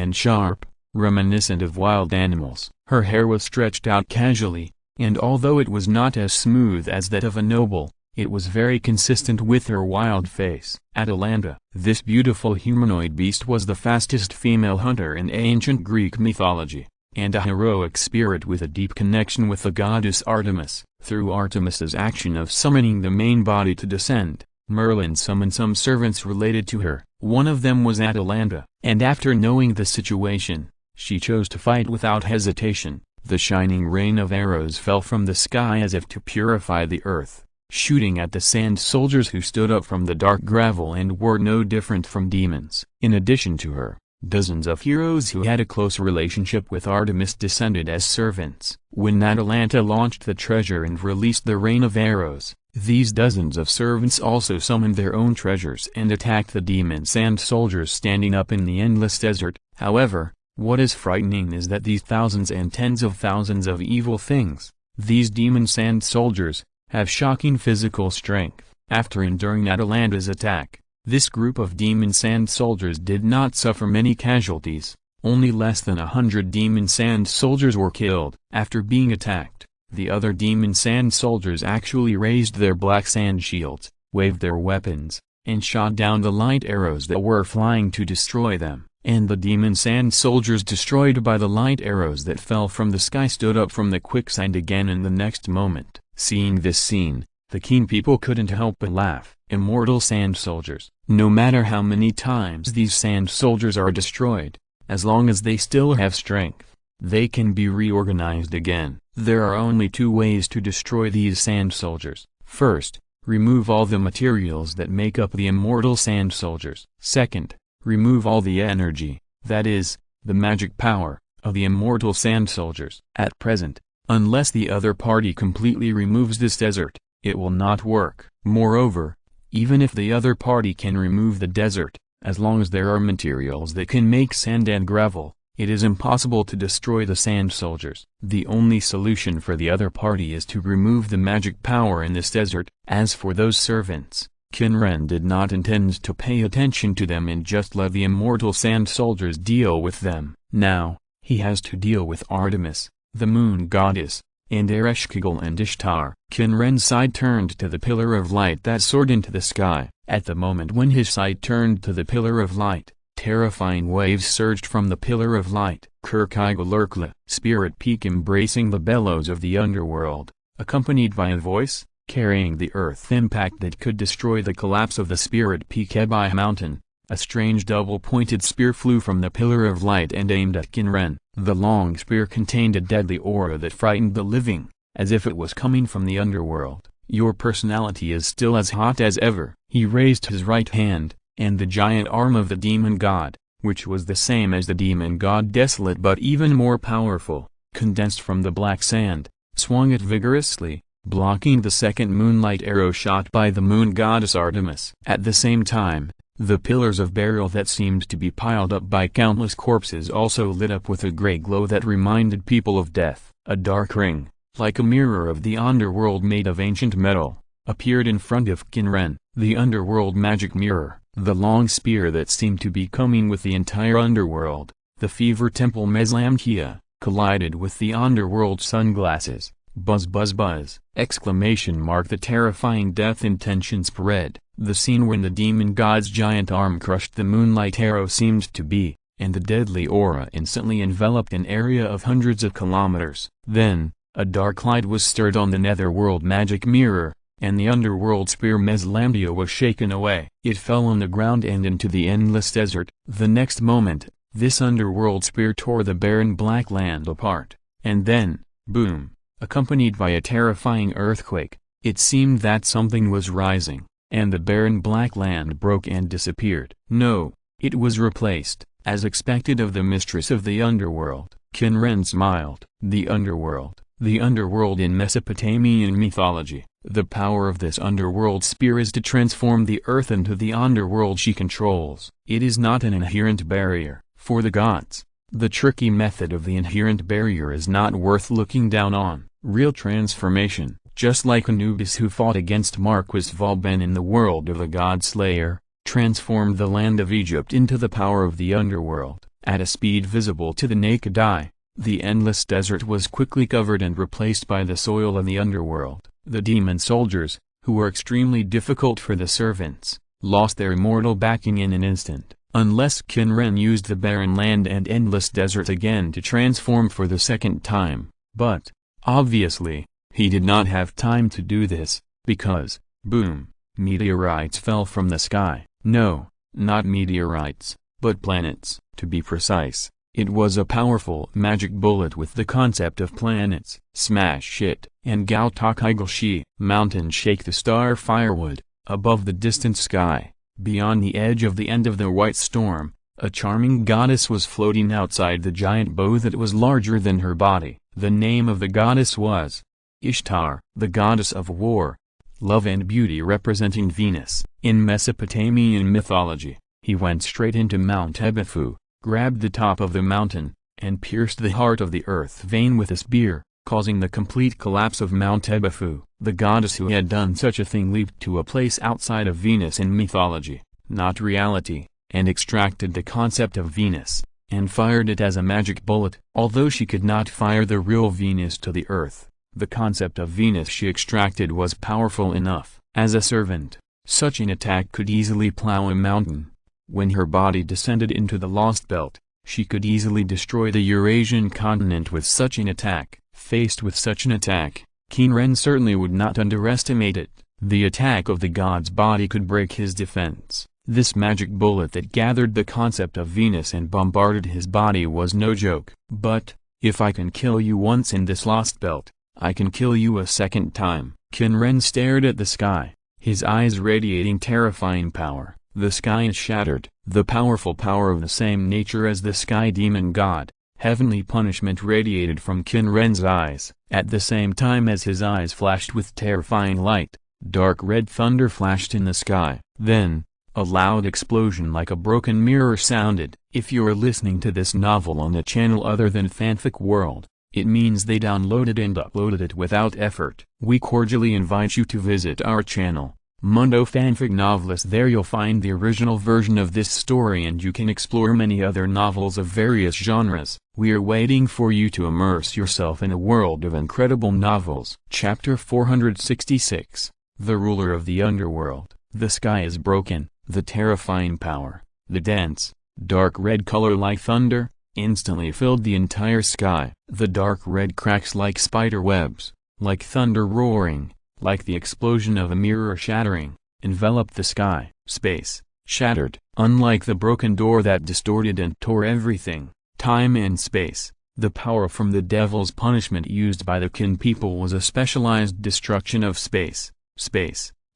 reminiscent of wild animals. Her hair was stretched out casually, and although it was not as smooth as that of a noble, it was very consistent with her wild face. Atalanta. This beautiful humanoid beast was the fastest female hunter in ancient Greek mythology, and a heroic spirit with a deep connection with the goddess Artemis. Through Artemis's action of summoning the main body to descend, Merlin summoned some servants related to her. One of them was Atalanta, and after knowing the situation, she chose to fight without hesitation. The shining rain of arrows fell from the sky as if to purify the earth, shooting at the sand soldiers who stood up from the dark gravel and were no different from demons. In addition to her, dozens of heroes who had a close relationship with Artemis descended as servants. When Atalanta launched the treasure and released the rain of arrows, these dozens of servants also summoned their own treasures and attacked the demon sand soldiers standing up in the endless desert. However, what is frightening is that these thousands and tens of thousands of evil things, these demon sand soldiers, have shocking physical strength. After enduring Atalanta's attack, this group of demon sand soldiers did not suffer many casualties. Only less than 100 demon sand soldiers were killed. After being attacked, The other demon sand soldiers actually raised their black sand shields, waved their weapons, and shot down the light arrows that were flying to destroy them. And the demon sand soldiers destroyed by the light arrows that fell from the sky stood up from the quicksand again in the next moment. Seeing this scene, the Qin people couldn't help but laugh. Immortal sand soldiers. No matter how many times these sand soldiers are destroyed, as long as they still have strength, they can be reorganized again. There are only two ways to destroy these sand soldiers. First, remove all the materials that make up the immortal sand soldiers. Second, remove all the energy, that is, the magic power, of the immortal sand soldiers. At present, unless the other party completely removes this desert, it will not work. Moreover, even if the other party can remove the desert, as long as there are materials that can make sand and gravel, it is impossible to destroy the sand soldiers. The only solution for the other party is to remove the magic power in this desert. As for those servants, Qin Ren did not intend to pay attention to them and just let the immortal sand soldiers deal with them. Now, he has to deal with Artemis, the moon goddess, and Ereshkigal and Ishtar. Qin Ren's side turned to the pillar of light that soared into the sky. At the moment when his side turned to the pillar of light, terrifying waves surged from the pillar of light. Kirkigalurkla, spirit peak embracing the bellows of the underworld, accompanied by a voice, carrying the earth impact that could destroy the collapse of the spirit peak Ebai mountain. A strange double-pointed spear flew from the pillar of light and aimed at Qin Ren. The long spear contained a deadly aura that frightened the living, as if it was coming from the underworld. Your personality is still as hot as ever. He raised his right hand, and the giant arm of the demon god, which was the same as the demon god Desolate but even more powerful, condensed from the black sand, swung it vigorously, blocking the second moonlight arrow shot by the moon goddess Artemis. At the same time, the pillars of burial that seemed to be piled up by countless corpses also lit up with a gray glow that reminded people of death. A dark ring, like a mirror of the underworld made of ancient metal, appeared in front of Qin Ren. The underworld magic mirror, the long spear that seemed to be coming with the entire underworld, the fever temple Meslamkia, collided with the underworld sunglasses. Buzz buzz buzz! Exclamation mark! The terrifying death intention spread. The scene when the demon god's giant arm crushed the moonlight arrow seemed to be, and the deadly aura instantly enveloped an area of hundreds of kilometers. Then, a dark light was stirred on the netherworld magic mirror, and the underworld spear Meslamdia was shaken away. It fell on the ground and into the endless desert. The next moment, this underworld spear tore the barren black land apart, and then, boom! Accompanied by a terrifying earthquake, it seemed that something was rising, and the barren black land broke and disappeared. No, it was replaced, as expected of the mistress of the underworld. Qin Ren smiled. The underworld in Mesopotamian mythology. The power of this underworld spear is to transform the earth into the underworld she controls. It is not an inherent barrier, for the gods. The tricky method of the inherent barrier is not worth looking down on. Real transformation, just like Anubis who fought against Marquis Valben in the world of the God Slayer, transformed the land of Egypt into the power of the underworld. At a speed visible to the naked eye, the endless desert was quickly covered and replaced by the soil of the underworld. The demon soldiers, who were extremely difficult for the servants, lost their immortal backing in an instant. Unless Qin Ren used the barren land and endless desert again to transform for the second time, but, obviously, he did not have time to do this, because, boom, meteorites fell from the sky. No, not meteorites, but planets. To be precise, it was a powerful magic bullet with the concept of planets. Smash it, and Gao Takaigalshi. Mountains shake the star firewood, above the distant sky. Beyond the edge of the end of the white storm, a charming goddess was floating outside the giant bow that was larger than her body. The name of the goddess was Ishtar, the goddess of war, love and beauty representing Venus. In Mesopotamian mythology, he went straight into Mount Ebifu, grabbed the top of the mountain, and pierced the heart of the earth vein with a spear, causing the complete collapse of Mount Ebifu. The goddess who had done such a thing leaped to a place outside of Venus in mythology, not reality, and extracted the concept of Venus, and fired it as a magic bullet. Although she could not fire the real Venus to the earth, The concept of Venus she extracted was powerful enough. As a servant, such an attack could easily plow a mountain. When her body descended into the Lost Belt, she could easily destroy the Eurasian continent with such an attack. Faced with such an attack, Qin Ren certainly would not underestimate it. The attack of the god's body could break his defense. This magic bullet that gathered the concept of Venus and bombarded his body was no joke. But, if I can kill you once in this Lost Belt, I can kill you a second time. Qin Ren stared at the sky, his eyes radiating terrifying power. The sky is shattered. The powerful power of the same nature as the sky demon god, heavenly punishment radiated from Qin Ren's eyes. At the same time as his eyes flashed with terrifying light, dark red thunder flashed in the sky. Then, a loud explosion like a broken mirror sounded. If you are listening to this novel on a channel other than Fanfic World, it means they downloaded and uploaded it without effort. We cordially invite you to visit our channel, Mundo Fanfic Novelist. There you'll find the original version of this story and you can explore many other novels of various genres. We are waiting for you to immerse yourself in a world of incredible novels. Chapter 466, The Ruler of the Underworld. The sky is broken. The terrifying power, the dense, dark red color like thunder, instantly filled the entire sky. The dark red cracks like spider webs, like thunder roaring, like the explosion of a mirror shattering, enveloped the sky. Space, shattered. Unlike the broken door that distorted and tore everything, time and space, the power from the devil's punishment used by the Qin people was a specialized destruction of space,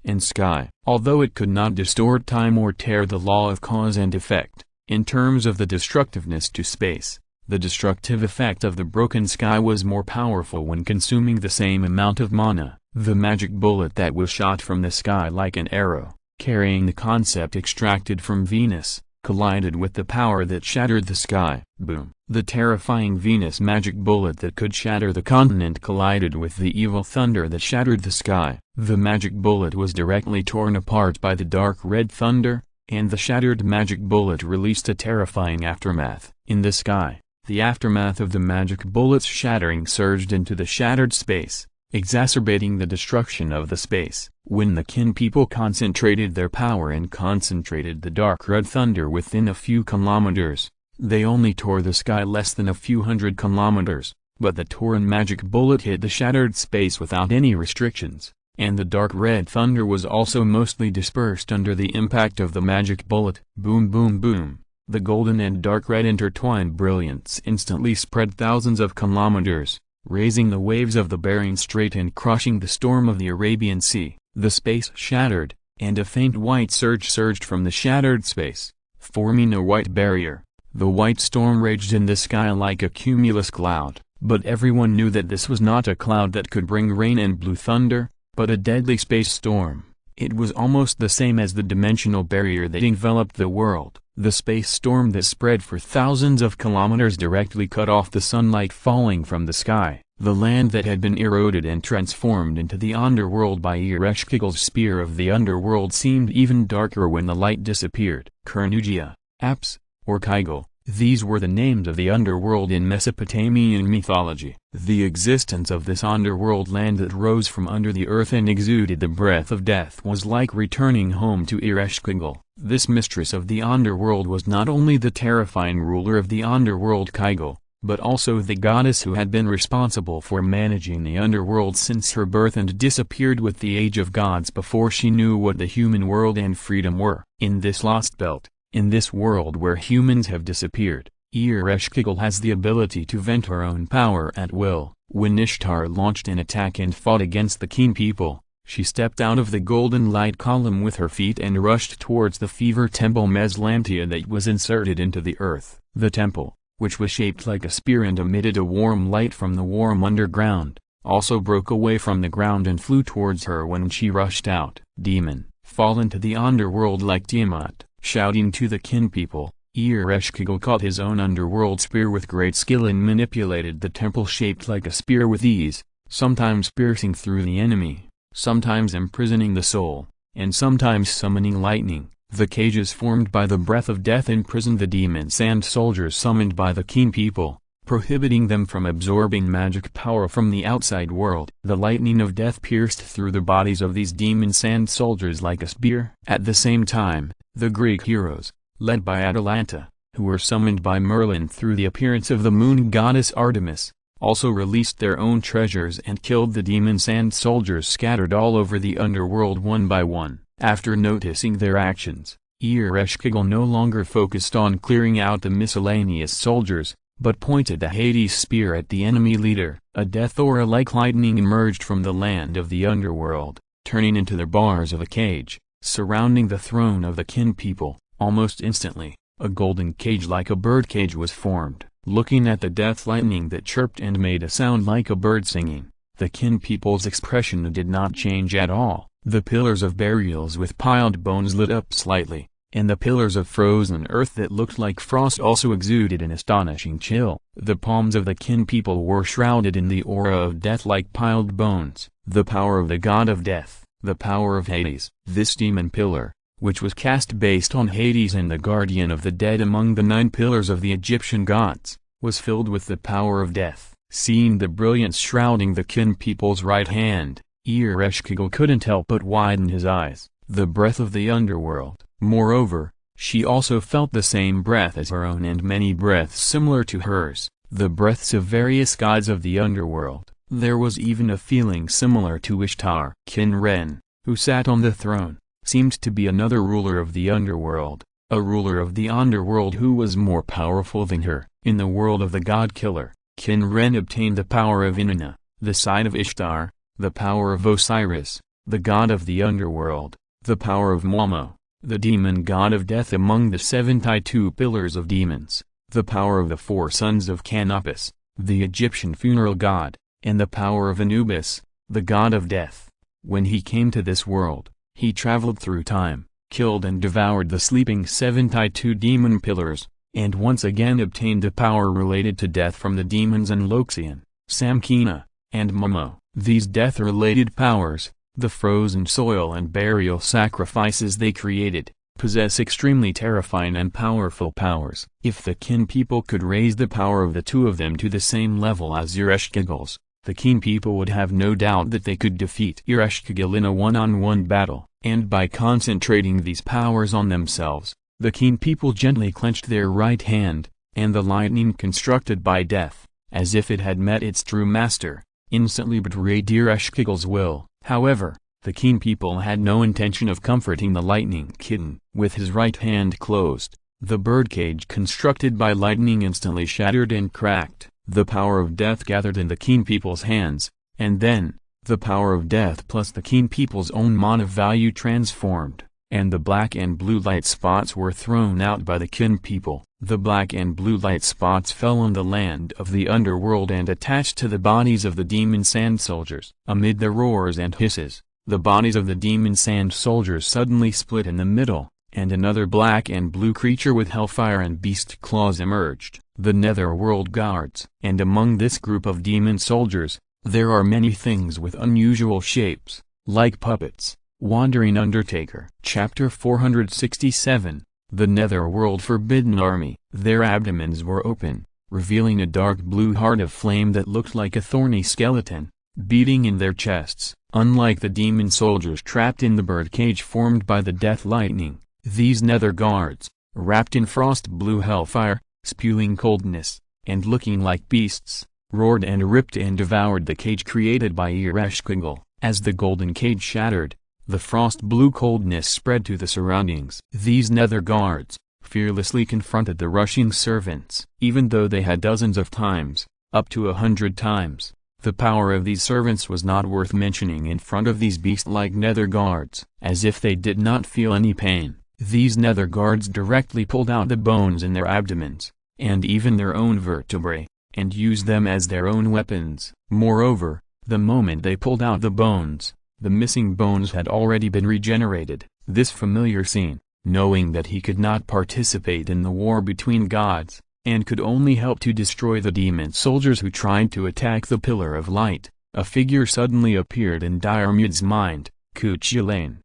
and sky. Although it could not distort time or tear the law of cause and effect, in terms of the destructiveness to space, the destructive effect of the broken sky was more powerful when consuming the same amount of mana. The magic bullet that was shot from the sky like an arrow, carrying the concept extracted from Venus, collided with the power that shattered the sky. Boom! The terrifying Venus magic bullet that could shatter the continent collided with the evil thunder that shattered the sky. The magic bullet was directly torn apart by the dark red thunder, and the shattered magic bullet released a terrifying aftermath. In the sky, the aftermath of the magic bullet's shattering surged into the shattered space, exacerbating the destruction of the space. When the Qin people concentrated their power and concentrated the dark red thunder within a few kilometers, they only tore the sky less than a few hundred kilometers, but the torn magic bullet hit the shattered space without any restrictions, and the dark red thunder was also mostly dispersed under the impact of the magic bullet. Boom boom boom! The golden and dark red intertwined brilliance instantly spread thousands of kilometers, raising the waves of the Bering Strait and crushing the storm of the Arabian Sea. The space shattered, and a faint white surge surged from the shattered space, forming a white barrier. The white storm raged in the sky like a cumulus cloud, but everyone knew that this was not a cloud that could bring rain and blue thunder, but a deadly space storm. It was almost the same as the dimensional barrier that enveloped the world. The space storm that spread for thousands of kilometers directly cut off the sunlight falling from the sky. The land that had been eroded and transformed into the underworld by Ereshkigal's spear of the underworld seemed even darker when the light disappeared. Kernugia, Apps, or Kaigal, these were the names of the underworld in Mesopotamian mythology. The existence of this underworld land that rose from under the earth and exuded the breath of death was like returning home to Ereshkigal. This mistress of the underworld was not only the terrifying ruler of the underworld Kaigal, but also the goddess who had been responsible for managing the underworld since her birth and disappeared with the age of gods before she knew what the human world and freedom were. In this lost belt, in this world where humans have disappeared, Ereshkigal has the ability to vent her own power at will. When Ishtar launched an attack and fought against the Qin people, she stepped out of the golden light column with her feet and rushed towards the fever temple Meslantia that was inserted into the earth. The temple, which was shaped like a spear and emitted a warm light from the warm underground, also broke away from the ground and flew towards her when she rushed out. Demon, fall into the underworld like Tiamat. Shouting to the Qin people, Ereshkigal caught his own underworld spear with great skill and manipulated the temple shaped like a spear with ease, sometimes piercing through the enemy, sometimes imprisoning the soul, and sometimes summoning lightning. The cages formed by the breath of death imprisoned the demon sand soldiers summoned by the Qin people, prohibiting them from absorbing magic power from the outside world. The lightning of death pierced through the bodies of these demon sand soldiers like a spear. At the same time, the Greek heroes, led by Atalanta, who were summoned by Merlin through the appearance of the moon goddess Artemis, also released their own treasures and killed the demon sand soldiers scattered all over the underworld one by one. After noticing their actions, Izir no longer focused on clearing out the miscellaneous soldiers, but pointed the Hades spear at the enemy leader. A death aura like lightning emerged from the land of the underworld, turning into the bars of a cage, surrounding the throne of the Qin people. Almost instantly, a golden cage like a bird cage was formed. Looking at the death lightning that chirped and made a sound like a bird singing, the Qin people's expression did not change at all. The pillars of burials with piled bones lit up slightly, and the pillars of frozen earth that looked like frost also exuded an astonishing chill. The palms of the Qin people were shrouded in the aura of death like piled bones. The power of the god of death, the power of Hades. This demon pillar, which was cast based on Hades and the guardian of the dead among the 9 pillars of the Egyptian gods, was filled with the power of death. Seeing the brilliance shrouding the Qin people's right hand, Izir couldn't help but widen his eyes. The breath of the underworld. Moreover, she also felt the same breath as her own and many breaths similar to hers, the breaths of various gods of the underworld. There was even a feeling similar to Ishtar. Qin Ren, who sat on the throne, seemed to be another ruler of the underworld, a ruler of the underworld who was more powerful than her. In the world of the god-killer, Qin Ren obtained the power of Inanna, the side of Ishtar, the power of Osiris, the god of the underworld, the power of Momo, the demon god of death among the 72 pillars of demons, the power of the 4 sons of Canopus, the Egyptian funeral god, and the power of Anubis, the god of death. When he came to this world, he traveled through time, killed and devoured the sleeping 72 demon pillars, and once again obtained the power related to death from the demons Loxian, Samkina, and Momo. These death-related powers, the frozen soil and burial sacrifices they created, possess extremely terrifying and powerful powers. If the Qin people could raise the power of the 2 of them to the same level as Izir, the Qin people would have no doubt that they could defeat Izir in a one-on-one battle. And by concentrating these powers on themselves, the Qin people gently clenched their right hand, and the lightning constructed by death, as if it had met its true master, instantly betrayed Izir's will. However, the Qin people had no intention of comforting the lightning kitten. With his right hand closed, the birdcage constructed by lightning instantly shattered and cracked. The power of death gathered in the Qin people's hands, and then, the power of death plus the Qin people's own mana value transformed, and the black and blue light spots were thrown out by the Qin people. The black and blue light spots fell on the land of the underworld and attached to the bodies of the demon sand soldiers. Amid the roars and hisses, the bodies of the demon sand soldiers suddenly split in the middle, and another black and blue creature with hellfire and beast claws emerged, the netherworld guards. And among this group of demon soldiers, there are many things with unusual shapes, like puppets. Wandering Undertaker. Chapter 467, The Netherworld Forbidden Army. Their abdomens were open, revealing a dark blue heart of flame that looked like a thorny skeleton, beating in their chests. Unlike the demon soldiers trapped in the birdcage formed by the death lightning, these nether guards, wrapped in frost blue hellfire, spewing coldness, and looking like beasts, roared and ripped and devoured the cage created by Izir. As the golden cage shattered, the frost blue coldness spread to the surroundings. These nether guards fearlessly confronted the rushing servants. Even though they had dozens of times, up to 100 times, the power of these servants was not worth mentioning in front of these beast-like nether guards. As if they did not feel any pain, these nether guards directly pulled out the bones in their abdomens, and even their own vertebrae, and used them as their own weapons. Moreover, the moment they pulled out the bones, the missing bones had already been regenerated. This familiar scene, knowing that he could not participate in the war between gods, and could only help to destroy the demon soldiers who tried to attack the Pillar of Light, a figure suddenly appeared in Diarmid's mind, Qin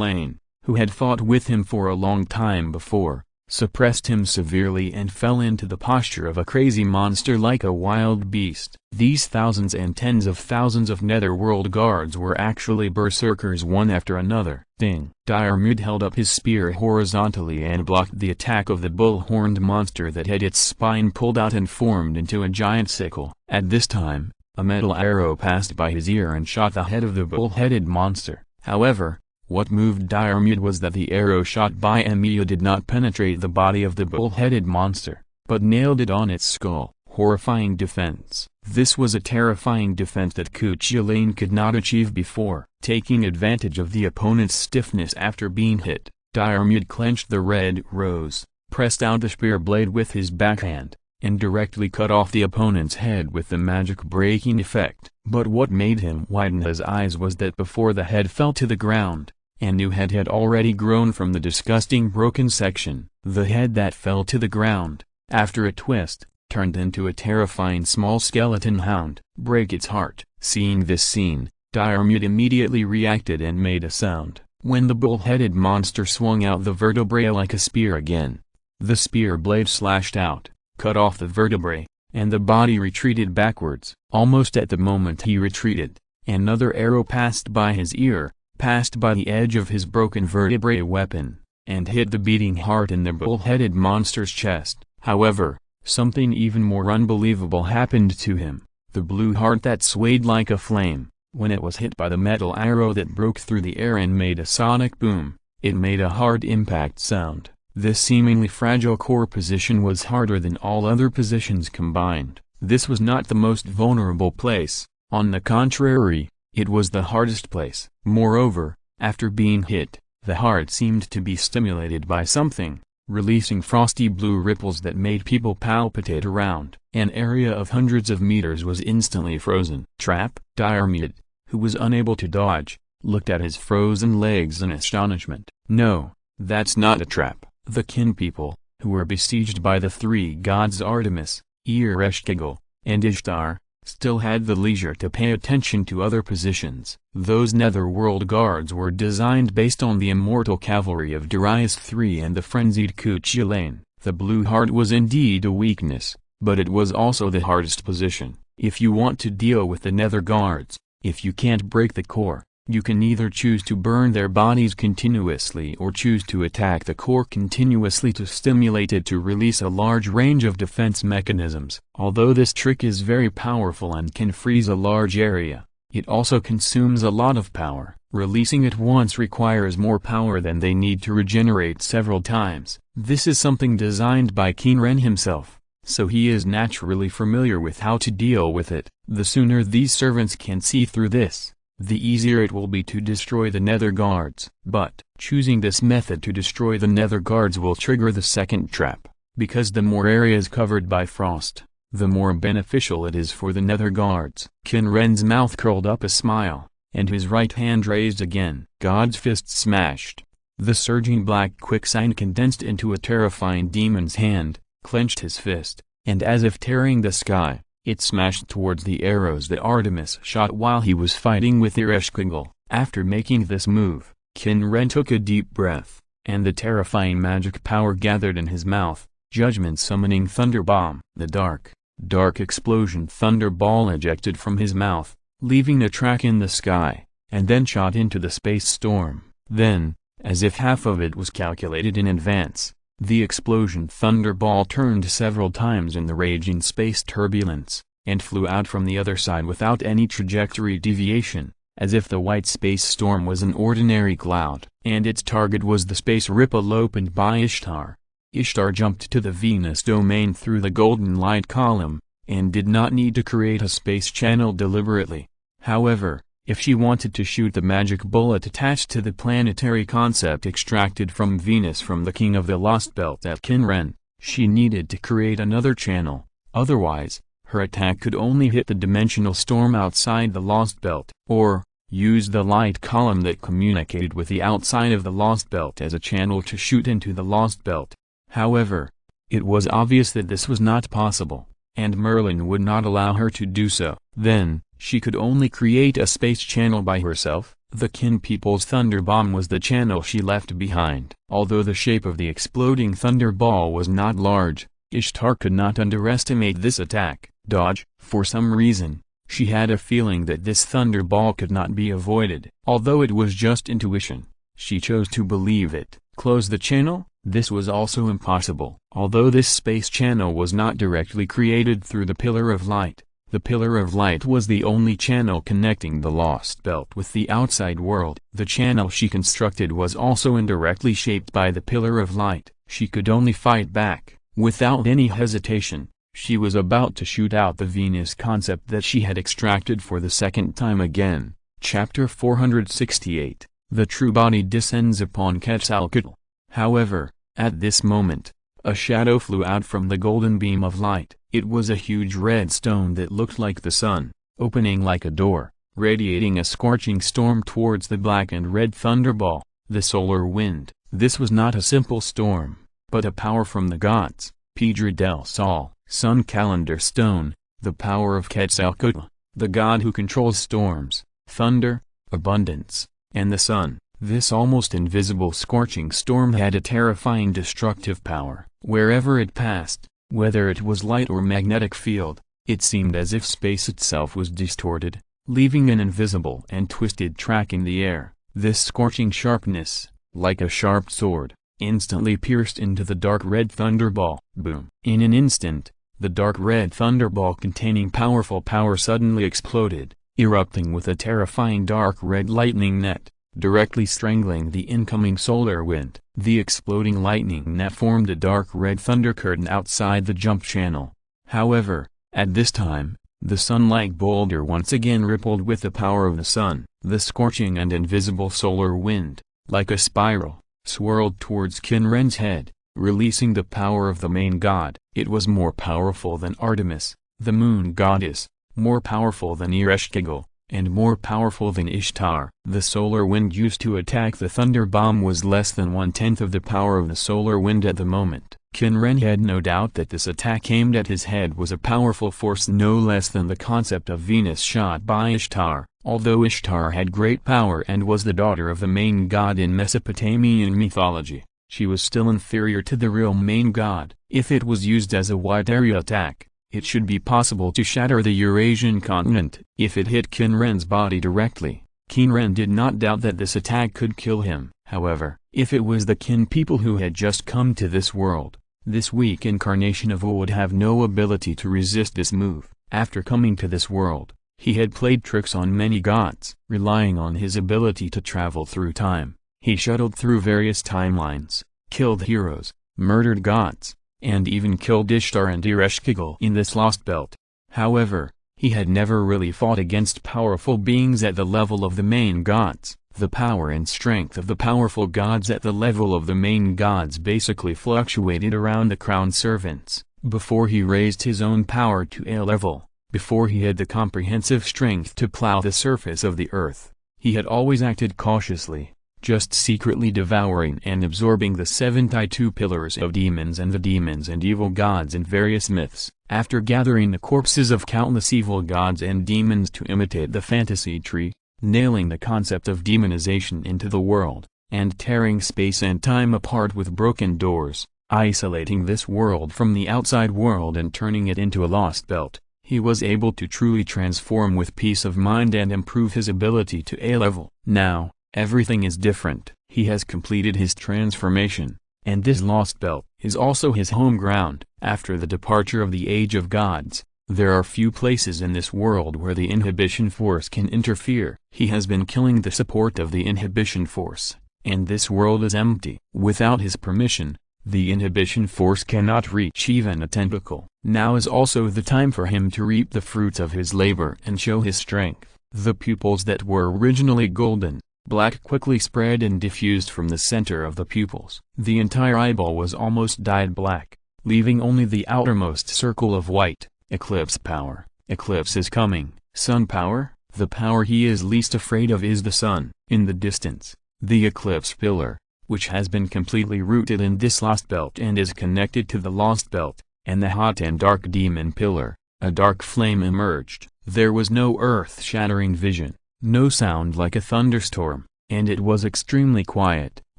Ren, who had fought with him for a long time before, suppressed him severely and fell into the posture of a crazy monster like a wild beast. These thousands and tens of thousands of netherworld guards were actually berserkers one after another. Ding! Diarmuid held up his spear horizontally and blocked the attack of the bull-horned monster that had its spine pulled out and formed into a giant sickle. At this time, a metal arrow passed by his ear and shot the head of the bull-headed monster. However, what moved Diarmuid was that the arrow shot by Emilia did not penetrate the body of the bull-headed monster, but nailed it on its skull. Horrifying defense. This was a terrifying defense that Qin Ren could not achieve before. Taking advantage of the opponent's stiffness after being hit, Diarmuid clenched the red rose, pressed out the spear blade with his backhand, and directly cut off the opponent's head with the magic breaking effect. But what made him widen his eyes was that before the head fell to the ground, a new head had already grown from the disgusting broken section. The head that fell to the ground, after a twist, turned into a terrifying small skeleton hound. Break its heart. Seeing this scene, Diarmuid immediately reacted and made a sound. When the bull-headed monster swung out the vertebrae like a spear again, the spear blade slashed out, cut off the vertebrae, and the body retreated backwards. Almost at the moment he retreated, another arrow passed by his ear, passed by the edge of his broken vertebrae weapon, and hit the beating heart in the bull-headed monster's chest. However, something even more unbelievable happened to him. The blue heart that swayed like a flame, when it was hit by the metal arrow that broke through the air and made a sonic boom, it made a hard impact sound. This seemingly fragile core position was harder than all other positions combined. This was not the most vulnerable place, on the contrary, it was the hardest place. Moreover, after being hit, the heart seemed to be stimulated by something, releasing frosty blue ripples that made people palpitate around. An area of hundreds of meters was instantly frozen. Trap? Diarmuid, who was unable to dodge, looked at his frozen legs in astonishment. No, that's not a trap. The Qin people, who were besieged by the three gods Artemis, Ereshkigal, and Ishtar, still had the leisure to pay attention to other positions. Those netherworld guards were designed based on the immortal cavalry of Darius III and the frenzied Qin Ren. The blue heart was indeed a weakness, but it was also the hardest position. If you want to deal with the nether guards, if you can't break the core, you can either choose to burn their bodies continuously or choose to attack the core continuously to stimulate it to release a large range of defense mechanisms. Although this trick is very powerful and can freeze a large area, it also consumes a lot of power. Releasing it once requires more power than they need to regenerate several times. This is something designed by Qin Ren himself, so he is naturally familiar with how to deal with it. The sooner these servants can see through this, the easier it will be to destroy the nether guards. But, choosing this method to destroy the nether guards will trigger the second trap, because the more areas covered by frost, the more beneficial it is for the nether guards. Qin Ren's mouth curled up a smile, and his right hand raised again. God's fist smashed. The surging black quicksand condensed into a terrifying demon's hand, clenched his fist, and as if tearing the sky, it smashed towards the arrows that Artemis shot while he was fighting with Ereshkigal. After making this move, Qin Ren took a deep breath, and the terrifying magic power gathered in his mouth, judgment summoning Thunder Bomb. The dark explosion Thunder Ball ejected from his mouth, leaving a track in the sky, and then shot into the space storm. Then, as if half of it was calculated in advance, the explosion Thunder Ball turned several times in the raging space turbulence, and flew out from the other side without any trajectory deviation, as if the white space storm was an ordinary cloud. And its target was the space ripple opened by Ishtar. Ishtar jumped to the Venus domain through the golden light column, and did not need to create a space channel deliberately. However, if she wanted to shoot the magic bullet attached to the planetary concept extracted from Venus from the King of the Lost Belt at Qin Ren, she needed to create another channel. Otherwise, her attack could only hit the dimensional storm outside the Lost Belt, or use the light column that communicated with the outside of the Lost Belt as a channel to shoot into the Lost Belt. However, it was obvious that this was not possible, and Merlin would not allow her to do so. Then, she could only create a space channel by herself. The Qin people's thunder bomb was the channel she left behind. Although the shape of the exploding thunder ball was not large, Ishtar could not underestimate this attack. Dodge. For some reason, she had a feeling that this thunder ball could not be avoided. Although it was just intuition, she chose to believe it. Close the channel? This was also impossible. Although this space channel was not directly created through the Pillar of Light, the Pillar of Light was the only channel connecting the Lost Belt with the outside world. The channel she constructed was also indirectly shaped by the Pillar of Light. She could only fight back. Without any hesitation, she was about to shoot out the Venus concept that she had extracted for the second time again. Chapter 468. The true body descends upon Quetzalcoatl. However, at this moment, a shadow flew out from the golden beam of light. It was a huge red stone that looked like the sun, opening like a door, radiating a scorching storm towards the black and red thunderball, the solar wind. This was not a simple storm, but a power from the gods. Piedra del Sol, sun calendar stone, the power of Quetzalcoatl, the god who controls storms, thunder, abundance, and the sun. This almost invisible scorching storm had a terrifying destructive power. Wherever it passed, whether it was light or magnetic field, it seemed as if space itself was distorted, leaving an invisible and twisted track in the air. This scorching sharpness, like a sharp sword, instantly pierced into the dark red thunderball. Boom! In an instant, the dark red thunderball containing powerful power suddenly exploded, erupting with a terrifying dark red lightning net, directly strangling the incoming solar wind. The exploding lightning net formed a dark red thunder curtain outside the jump channel. However, at this time, the sun-like boulder once again rippled with the power of the sun. The scorching and invisible solar wind, like a spiral, swirled towards Qin Ren's head, releasing the power of the main god. It was more powerful than Artemis, the moon goddess, more powerful than Ereshkigal, and more powerful than Ishtar. The solar wind used to attack the thunder bomb was less than 1/10 of the power of the solar wind at the moment. Qin Ren had no doubt that this attack aimed at his head was a powerful force no less than the concept of Venus shot by Ishtar. Although Ishtar had great power and was the daughter of the main god in Mesopotamian mythology, she was still inferior to the real main god. If it was used as a wide area attack, it should be possible to shatter the Eurasian continent. If it hit Qin Ren's body directly, Qin Ren did not doubt that this attack could kill him. However, if it was the Qin people who had just come to this world, this weak incarnation of would have no ability to resist this move. After coming to this world, he had played tricks on many gods. Relying on his ability to travel through time, he shuttled through various timelines, killed heroes, murdered gods, and even killed Ishtar and Ereshkigal in this lost belt. However, he had never really fought against powerful beings at the level of the main gods. The power and strength of the powerful gods at the level of the main gods basically fluctuated around the crown servants. Before he raised his own power to a level, before he had the comprehensive strength to plow the surface of the earth, he had always acted cautiously, just secretly devouring and absorbing the 72 pillars of demons and the demons and evil gods in various myths. After gathering the corpses of countless evil gods and demons to imitate the fantasy tree, nailing the concept of demonization into the world, and tearing space and time apart with broken doors, isolating this world from the outside world and turning it into a lost belt, he was able to truly transform with peace of mind and improve his ability to a level. Now, everything is different. He has completed his transformation, and this lost belt is also his home ground. After the departure of the Age of Gods, there are few places in this world where the inhibition force can interfere. He has been killing the support of the inhibition force, and this world is empty. Without his permission, the inhibition force cannot reach even a tentacle. Now is also the time for him to reap the fruits of his labor and show his strength. The pupils that were originally golden, black quickly spread and diffused from the center of the pupils. The entire eyeball was almost dyed black, leaving only the outermost circle of white. Eclipse power. Eclipse is coming. Sun power. The power he is least afraid of is the sun. In the distance, the eclipse pillar, which has been completely rooted in this lost belt and is connected to the lost belt, and the hot and dark demon pillar, a dark flame emerged. There was no earth-shattering vision, No sound like a thunderstorm, and it was extremely quiet.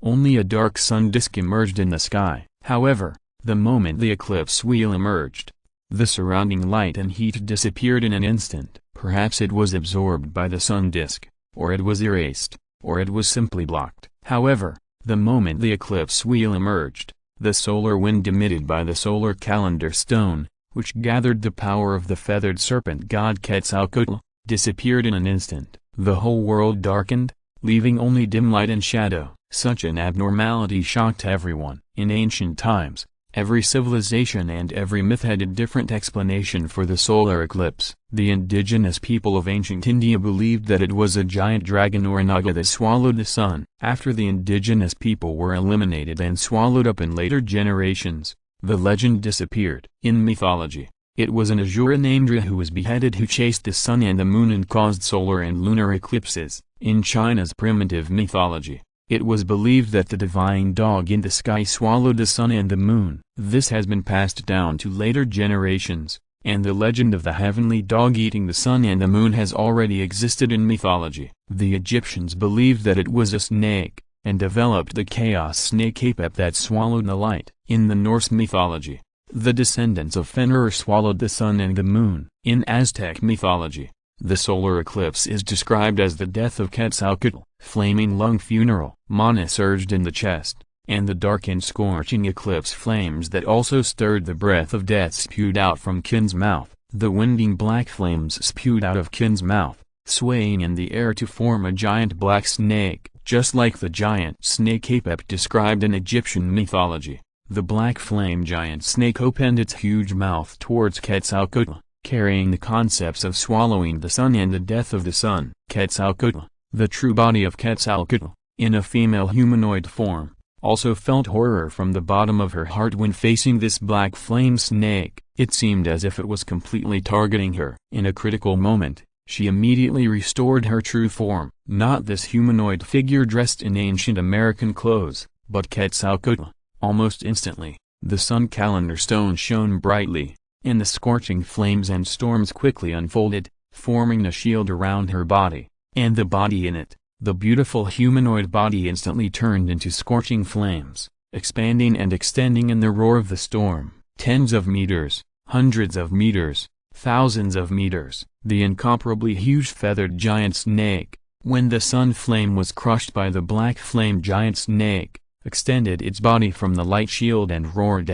Only a dark sun disk emerged in the sky. However, the moment the eclipse wheel emerged, the surrounding light and heat disappeared in an instant. Perhaps it was absorbed by the sun disk, or it was erased, or it was simply blocked. However, the moment the eclipse wheel emerged, the solar wind emitted by the solar calendar stone, which gathered the power of the feathered serpent god Quetzalcoatl, disappeared in an instant. The whole world darkened, leaving only dim light and shadow. Such an abnormality shocked everyone. In ancient times, every civilization and every myth had a different explanation for the solar eclipse. The indigenous people of ancient India believed that it was a giant dragon or naga that swallowed the sun. After the indigenous people were eliminated and swallowed up in later generations, the legend disappeared. In mythology, it was an Asura named Ra who was beheaded, who chased the sun and the moon and caused solar and lunar eclipses. In China's primitive mythology, it was believed that the divine dog in the sky swallowed the sun and the moon. This has been passed down to later generations, and the legend of the heavenly dog eating the sun and the moon has already existed in mythology. The Egyptians believed that it was a snake, and developed the chaos snake Apep that swallowed the light. In the Norse mythology, the descendants of Fenrir swallowed the sun and the moon. In Aztec mythology, the solar eclipse is described as the death of Quetzalcoatl. Flaming lung funeral. Mana surged in the chest, and the dark and scorching eclipse flames that also stirred the breath of death spewed out from Qin's mouth. The winding black flames spewed out of Qin's mouth, swaying in the air to form a giant black snake, just like the giant snake Apep described in Egyptian mythology. The black flame giant snake opened its huge mouth towards Quetzalcoatl, carrying the concepts of swallowing the sun and the death of the sun. Quetzalcoatl, the true body of Quetzalcoatl, in a female humanoid form, also felt horror from the bottom of her heart when facing this black flame snake. It seemed as if it was completely targeting her. In a critical moment, she immediately restored her true form. Not this humanoid figure dressed in ancient American clothes, but Quetzalcoatl. Almost instantly, the sun calendar stone shone brightly, and the scorching flames and storms quickly unfolded, forming a shield around her body, and the body in it. The beautiful humanoid body instantly turned into scorching flames, expanding and extending in the roar of the storm. Tens of meters, hundreds of meters, thousands of meters. The incomparably huge feathered giant snake, when the sun flame was crushed by the black flame giant snake, extended its body from the light shield and roared.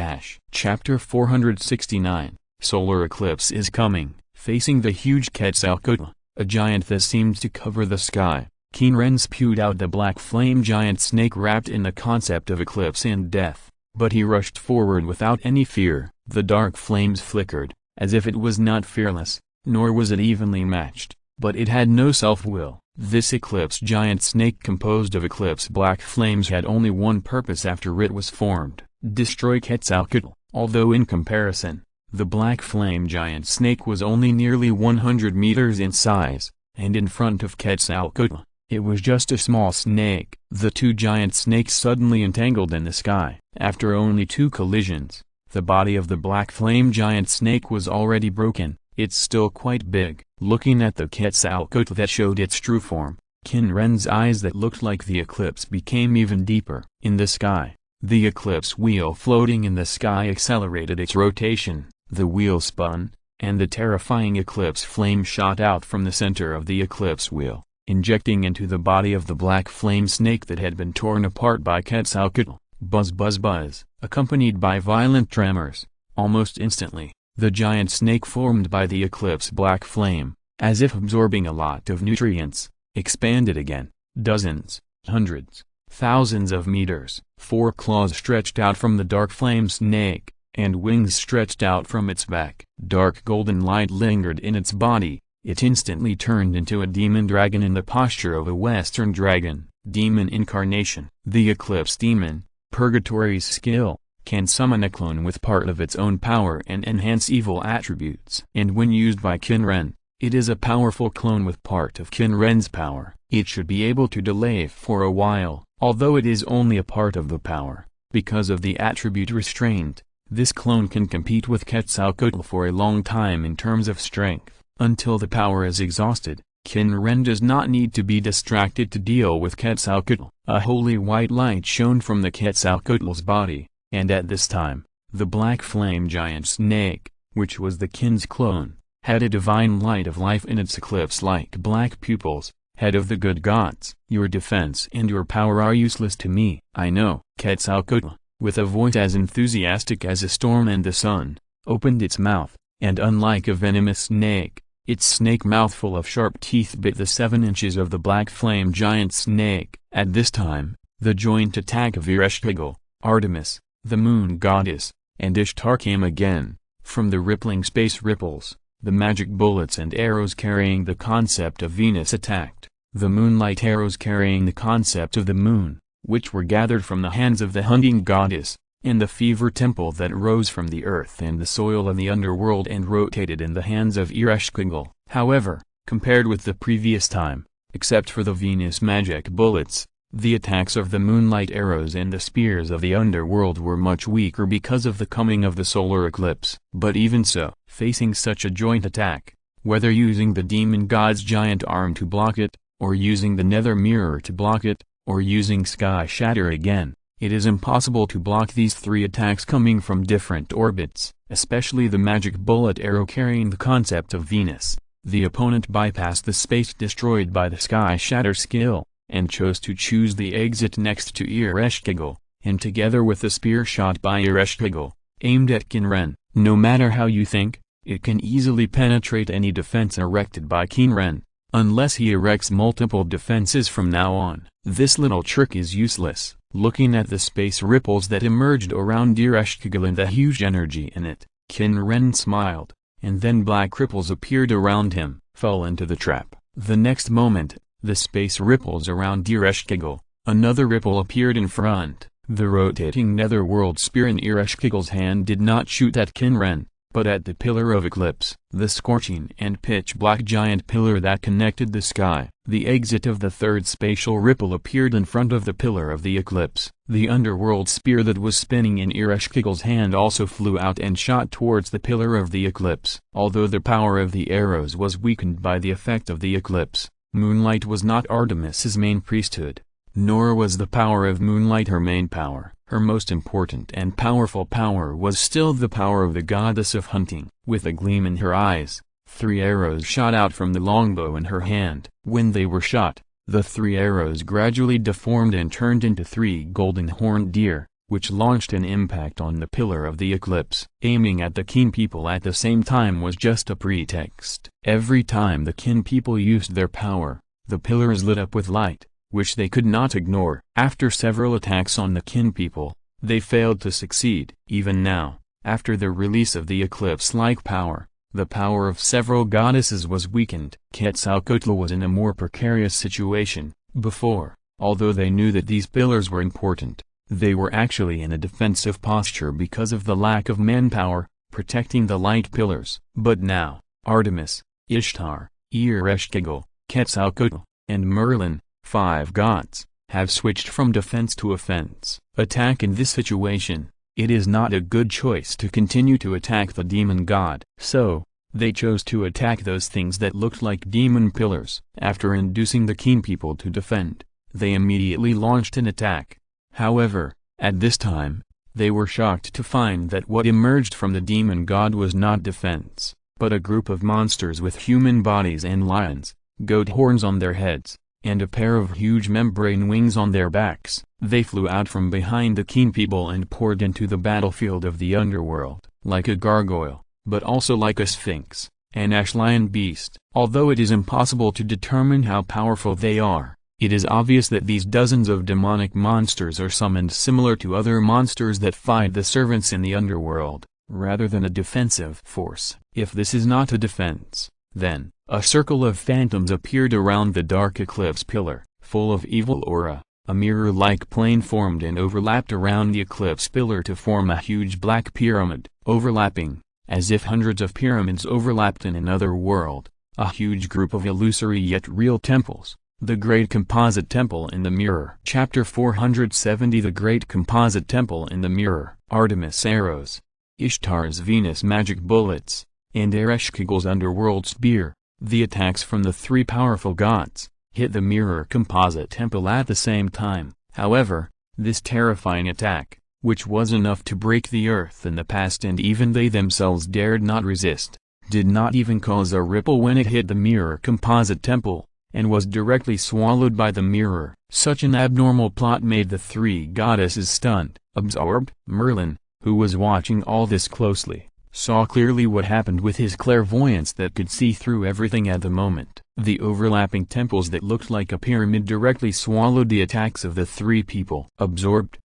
Chapter 469. Solar eclipse is coming. Facing the huge Quetzalcoatl, a giant that seemed to cover the sky, Qin Ren spewed out the black flame giant snake wrapped in the concept of eclipse and death. But he rushed forward without any fear. The dark flames flickered, as if it was not fearless, nor was it evenly matched, but it had no self-will. This eclipse giant snake composed of eclipse black flames had only one purpose after it was formed: destroy Quetzalcoatl. Although in comparison, the black flame giant snake was only nearly 100 meters in size, and in front of Quetzalcoatl, it was just a small snake. The two giant snakes suddenly entangled in the sky. After only 2 collisions, the body of the black flame giant snake was already broken. It's still quite big. Looking at the Quetzalcoatl that showed its true form, Qin Ren's eyes that looked like the eclipse became even deeper. In the sky, the eclipse wheel floating in the sky accelerated its rotation. The wheel spun, and the terrifying eclipse flame shot out from the center of the eclipse wheel, injecting into the body of the black flame snake that had been torn apart by Quetzalcoatl. Buzz buzz buzz, accompanied by violent tremors. Almost instantly, the giant snake formed by the eclipse black flame, as if absorbing a lot of nutrients, expanded again. Dozens, hundreds, thousands of meters. 4 claws stretched out from the dark flame snake, and wings stretched out from its back. Dark golden light lingered in its body. It instantly turned into a demon dragon in the posture of a Western dragon. Demon incarnation. The eclipse demon, Purgatory's skill, can summon a clone with part of its own power and enhance evil attributes. And when used by Qin Ren, it is a powerful clone with part of Qin Ren's power. It should be able to delay for a while, although it is only a part of the power. Because of the attribute restrained, this clone can compete with Quetzalcoatl for a long time in terms of strength, until the power is exhausted. Qin Ren does not need to be distracted to deal with Quetzalcoatl. A holy white light shone from the Quetzalcoatl's body, and at this time, the black flame giant snake, which was the Qin's clone, had a divine light of life in its eclipse-like black pupils. Head of the good gods, your defense and your power are useless to me. I know. Quetzalcoatl, with a voice as enthusiastic as a storm and the sun, opened its mouth, and unlike a venomous snake, its snake mouth full of sharp teeth bit the 7 inches of the black flame giant snake. At this time, the joint attack of Izir, Artemis, the moon goddess, and Ishtar came again. From the rippling space ripples, the magic bullets and arrows carrying the concept of Venus attacked, the moonlight arrows carrying the concept of the moon, which were gathered from the hands of the hunting goddess, and the fever temple that rose from the earth and the soil of the underworld and rotated in the hands of Izir. However, compared with the previous time, except for the Venus magic bullets, the attacks of the moonlight arrows and the spears of the underworld were much weaker because of the coming of the solar eclipse. But even so, facing such a joint attack, whether using the demon god's giant arm to block it, or using the nether mirror to block it, or using sky shatter again, it is impossible to block these 3 attacks coming from different orbits, especially the magic bullet arrow carrying the concept of Venus. The opponent bypassed the space destroyed by the sky shatter skill, and chose to choose the exit next to Izir, and together with the spear shot by Izir, aimed at Qin Ren. No matter how you think, it can easily penetrate any defense erected by Qin Ren, unless he erects multiple defenses from now on. This little trick is useless. Looking at the space ripples that emerged around Izir and the huge energy in it, Qin Ren smiled, and then black ripples appeared around him, fell into the trap. The next moment, the space ripples around Izir, another ripple appeared in front. The rotating netherworld spear in Izir's hand did not shoot at Qin Ren, but at the pillar of eclipse, the scorching and pitch-black giant pillar that connected the sky. The exit of the third spatial ripple appeared in front of the pillar of the eclipse. The underworld spear that was spinning in Izir's hand also flew out and shot towards the pillar of the eclipse. Although the power of the arrows was weakened by the effect of the eclipse, moonlight was not Artemis's main priesthood, nor was the power of moonlight her main power. Her most important and powerful power was still the power of the goddess of hunting. With a gleam in her eyes, 3 arrows shot out from the longbow in her hand. When they were shot, the 3 arrows gradually deformed and turned into 3 golden horned deer, which launched an impact on the pillar of the eclipse. Aiming at the Qin people at the same time was just a pretext. Every time the Qin people used their power, the pillars lit up with light, which they could not ignore. After several attacks on the Qin people, they failed to succeed. Even now, after the release of the eclipse-like power, the power of several goddesses was weakened. Quetzalcoatl was in a more precarious situation. Before, although they knew that these pillars were important, they were actually in a defensive posture because of the lack of manpower, protecting the light pillars. But now, Artemis, Ishtar, Izir, Quetzalcoatl, and Merlin, 5 gods, have switched from defense to offense. Attack. In this situation, it is not a good choice to continue to attack the demon god. So, they chose to attack those things that looked like demon pillars. After inducing the Qin people to defend, they immediately launched an attack. However, at this time, they were shocked to find that what emerged from the demon god was not defense, but a group of monsters with human bodies and lions, goat horns on their heads, and a pair of huge membrane wings on their backs. They flew out from behind the Qin people and poured into the battlefield of the underworld, like a gargoyle, but also like a sphinx, an ash lion beast. Although it is impossible to determine how powerful they are, it is obvious that these dozens of demonic monsters are summoned similar to other monsters that fight the servants in the underworld, rather than a defensive force. If this is not a defense, then, a circle of phantoms appeared around the dark eclipse pillar, full of evil aura. A mirror-like plane formed and overlapped around the eclipse pillar to form a huge black pyramid, overlapping, as if hundreds of pyramids overlapped in another world, a huge group of illusory yet real temples. The Great Composite Temple in the Mirror. Chapter 470. The Great Composite Temple in the Mirror. Artemis arrows, Ishtar's Venus magic bullets, and Izir's underworld spear. The attacks from the three powerful gods hit the mirror composite temple at the same time. However, this terrifying attack, which was enough to break the earth in the past and even they themselves dared not resist, did not even cause a ripple when it hit the mirror composite temple, and was directly swallowed by the mirror. Such an abnormal plot made the three goddesses stunned, absorbed. Merlin, who was watching all this closely, saw clearly what happened with his clairvoyance that could see through everything at the moment. The overlapping temples that looked like a pyramid directly swallowed the attacks of the three people. Absorbed?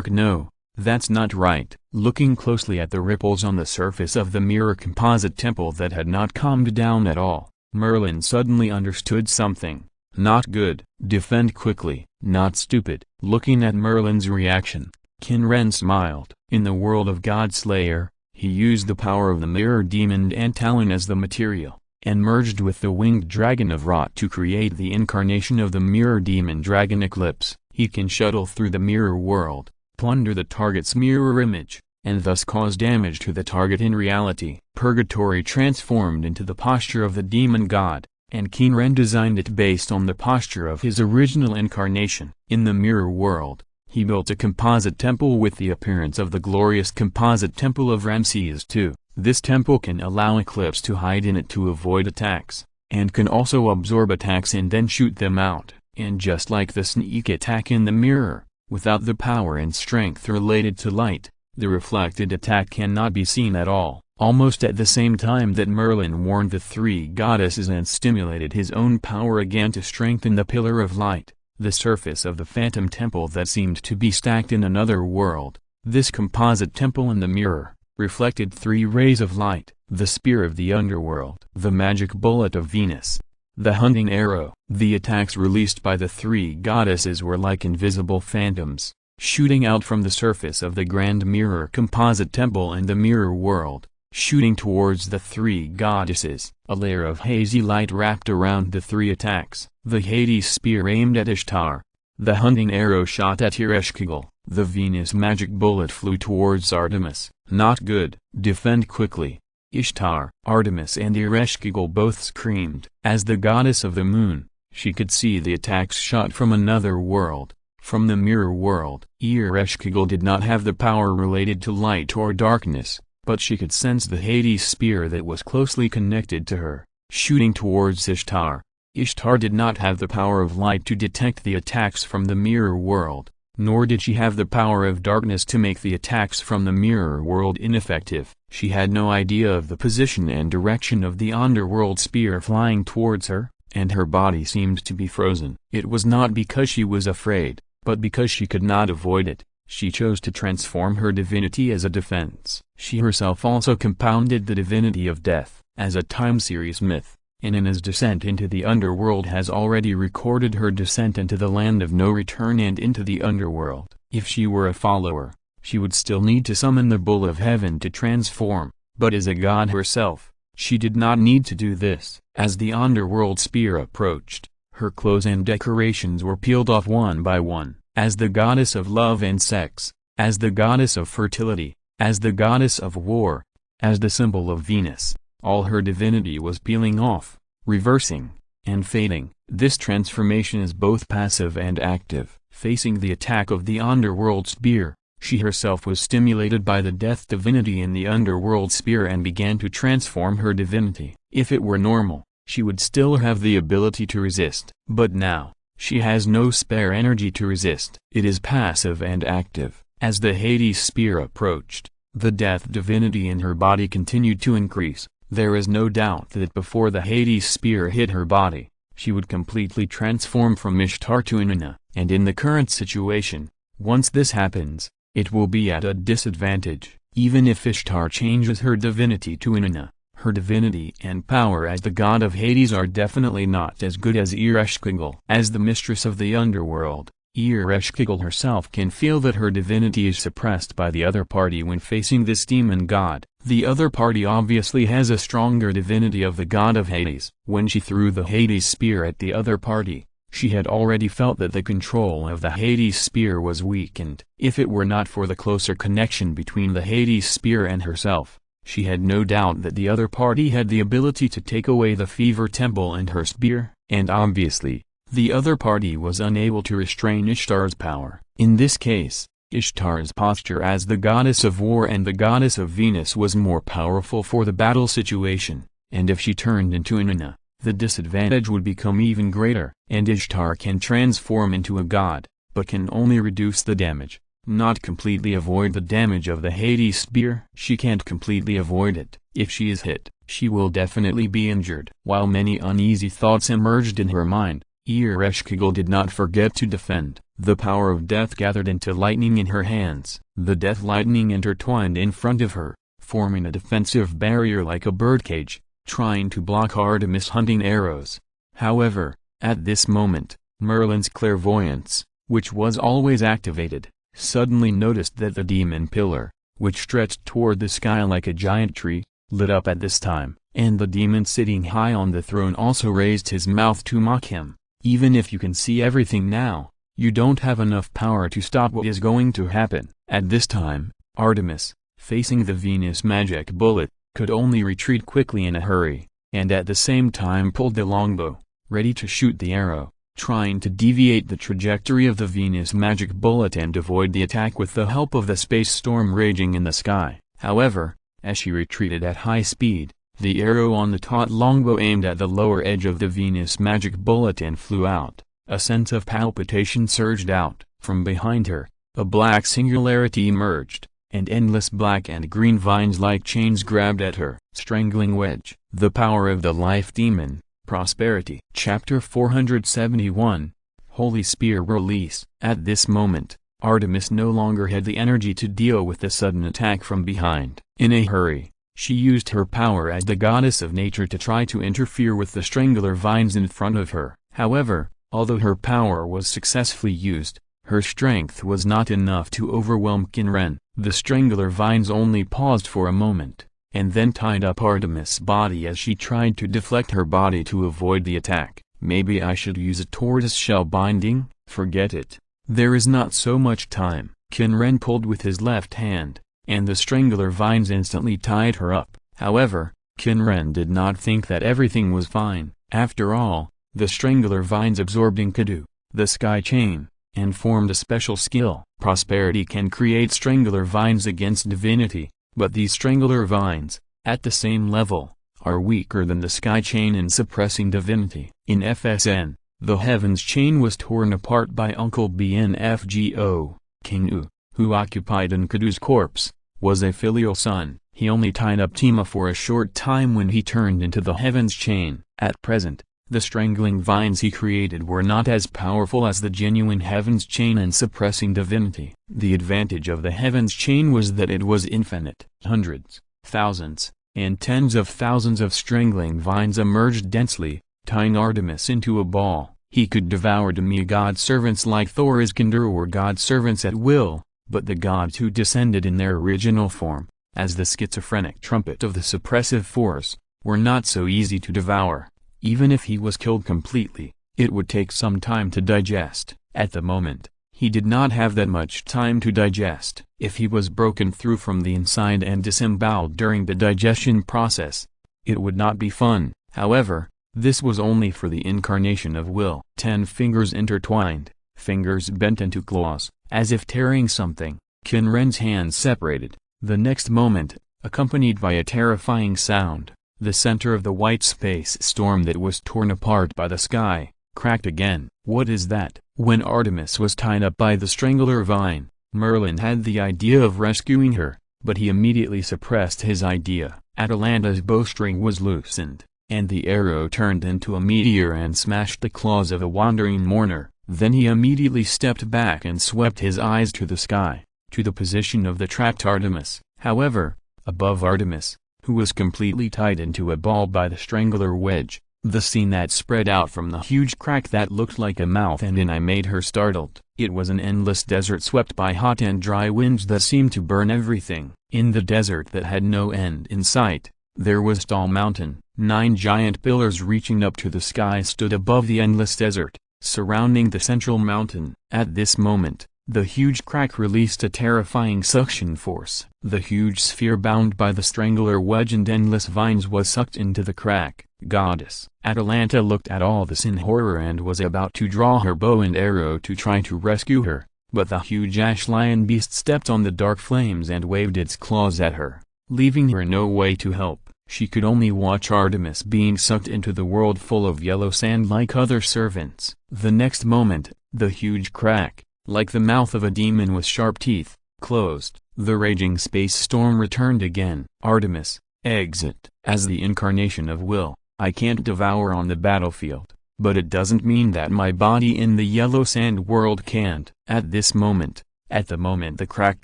No, that's not right. Looking closely at the ripples on the surface of the mirror composite temple that had not calmed down at all, Merlin suddenly understood something. Not good. Defend quickly, not stupid. Looking at Merlin's reaction, Qin Ren smiled. In the world of Godslayer, he used the power of the mirror demon Antalon as the material, and merged with the winged dragon of Rot to create the incarnation of the mirror demon dragon Eclipse. He can shuttle through the mirror world, plunder the target's mirror image, and thus cause damage to the target in reality. Purgatory transformed into the posture of the demon god, and Qin Ren designed it based on the posture of his original incarnation. In the mirror world, he built a composite temple with the appearance of the glorious composite temple of Ramses II. This temple can allow Eclipse to hide in it to avoid attacks, and can also absorb attacks and then shoot them out. And just like the sneak attack in the mirror, without the power and strength related to light, the reflected attack cannot be seen at all. Almost at the same time that Merlin warned the three goddesses and stimulated his own power again to strengthen the pillar of light, the surface of the phantom temple that seemed to be stacked in another world, this composite temple in the mirror, reflected three rays of light: the spear of the underworld, the magic bullet of Venus, the hunting arrow. The attacks released by the three goddesses were like invisible phantoms, shooting out from the surface of the grand mirror composite temple and the mirror world, shooting towards the three goddesses. A layer of hazy light wrapped around the three attacks. The Hades spear aimed at Ishtar, the hunting arrow shot at Ereshkigal, the Venus magic bullet flew towards Artemis. Not good. Defend quickly. Ishtar, Artemis and Ereshkigal both screamed. As the goddess of the moon, she could see the attacks shot from another world, from the mirror world. Ereshkigal did not have the power related to light or darkness, but she could sense the Hades spear that was closely connected to her, shooting towards Ishtar. Ishtar did not have the power of light to detect the attacks from the mirror world, nor did she have the power of darkness to make the attacks from the mirror world ineffective. She had no idea of the position and direction of the underworld spear flying towards her, and her body seemed to be frozen. It was not because she was afraid, but because she could not avoid it. She chose to transform her divinity as a defense. She herself also compounded the divinity of death as a time series myth, and in his descent into the underworld has already recorded her descent into the land of no return and into the underworld. If she were a follower, she would still need to summon the bull of heaven to transform, but as a god herself, she did not need to do this. As the underworld spear approached, her clothes and decorations were peeled off one by one. As the goddess of love and sex, as the goddess of fertility, as the goddess of war, as the symbol of Venus, all her divinity was peeling off, reversing, and fading. This transformation is both passive and active. Facing the attack of the underworld spear, she herself was stimulated by the death divinity in the underworld spear and began to transform her divinity. If it were normal, she would still have the ability to resist. But now, she has no spare energy to resist. It is passive and active. As the Hades spear approached, the death divinity in her body continued to increase. There is no doubt that before the Hades spear hit her body, she would completely transform from Ishtar to Inanna. And in the current situation, once this happens, it will be at a disadvantage. Even if Ishtar changes her divinity to Inanna, her divinity and power as the god of Hades are definitely not as good as Ereshkigal. As the mistress of the underworld, Ereshkigal herself can feel that her divinity is suppressed by the other party when facing this demon god. The other party obviously has a stronger divinity of the god of Hades. When she threw the Hades spear at the other party, she had already felt that the control of the Hades spear was weakened. If it were not for the closer connection between the Hades spear and herself, She had no doubt that the other party had the ability to take away the fever temple and her spear, and obviously, the other party was unable to restrain Ishtar's power. In this case, Ishtar's posture as the goddess of war and the goddess of Venus was more powerful for the battle situation, and if she turned into Inanna, the disadvantage would become even greater. And Ishtar can transform into a god, but can only reduce the damage, not completely avoid the damage of the Hades spear. She can't completely avoid it. If she is hit, she will definitely be injured. While many uneasy thoughts emerged in her mind, Ereshkigal did not forget to defend. The power of death gathered into lightning in her hands. The death lightning intertwined in front of her, forming a defensive barrier like a birdcage, trying to block Artemis' hunting arrows. However, at this moment, Merlin's clairvoyance, which was always activated, suddenly noticed that the demon pillar, which stretched toward the sky like a giant tree, lit up at this time, and the demon sitting high on the throne also raised his mouth to mock him. Even if you can see everything now, you don't have enough power to stop what is going to happen. At this time, Artemis, facing the Venus magic bullet, could only retreat quickly in a hurry, and at the same time pulled the longbow, ready to shoot the arrow, trying to deviate the trajectory of the Venus magic bullet and avoid the attack with the help of the space storm raging in the sky. However, as she retreated at high speed, the arrow on the taut longbow aimed at the lower edge of the Venus magic bullet and flew out. A sense of palpitation surged out. From behind her, a black singularity emerged, and endless black and green vines like chains grabbed at her. Strangling wedge. The power of the life demon, prosperity. Chapter 471, Holy Spear Release. At this moment, Artemis no longer had the energy to deal with the sudden attack from behind. In a hurry, she used her power as the goddess of nature to try to interfere with the strangler vines in front of her. However, although her power was successfully used, her strength was not enough to overwhelm Qin Ren. The strangler vines only paused for a moment, and then tied up Artemis' body as she tried to deflect her body to avoid the attack. Maybe I should use a tortoiseshell binding? Forget it. There is not so much time. Qin Ren pulled with his left hand, and the strangler vines instantly tied her up. However, Qin Ren did not think that everything was fine. After all, the strangler vines absorbed Enkidu, the sky chain, and formed a special skill. Prosperity can create strangler vines against divinity, but these strangler vines, at the same level, are weaker than the sky chain in suppressing divinity. In FSN, the heavens chain was torn apart by Uncle BNFGO. King U, who occupied Enkidu's corpse, was a filial son. He only tied up Tima for a short time when he turned into the heavens chain. At present, the strangling vines he created were not as powerful as the genuine heavens chain in suppressing divinity. The advantage of the heavens chain was that it was infinite. Hundreds, thousands, and tens of thousands of strangling vines emerged densely, tying Artemis into a ball. He could devour demigod servants like Thor Iskander or god servants at will, but the gods who descended in their original form, as the schizophrenic trumpet of the suppressive force, were not so easy to devour. Even if he was killed completely, it would take some time to digest. At the moment, he did not have that much time to digest. If he was broken through from the inside and disemboweled during the digestion process, it would not be fun. However, this was only for the incarnation of will. 10 fingers intertwined, fingers bent into claws, as if tearing something. Qin Ren's hands separated. The next moment, accompanied by a terrifying sound, the center of the white space storm that was torn apart by the sky, cracked again. What is that? When Artemis was tied up by the strangler vine, Merlin had the idea of rescuing her, but he immediately suppressed his idea. Atalanta's bowstring was loosened, and the arrow turned into a meteor and smashed the claws of a wandering mourner. Then he immediately stepped back and swept his eyes to the sky, to the position of the trapped Artemis. However, above Artemis, who was completely tied into a ball by the strangler wedge, the scene that spread out from the huge crack that looked like a mouth and an eye made her startled. It was an endless desert swept by hot and dry winds that seemed to burn everything. In the desert that had no end in sight, there was Tall Mountain. 9 giant pillars reaching up to the sky stood above the endless desert, surrounding the central mountain. At this moment, The huge crack released a terrifying suction force. The huge sphere bound by the strangler wedge and endless vines was sucked into the crack. Goddess Atalanta looked at all this in horror and was about to draw her bow and arrow to try to rescue her, but the huge ash lion beast stepped on the dark flames and waved its claws at her, leaving her no way to help. She could only watch Artemis being sucked into the world full of yellow sand like other servants. The next moment, the huge crack, like the mouth of a demon with sharp teeth, closed. The raging space storm returned again. Artemis, exit. As the incarnation of will, I can't devour on the battlefield, but it doesn't mean that my body in the yellow sand world can't. At this moment, at the moment the crack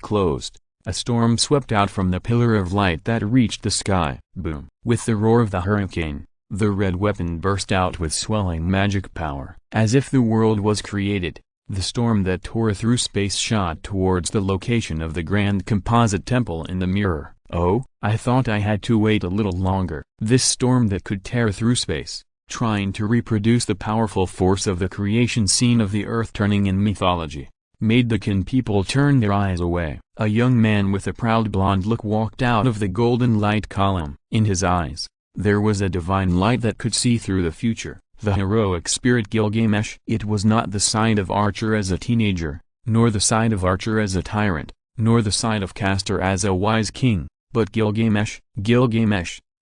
closed, a storm swept out from the pillar of light that reached the sky. Boom! With the roar of the hurricane, the red weapon burst out with swelling magic power. As if the world was created, the storm that tore through space shot towards the location of the grand composite temple in the mirror. Oh, I thought I had to wait a little longer. This storm that could tear through space, trying to reproduce the powerful force of the creation scene of the earth turning in mythology, made the Qin people turn their eyes away. A young man with a proud blonde look walked out of the golden light column. In his eyes, there was a divine light that could see through the future. The heroic spirit Gilgamesh. It was not the side of Archer as a teenager, nor the side of Archer as a tyrant, nor the side of Castor as a wise king, but Gilgamesh,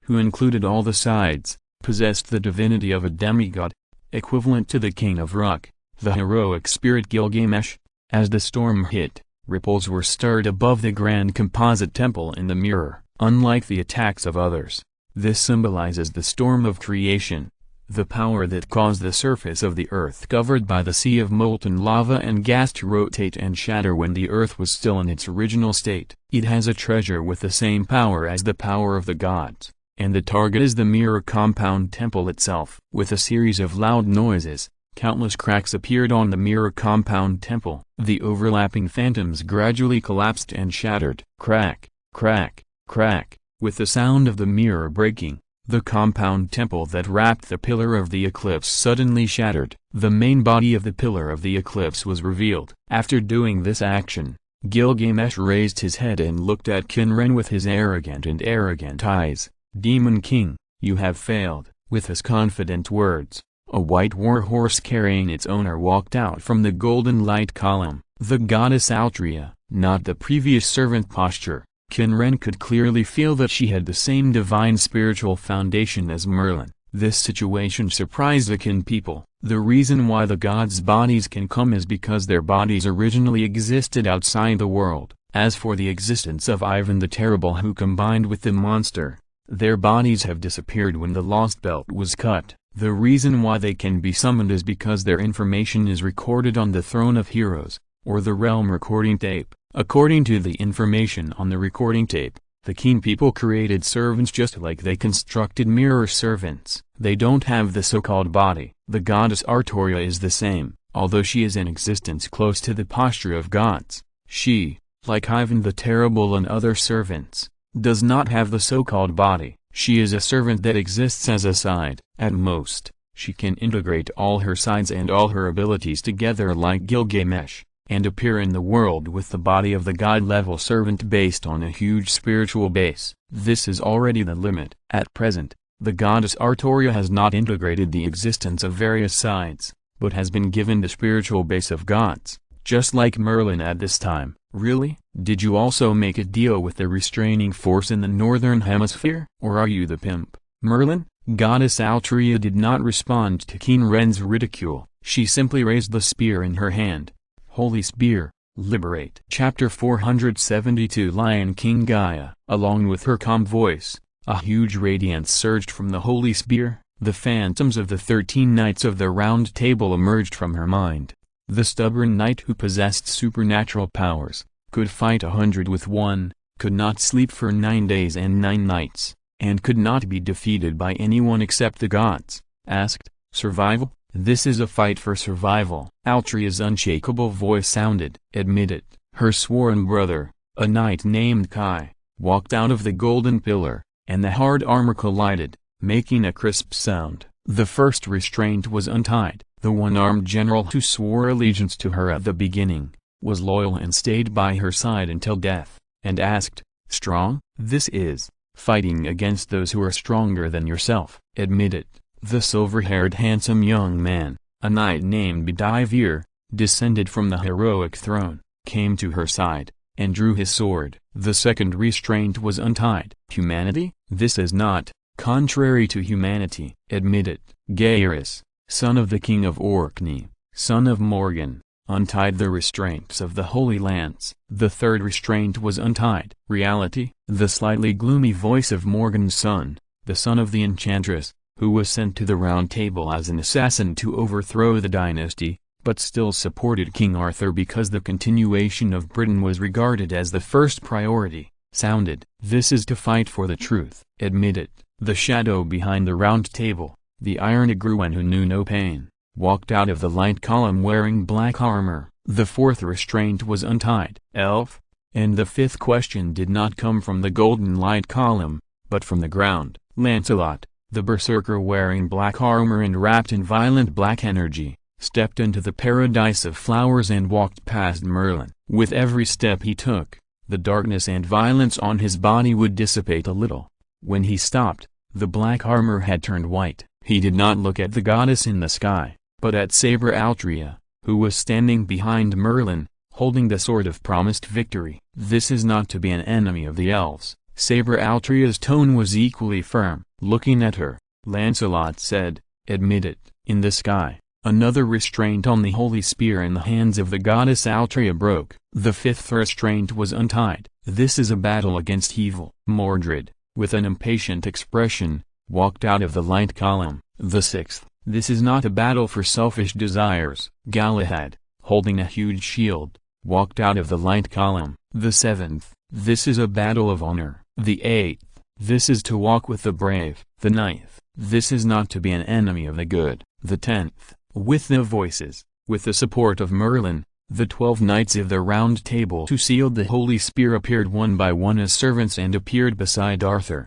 who included all the sides, possessed the divinity of a demigod, equivalent to the king of Rock. The heroic spirit Gilgamesh. As the storm hit, ripples were stirred above the grand composite temple in the mirror. Unlike the attacks of others, this symbolizes the storm of creation, the power that caused the surface of the earth covered by the sea of molten lava and gas to rotate and shatter when the earth was still in its original state. It has a treasure with the same power as the power of the gods, and the target is the mirror compound temple itself. With a series of loud noises, countless cracks appeared on the mirror compound temple. The overlapping phantoms gradually collapsed and shattered. Crack, crack, crack. With the sound of the mirror breaking, the compound temple that wrapped the pillar of the eclipse suddenly shattered. The main body of the pillar of the eclipse was revealed. After doing this action, Gilgamesh raised his head and looked at Qin Ren with his arrogant eyes. Demon King, you have failed. With his confident words, a white war horse carrying its owner walked out from the golden light column. The goddess Altria, not the previous servant posture. Qin Ren could clearly feel that she had the same divine spiritual foundation as Merlin. This situation surprised the Qin people. The reason why the gods' bodies can come is because their bodies originally existed outside the world. As for the existence of Ivan the Terrible who combined with the monster, their bodies have disappeared when the lost belt was cut. The reason why they can be summoned is because their information is recorded on the Throne of Heroes, or the Realm recording tape. According to the information on the recording tape, the Qin people created servants just like they constructed mirror servants. They don't have the so-called body. The goddess Artoria is the same, although she is in existence close to the posture of gods. She, like Ivan the Terrible and other servants, does not have the so-called body. She is a servant that exists as a side. At most, she can integrate all her sides and all her abilities together like Gilgamesh, and appear in the world with the body of the god-level servant based on a huge spiritual base. This is already the limit. At present, the goddess Artoria has not integrated the existence of various sides, but has been given the spiritual base of gods, just like Merlin at this time. Really? Did you also make a deal with the restraining force in the northern hemisphere? Or are you the pimp, Merlin? Goddess Altria did not respond to Qin Ren's ridicule. She simply raised the spear in her hand. Holy Spear, liberate. Chapter 472. Lion King Gaia. Along with her calm voice, a huge radiance surged from the Holy Spear. The phantoms of the 13 knights of the Round Table emerged from her mind. The stubborn knight who possessed supernatural powers, could fight 100 with 1, could not sleep for 9 days and 9 nights, and could not be defeated by anyone except the gods. Asked, survival? This is a fight for survival. Altria's unshakable voice sounded. Admit it. Her sworn brother, a knight named Kai, walked out of the golden pillar, and the hard armor collided, making a crisp sound. The first restraint was untied. The one-armed general who swore allegiance to her at the beginning, was loyal and stayed by her side until death, and asked, "Strong?" "This is fighting against those who are stronger than yourself." "Admit it." The silver-haired handsome young man, a knight named Izir, descended from the heroic throne, came to her side, and drew his sword. The second restraint was untied. "Humanity? This is not contrary to humanity." "Admit it." Gaius, son of the king of Orkney, son of Morgan, untied the restraints of the Holy Lance. The third restraint was untied. "Reality?" The slightly gloomy voice of Morgan's son, the son of the enchantress, who was sent to the Round Table as an assassin to overthrow the dynasty, but still supported King Arthur because the continuation of Britain was regarded as the first priority, sounded. "This is to fight for the truth." "Admit it." The shadow behind the Round Table, the Iron Egruan who knew no pain, walked out of the light column wearing black armor. The fourth restraint was untied. "Elf?" And the fifth question did not come from the golden light column, but from the ground. Lancelot, the berserker wearing black armor and wrapped in violent black energy, stepped into the paradise of flowers and walked past Merlin. With every step he took, the darkness and violence on his body would dissipate a little. When he stopped, the black armor had turned white. He did not look at the goddess in the sky, but at Saber Altria, who was standing behind Merlin, holding the sword of promised victory. "This is not to be an enemy of the elves." Saber Altria's tone was equally firm. Looking at her, Lancelot said, "Admit it." In the sky, another restraint on the holy spear in the hands of the goddess Altria broke. The fifth restraint was untied. "This is a battle against evil." Mordred, with an impatient expression, walked out of the light column. The sixth, "This is not a battle for selfish desires." Galahad, holding a huge shield, walked out of the light column. The seventh, "This is a battle of honor." The eighth, "This is to walk with the brave." The ninth, "This is not to be an enemy of the good." The 10th, with the voices, with the support of Merlin, the 12 knights of the Round Table who sealed the Holy Spear appeared one by one as servants and appeared beside Arthur.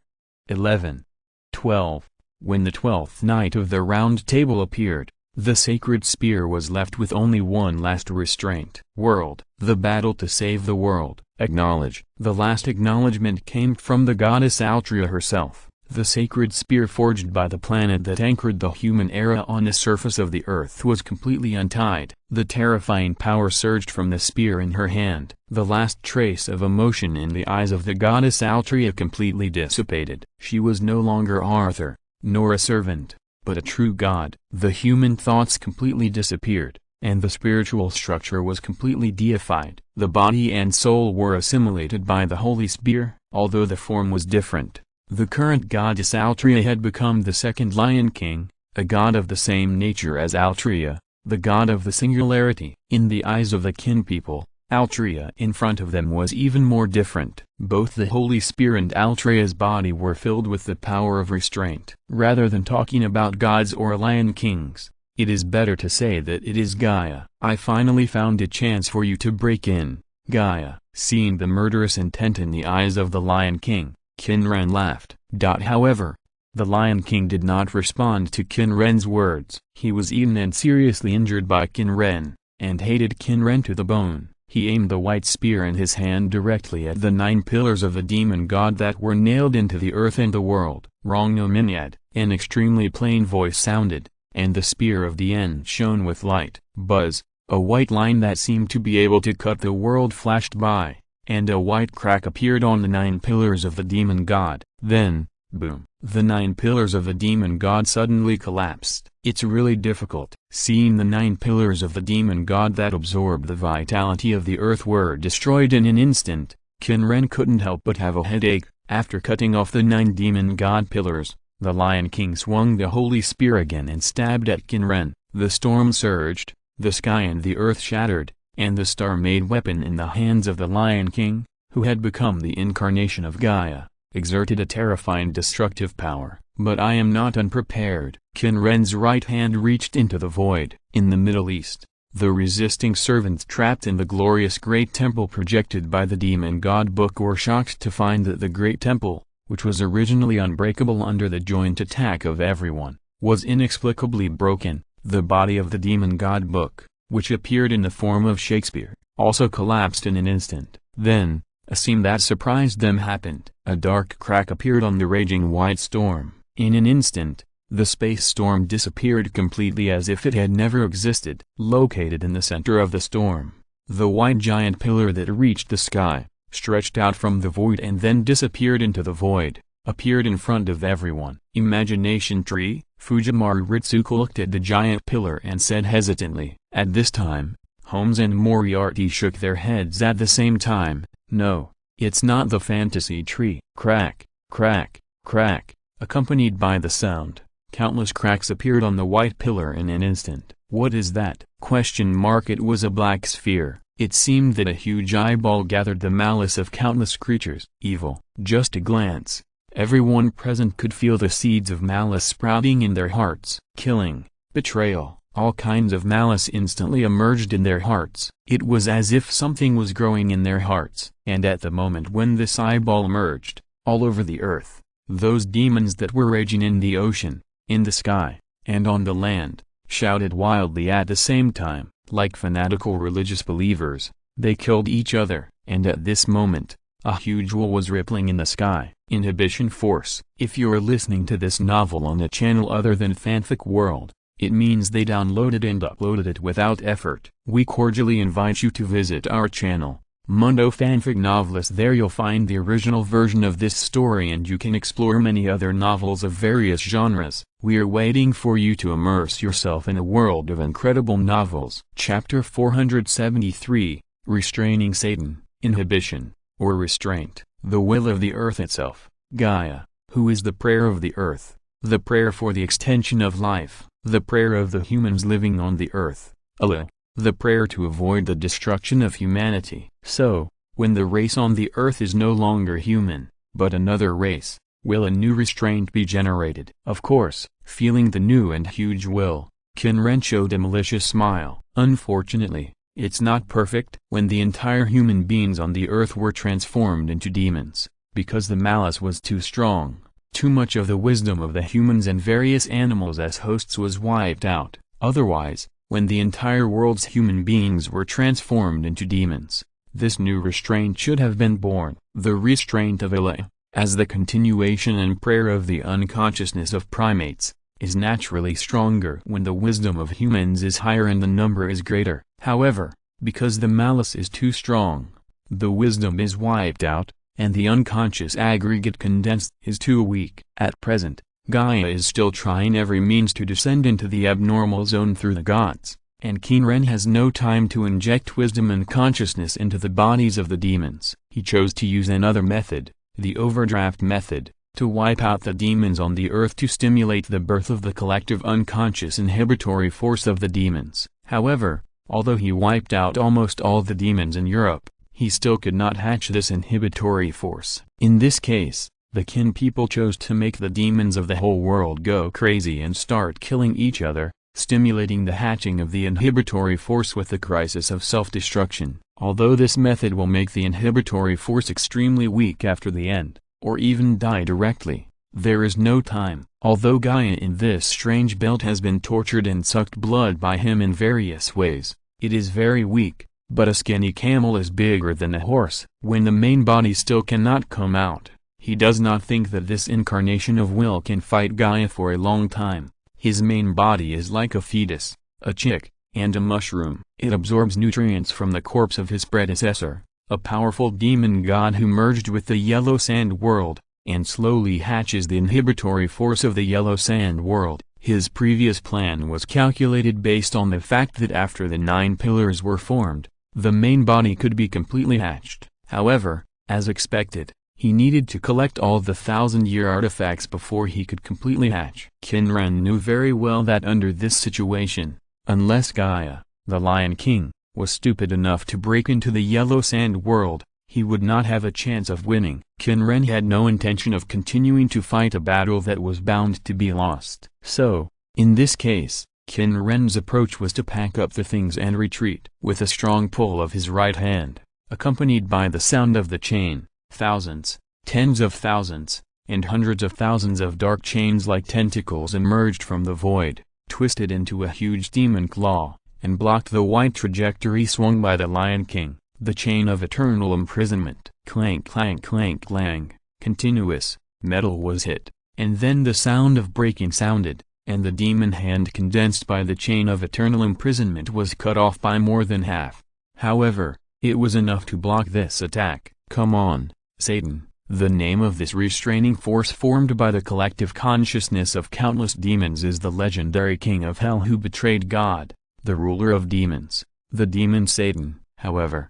11. 12. When the 12th knight of the Round Table appeared, the sacred spear was left with only one last restraint. World. The battle to save the world. Acknowledge. The last acknowledgement came from the goddess Altria herself. The sacred spear forged by the planet that anchored the human era on the surface of the earth was completely untied. The terrifying power surged from the spear in her hand. The last trace of emotion in the eyes of the goddess Altria completely dissipated. She was no longer Arthur, nor a servant, but a true god. The human thoughts completely disappeared, and the spiritual structure was completely deified. The body and soul were assimilated by the holy spear, although the form was different. The current goddess Altria had become the second Lion King, a god of the same nature as Altria, the god of the singularity. In the eyes of the Qin people, Altria in front of them was even more different. Both the Holy Spear and Altria's body were filled with the power of restraint. Rather than talking about gods or Lion Kings, it is better to say that it is Gaia. "I finally found a chance for you to break in, Gaia." Seeing the murderous intent in the eyes of the Lion King, Qin Ren laughed. However, the Lion King did not respond to Qin Ren's words. He was eaten and seriously injured by Qin Ren, and hated Qin Ren to the bone. He aimed the white spear in his hand directly at the 9 pillars of the demon god that were nailed into the earth and the world. "Wrong no Minyad." An extremely plain voice sounded, and the spear of the end shone with light. Buzz, a white line that seemed to be able to cut the world flashed by, and a white crack appeared on the 9 pillars of the demon god. Then, boom, the 9 pillars of the demon god suddenly collapsed. It's really difficult. Seeing the 9 pillars of the demon god that absorbed the vitality of the earth were destroyed in an instant, Qin Ren couldn't help but have a headache. After cutting off the 9 demon god pillars, the Lion King swung the holy spear again and stabbed at Qin Ren. The storm surged, the sky and the earth shattered, and the star-made weapon in the hands of the Lion King, who had become the incarnation of Gaia, exerted a terrifying destructive power. But I am not unprepared. Qin Ren's right hand reached into the void. In the Middle East, the resisting servants trapped in the glorious Great Temple projected by the demon god book were shocked to find that the Great Temple, which was originally unbreakable under the joint attack of everyone, was inexplicably broken. The body of the demon god book, which appeared in the form of Shakespeare, also collapsed in an instant. Then, a scene that surprised them happened. A dark crack appeared on the raging white storm. In an instant, the space storm disappeared completely as if it had never existed. Located in the center of the storm, the white giant pillar that reached the sky, stretched out from the void and then disappeared into the void, appeared in front of everyone. Imagination tree. Fujimaru Ritsuko looked at the giant pillar and said hesitantly. At this time, Holmes and Moriarty shook their heads at the same time. No, it's not the fantasy tree. Crack, crack, crack, accompanied by the sound. Countless cracks appeared on the white pillar in an instant. What is that? It was a black sphere. It seemed that a huge eyeball gathered the malice of countless creatures. Evil. Just a glance. Everyone present could feel the seeds of malice sprouting in their hearts. Killing, betrayal, all kinds of malice instantly emerged in their hearts. It was as if something was growing in their hearts. And at the moment when this eyeball emerged, all over the earth, those demons that were raging in the ocean, in the sky, and on the land, shouted wildly at the same time. Like fanatical religious believers, they killed each other. And at this moment, a huge wall was rippling in the sky. Inhibition force. If you're listening to this novel on a channel other than Fanfic World, it means they downloaded and uploaded it without effort. We cordially invite you to visit our channel, Mundo Fanfic Novelist. There you'll find the original version of this story and you can explore many other novels of various genres. We are waiting for you to immerse yourself in a world of incredible novels. Chapter 473, Restraining Satan, Inhibition, or Restraint. The will of the earth itself. Gaia, who is the prayer of the earth, the prayer for the extension of life, the prayer of the humans living on the earth. Allah, the prayer to avoid the destruction of humanity. So, when the race on the earth is no longer human, but another race, will a new restraint be generated? Of course, feeling the new and huge will, Qin Ren showed a malicious smile. Unfortunately, it's not perfect. When the entire human beings on the earth were transformed into demons, because the malice was too strong, too much of the wisdom of the humans and various animals as hosts was wiped out. Otherwise, when the entire world's human beings were transformed into demons, this new restraint should have been born. The restraint of Allah, as the continuation and prayer of the unconsciousness of primates, is naturally stronger when the wisdom of humans is higher and the number is greater. However, because the malice is too strong, the wisdom is wiped out, and the unconscious aggregate condensed is too weak. At present, Gaia is still trying every means to descend into the abnormal zone through the gods, and Qin Ren has no time to inject wisdom and consciousness into the bodies of the demons. He chose to use another method, the overdraft method, to wipe out the demons on the earth to stimulate the birth of the collective unconscious inhibitory force of the demons. However, although he wiped out almost all the demons in Europe, he still could not hatch this inhibitory force. In this case, the Qin people chose to make the demons of the whole world go crazy and start killing each other, stimulating the hatching of the inhibitory force with the crisis of self-destruction. Although this method will make the inhibitory force extremely weak after the end, or even die directly, there is no time. Although Gaia in this strange belt has been tortured and sucked blood by him in various ways, it is very weak, but a skinny camel is bigger than a horse. When the main body still cannot come out, he does not think that this incarnation of will can fight Gaia for a long time. His main body is like a fetus, a chick, and a mushroom. It absorbs nutrients from the corpse of his predecessor, a powerful demon god who merged with the Yellow Sand world, and slowly hatches the inhibitory force of the Yellow Sand world. His previous plan was calculated based on the fact that after the 9 pillars were formed, the main body could be completely hatched. However, as expected, he needed to collect all the 1,000-year artifacts before he could completely hatch. Qin Ren knew very well that under this situation, unless Gaia, the Lion King, was stupid enough to break into the Yellow Sand world, he would not have a chance of winning. Qin Ren had no intention of continuing to fight a battle that was bound to be lost. So, in this case, Qin Ren's approach was to pack up the things and retreat. With a strong pull of his right hand, accompanied by the sound of the chain, thousands, tens of thousands, and hundreds of thousands of dark chains like tentacles emerged from the void, twisted into a huge demon claw, and blocked the white trajectory swung by the Lion King, the chain of eternal imprisonment. Clank clank clank clang, continuous, metal was hit, and then the sound of breaking sounded, and the demon hand condensed by the chain of eternal imprisonment was cut off by more than half. However, it was enough to block this attack. Come on, Satan, the name of this restraining force formed by the collective consciousness of countless demons is the legendary king of hell who betrayed God, the ruler of demons, the demon Satan. However,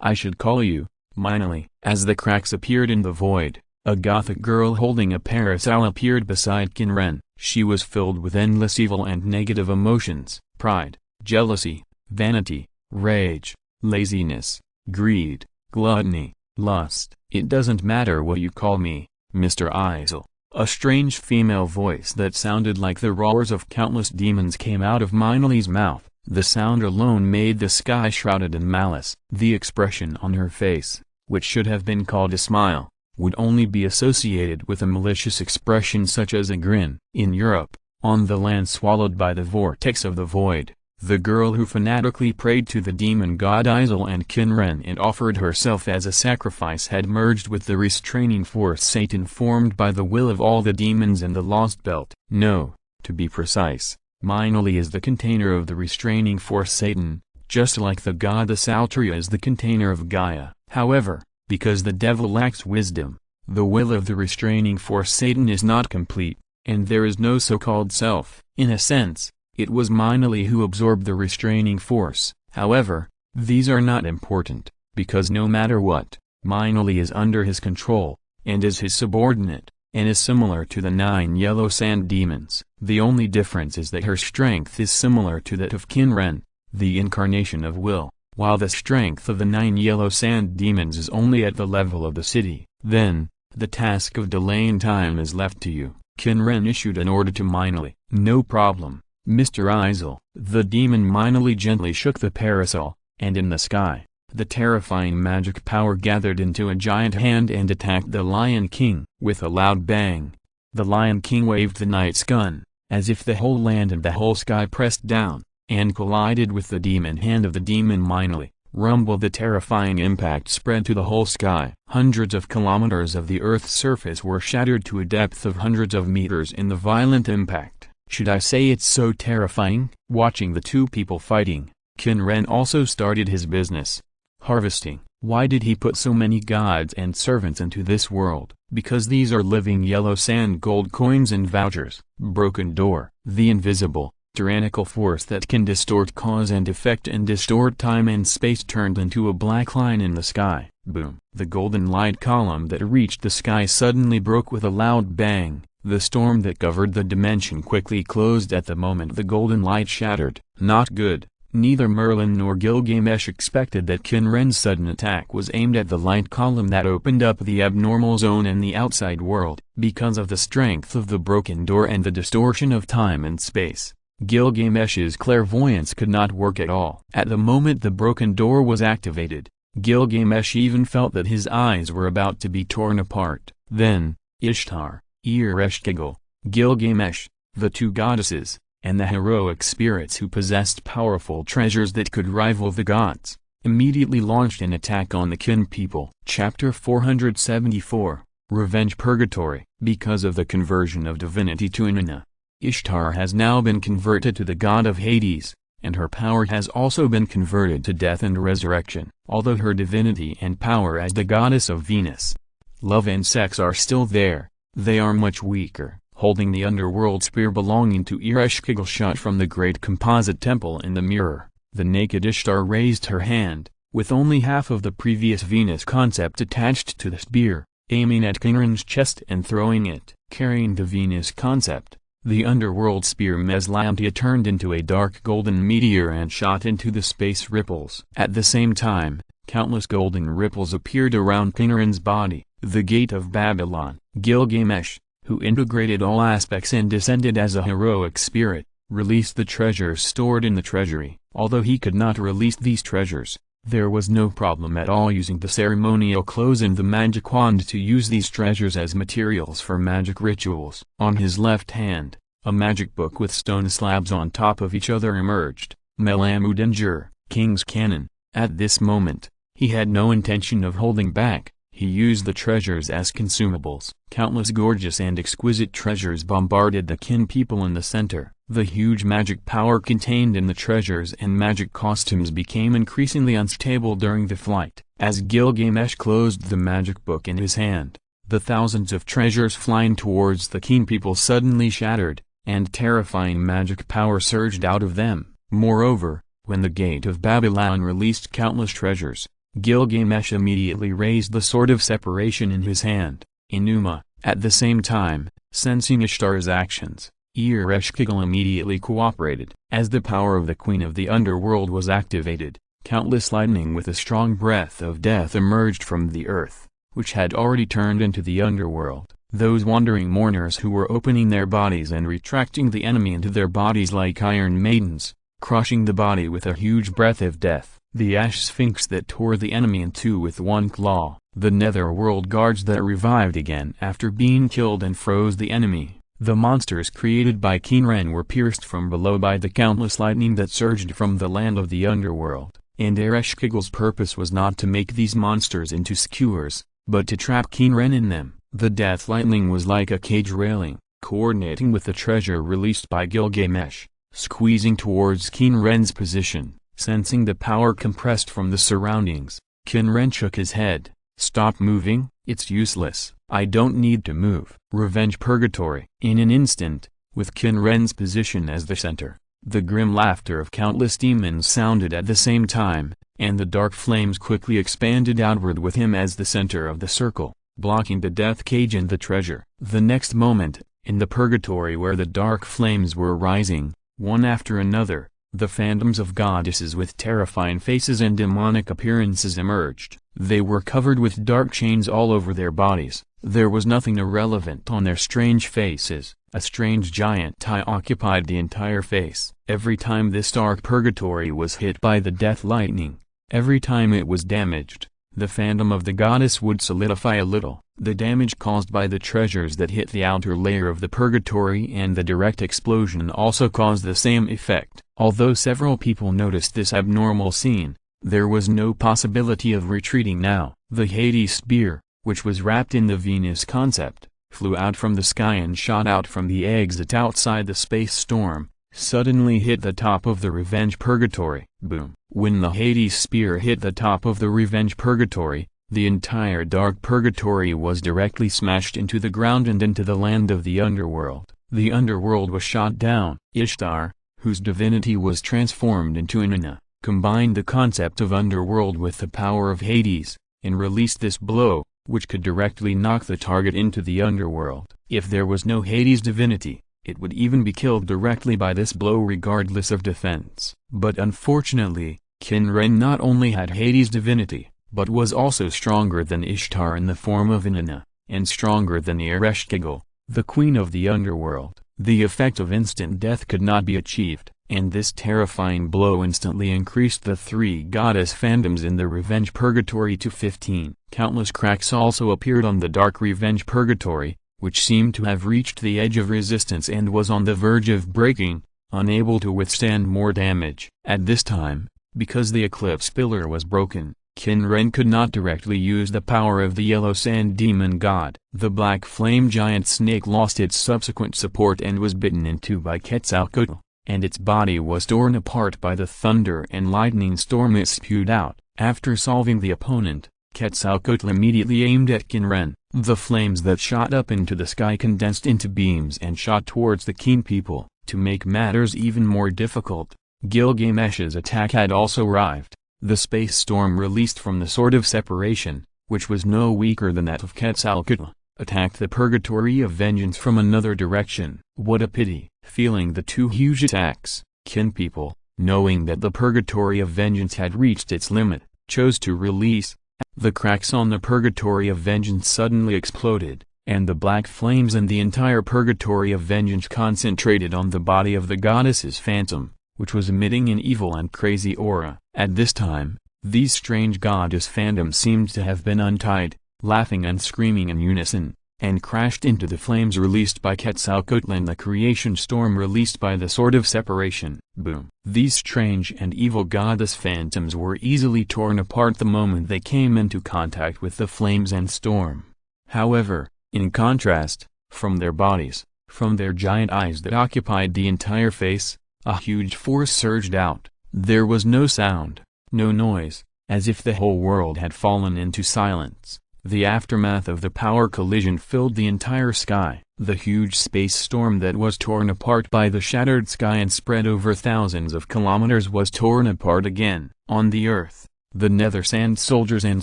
I should call you, Minally. As the cracks appeared in the void, a gothic girl holding a parasol appeared beside Qin Ren. She was filled with endless evil and negative emotions: pride, jealousy, vanity, rage, laziness, greed, gluttony, lust. It doesn't matter what you call me, Mr. Izir. A strange female voice that sounded like the roars of countless demons came out of Minaly's mouth. The sound alone made the sky shrouded in malice. The expression on her face, which should have been called a smile, would only be associated with a malicious expression such as a grin. In Europe, on the land swallowed by the vortex of the void, the girl who fanatically prayed to the demon god Izir and Qin Ren and offered herself as a sacrifice had merged with the restraining force Satan formed by the will of all the demons in the Lost Belt. No, to be precise, Minaly is the container of the restraining force Satan, just like the goddess Altria is the container of Gaia. However, because the devil lacks wisdom, the will of the restraining force Satan is not complete, and there is no so-called self. In a sense, it was Minaly who absorbed the restraining force. However, these are not important, because no matter what, Minaly is under his control, and is his subordinate, and is similar to the 9 yellow sand demons. The only difference is that her strength is similar to that of Qin Ren, the incarnation of will, while the strength of the 9 yellow sand demons is only at the level of the city. Then, the task of delaying time is left to you. Qin Ren issued an order to Minaly. No problem, Mr. Izir. The demon Minaly gently shook the parasol, and in the sky, the terrifying magic power gathered into a giant hand and attacked the Lion King. With a loud bang, the Lion King waved the knight's gun, as if the whole land and the whole sky pressed down, and collided with the demon hand of the demon Minaly. Rumble! The terrifying impact spread to the whole sky. Hundreds of kilometers of the Earth's surface were shattered to a depth of hundreds of meters in the violent impact. Should I say it's so terrifying? Watching the two people fighting, Qin Ren also started his business. Harvesting. Why did he put so many gods and servants into this world? Because these are living yellow sand gold coins and vouchers. Broken door. The invisible, tyrannical force that can distort cause and effect and distort time and space turned into a black line in the sky. Boom! The golden light column that reached the sky suddenly broke with a loud bang. The storm that covered the dimension quickly closed at the moment the golden light shattered. Not good. Neither Merlin nor Gilgamesh expected that Qin Ren's sudden attack was aimed at the light column that opened up the abnormal zone in the outside world. Because of the strength of the broken door and the distortion of time and space, Gilgamesh's clairvoyance could not work at all. At the moment the broken door was activated, Gilgamesh even felt that his eyes were about to be torn apart. Then, Ishtar, Ereshkigal, Gilgamesh, the two goddesses, and the heroic spirits who possessed powerful treasures that could rival the gods, immediately launched an attack on the Qin people. Chapter 474, Revenge Purgatory. Because of the conversion of divinity to Inanna, Ishtar has now been converted to the god of Hades, and her power has also been converted to death and resurrection. Although her divinity and power as the goddess of Venus, love and sex are still there, they are much weaker. Holding the underworld spear belonging to Ereshkigal shot from the great composite temple in the mirror, the naked Ishtar raised her hand, with only half of the previous Venus concept attached to the spear, aiming at Qin Ren's chest and throwing it. Carrying the Venus concept, the underworld spear Meslantia turned into a dark golden meteor and shot into the space ripples. At the same time, countless golden ripples appeared around Qin Ren's body. The Gate of Babylon. Gilgamesh, who integrated all aspects and descended as a heroic spirit, released the treasures stored in the treasury. Although he could not release these treasures, there was no problem at all using the ceremonial clothes and the magic wand to use these treasures as materials for magic rituals. On his left hand, a magic book with stone slabs on top of each other emerged. Melamudanger, King's Cannon. At this moment, he had no intention of holding back. He used the treasures as consumables. Countless gorgeous and exquisite treasures bombarded the Qin people in the center. The huge magic power contained in the treasures and magic costumes became increasingly unstable during the flight. As Gilgamesh closed the magic book in his hand, the thousands of treasures flying towards the Qin people suddenly shattered, and terrifying magic power surged out of them. Moreover, when the Gate of Babylon released countless treasures, Gilgamesh immediately raised the Sword of Separation in his hand. Enuma, at the same time, sensing Ishtar's actions, Ereshkigal immediately cooperated. As the power of the Queen of the Underworld was activated, countless lightning with a strong breath of death emerged from the earth, which had already turned into the underworld. Those wandering mourners who were opening their bodies and retracting the enemy into their bodies like iron maidens, crushing the body with a huge breath of death. The ash sphinx that tore the enemy in two with one claw, the netherworld guards that revived again after being killed and froze the enemy. The monsters created by Qin Ren were pierced from below by the countless lightning that surged from the land of the underworld, and Ereshkigal's purpose was not to make these monsters into skewers, but to trap Qin Ren in them. The death lightning was like a cage railing, coordinating with the treasure released by Gilgamesh, squeezing towards Qin Ren's position. Sensing the power compressed from the surroundings, Qin Ren shook his head. "Stop moving, it's useless. I don't need to move." Revenge Purgatory. In an instant, with Qin Ren's position as the center, the grim laughter of countless demons sounded at the same time, and the dark flames quickly expanded outward with him as the center of the circle, blocking the death cage and the treasure. The next moment, in the purgatory where the dark flames were rising, one after another, the phantoms of goddesses with terrifying faces and demonic appearances emerged. They were covered with dark chains all over their bodies. There was nothing irrelevant on their strange faces. A strange giant tie occupied the entire face. Every time this dark purgatory was hit by the death lightning, every time it was damaged, the phantom of the goddess would solidify a little. The damage caused by the treasures that hit the outer layer of the purgatory and the direct explosion also caused the same effect. Although several people noticed this abnormal scene, there was no possibility of retreating now. The Hades spear, which was wrapped in the Venus concept, flew out from the sky and shot out from the exit outside the space storm, suddenly hit the top of the Revenge Purgatory. Boom! When the Hades spear hit the top of the Revenge Purgatory, the entire Dark Purgatory was directly smashed into the ground and into the land of the underworld. The underworld was shot down. Ishtar, whose divinity was transformed into Inanna, combined the concept of underworld with the power of Hades, and released this blow, which could directly knock the target into the underworld. If there was no Hades divinity, it would even be killed directly by this blow regardless of defense. But unfortunately, Qin Ren not only had Hades divinity, but was also stronger than Ishtar in the form of Inanna, and stronger than Ereshkigal, the queen of the underworld. The effect of instant death could not be achieved, and this terrifying blow instantly increased the three goddess phantoms in the Revenge Purgatory to 15. Countless cracks also appeared on the Dark Revenge Purgatory, which seemed to have reached the edge of resistance and was on the verge of breaking, unable to withstand more damage. At this time, because the eclipse pillar was broken, Qin Ren could not directly use the power of the yellow sand demon god. The black flame giant snake lost its subsequent support and was bitten in two by Quetzalcoatl, and its body was torn apart by the thunder and lightning storm it spewed out. After solving the opponent, Quetzalcoatl immediately aimed at Qin Ren. The flames that shot up into the sky condensed into beams and shot towards the Qin people. To make matters even more difficult, Gilgamesh's attack had also arrived. The space storm released from the Sword of Separation, which was no weaker than that of Quetzalcoatl, attacked the Purgatory of Vengeance from another direction. What a pity! Feeling the two huge attacks, Qin people, knowing that the Purgatory of Vengeance had reached its limit, chose to release. The cracks on the Purgatory of Vengeance suddenly exploded, and the black flames in the entire Purgatory of Vengeance concentrated on the body of the goddess's phantom, which was emitting an evil and crazy aura. At this time, these strange goddess phantoms seemed to have been untied, laughing and screaming in unison. and crashed into the flames released by Quetzalcoatl and the creation storm released by the Sword of Separation. Boom! These strange and evil goddess phantoms were easily torn apart the moment they came into contact with the flames and storm. However, in contrast, from their bodies, from their giant eyes that occupied the entire face, a huge force surged out. There was no sound, no noise, as if the whole world had fallen into silence. The aftermath of the power collision filled the entire sky. The huge space storm that was torn apart by the shattered sky and spread over thousands of kilometers was torn apart again. On the earth, the Nether Sand soldiers and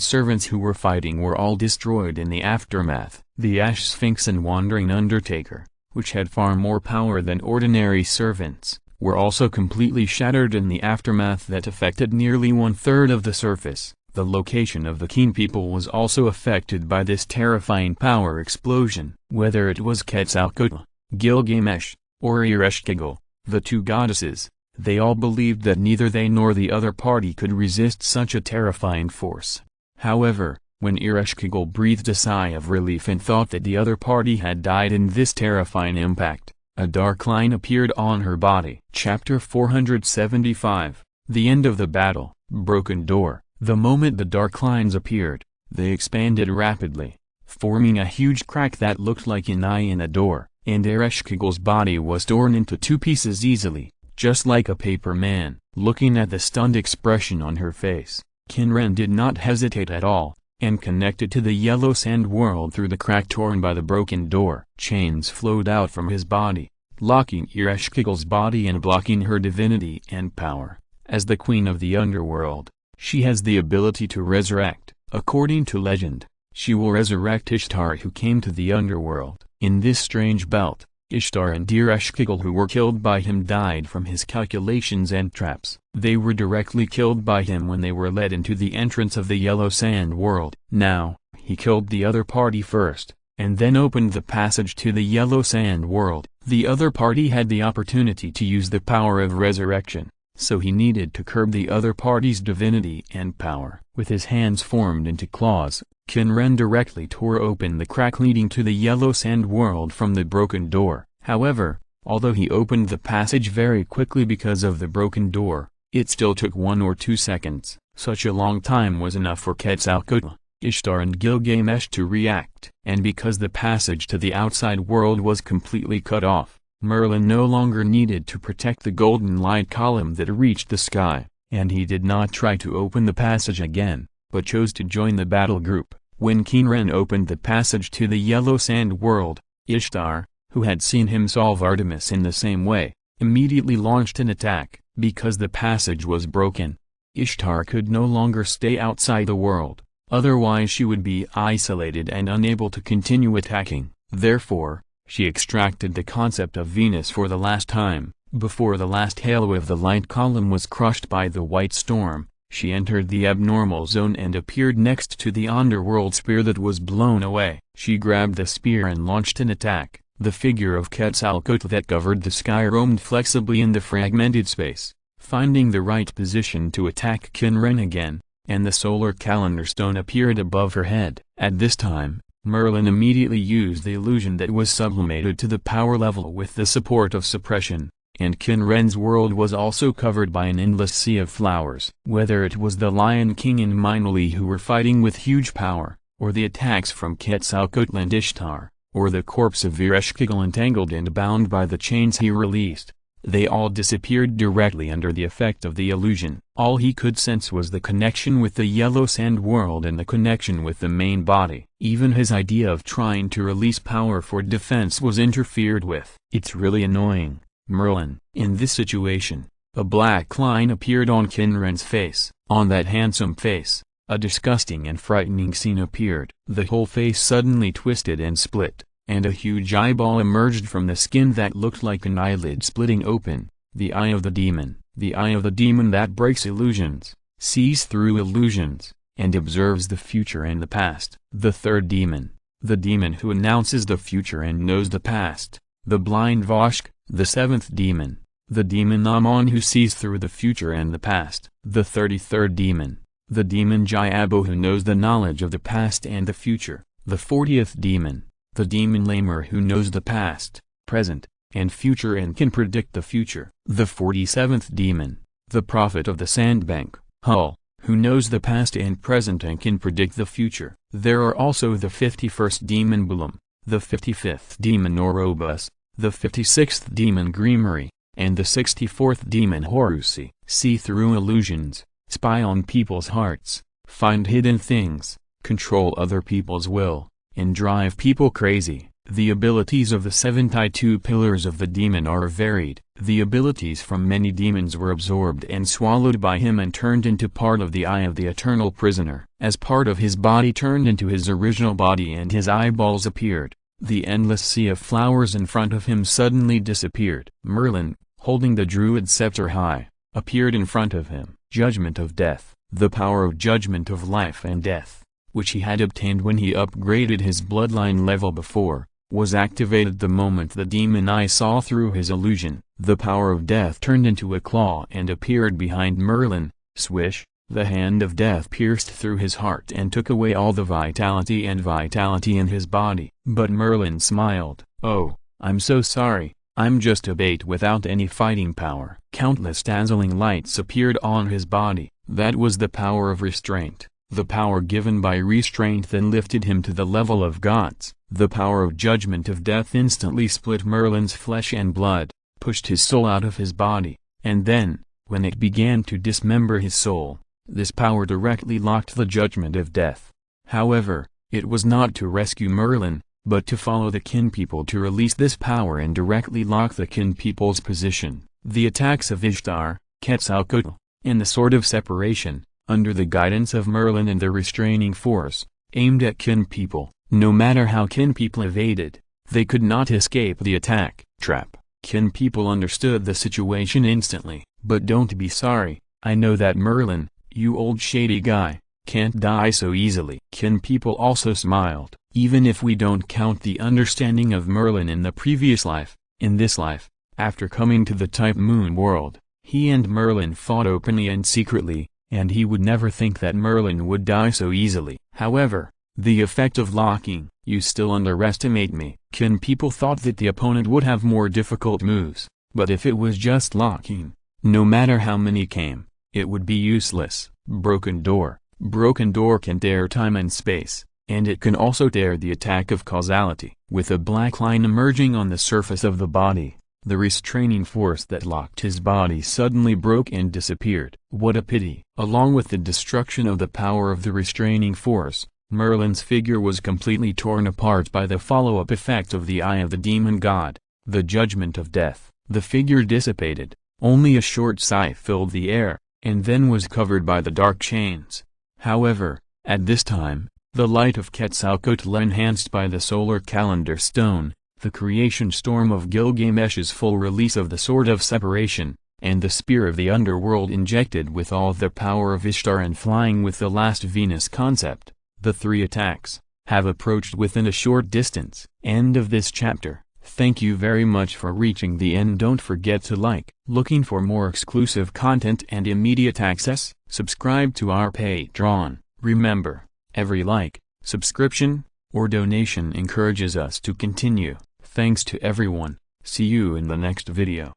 servants who were fighting were all destroyed in the aftermath. The Ash Sphinx and Wandering Undertaker, which had far more power than ordinary servants, were also completely shattered in the aftermath that affected nearly 1/3 of the surface. The location of the Qin people was also affected by this terrifying power explosion. Whether it was Quetzalcoatl, Gilgamesh, or Ereshkigal, the two goddesses, they all believed that neither they nor the other party could resist such a terrifying force. However, when Ereshkigal breathed a sigh of relief and thought that the other party had died in this terrifying impact, a dark line appeared on her body. Chapter 475, The End of the Battle, Broken Door. The moment the dark lines appeared, they expanded rapidly, forming a huge crack that looked like an eye in a door, and Ereshkigal's body was torn into two pieces easily, just like a paper man. Looking at the stunned expression on her face, Qin Ren did not hesitate at all, and connected to the yellow sand world through the crack torn by the broken door. Chains flowed out from his body, locking Ereshkigal's body and blocking her divinity and power. As the queen of the underworld, she has the ability to resurrect. According to legend, she will resurrect Ishtar who came to the underworld. In this strange belt, Ishtar and Ereshkigal who were killed by him died from his calculations and traps. They were directly killed by him when they were led into the entrance of the yellow sand world. Now, he killed the other party first, and then opened the passage to the yellow sand world. The other party had the opportunity to use the power of resurrection, so he needed to curb the other party's divinity and power. With his hands formed into claws, Qin Ren directly tore open the crack leading to the yellow sand world from the broken door. However, although he opened the passage very quickly because of the broken door, it still took 1 or 2 seconds. Such a long time was enough for Quetzalcoatl, Ishtar and Gilgamesh to react. And because the passage to the outside world was completely cut off, Merlin no longer needed to protect the golden light column that reached the sky, and he did not try to open the passage again, but chose to join the battle group. When Qin Ren opened the passage to the yellow sand world, Ishtar, who had seen him solve Artemis in the same way, immediately launched an attack. Because the passage was broken, Ishtar could no longer stay outside the world, otherwise she would be isolated and unable to continue attacking. Therefore, she extracted the concept of Venus for the last time. Before the last halo of the light column was crushed by the white storm, she entered the abnormal zone and appeared next to the underworld spear that was blown away. She grabbed the spear and launched an attack. The figure of Quetzalcoatl that covered the sky roamed flexibly in the fragmented space, finding the right position to attack Qin Ren again, and the solar calendar stone appeared above her head. At this time, Merlin immediately used the illusion that was sublimated to the power level with the support of suppression, and Qin Ren's world was also covered by an endless sea of flowers. Whether it was the Lion King and Minoli who were fighting with huge power, or the attacks from Quetzalcoatl and Ishtar, or the corpse of Ereshkigal entangled and bound by the chains he released, they all disappeared directly under the effect of the illusion. All he could sense was the connection with the yellow sand world and the connection with the main body. Even his idea of trying to release power for defense was interfered with. It's really annoying, Merlin. In this situation, a black line appeared on Qin Ren's face. On that handsome face, a disgusting and frightening scene appeared. The whole face suddenly twisted and split, and a huge eyeball emerged from the skin that looked like an eyelid splitting open. The eye of the demon. The eye of the demon that breaks illusions, sees through illusions, and observes the future and the past. The third demon. The demon who announces the future and knows the past. The blind Voshk. The seventh demon. The demon Amon who sees through the future and the past. The 33rd demon. The demon Jayabo who knows the knowledge of the past and the future. The 40th demon. the demon lamer who knows the past, present, and future and can predict the future. The 47th demon, the prophet of the sandbank, Hull, who knows the past and present and can predict the future. There are also the 51st demon Bulam, the 55th demon Orobus, the 56th demon Greemery, and the 64th demon Horusi. See through illusions, spy on people's hearts, find hidden things, control other people's will, and drive people crazy. The abilities of the 72 pillars of the demon are varied. The abilities from many demons were absorbed and swallowed by him and turned into part of the eye of the eternal prisoner. As part of his body turned into his original body and his eyeballs appeared, the endless sea of flowers in front of him suddenly disappeared. Merlin, holding the druid scepter high, appeared in front of him. Judgment of death, the power of judgment of life and death, which he had obtained when he upgraded his bloodline level before, was activated the moment the demon eye saw through his illusion. The power of death turned into a claw and appeared behind Merlin. Swish, the hand of death pierced through his heart and took away all the vitality in his body. But Merlin smiled. "Oh, I'm so sorry, I'm just a bait without any fighting power." Countless dazzling lights appeared on his body. That was the power of restraint. The power given by restraint then lifted him to the level of gods. The power of judgment of death instantly split Merlin's flesh and blood, pushed his soul out of his body, and then, when it began to dismember his soul, this power directly locked the judgment of death. However, it was not to rescue Merlin, but to follow the Qin people to release this power and directly lock the Qin people's position. The attacks of Ishtar, Quetzalcoatl, and the Sword of Separation, under the guidance of Merlin and the restraining force, aimed at Qin people. No matter how Qin people evaded, they could not escape the attack. Trap. Qin people understood the situation instantly. But don't be sorry, I know that Merlin, you old shady guy, can't die so easily. Qin people also smiled. Even if we don't count the understanding of Merlin in the previous life, in this life, after coming to the Type Moon world, he and Merlin fought openly and secretly, and he would never think that Merlin would die so easily. However, the effect of locking. You still underestimate me. Qin people thought that the opponent would have more difficult moves, but if it was just locking, no matter how many came, it would be useless. Broken door. Broken door can tear time and space, and it can also tear the attack of causality. With a black line emerging on the surface of the body, the restraining force that locked his body suddenly broke and disappeared. What a pity! Along with the destruction of the power of the restraining force, Merlin's figure was completely torn apart by the follow-up effect of the eye of the demon god, the judgment of death. The figure dissipated, only a short sigh filled the air, and then was covered by the dark chains. However, at this time, the light of Quetzalcoatl enhanced by the solar calendar stone, the creation storm of Gilgamesh's full release of the Sword of Separation, and the Spear of the Underworld injected with all the power of Ishtar and flying with the last Venus concept, the three attacks, have approached within a short distance. End of this chapter. Thank you very much for reaching the end. Don't forget to like. Looking for more exclusive content and immediate access? Subscribe to our Patreon. Remember, every like, subscription, or donation encourages us to continue. Thanks to everyone. See you in the next video.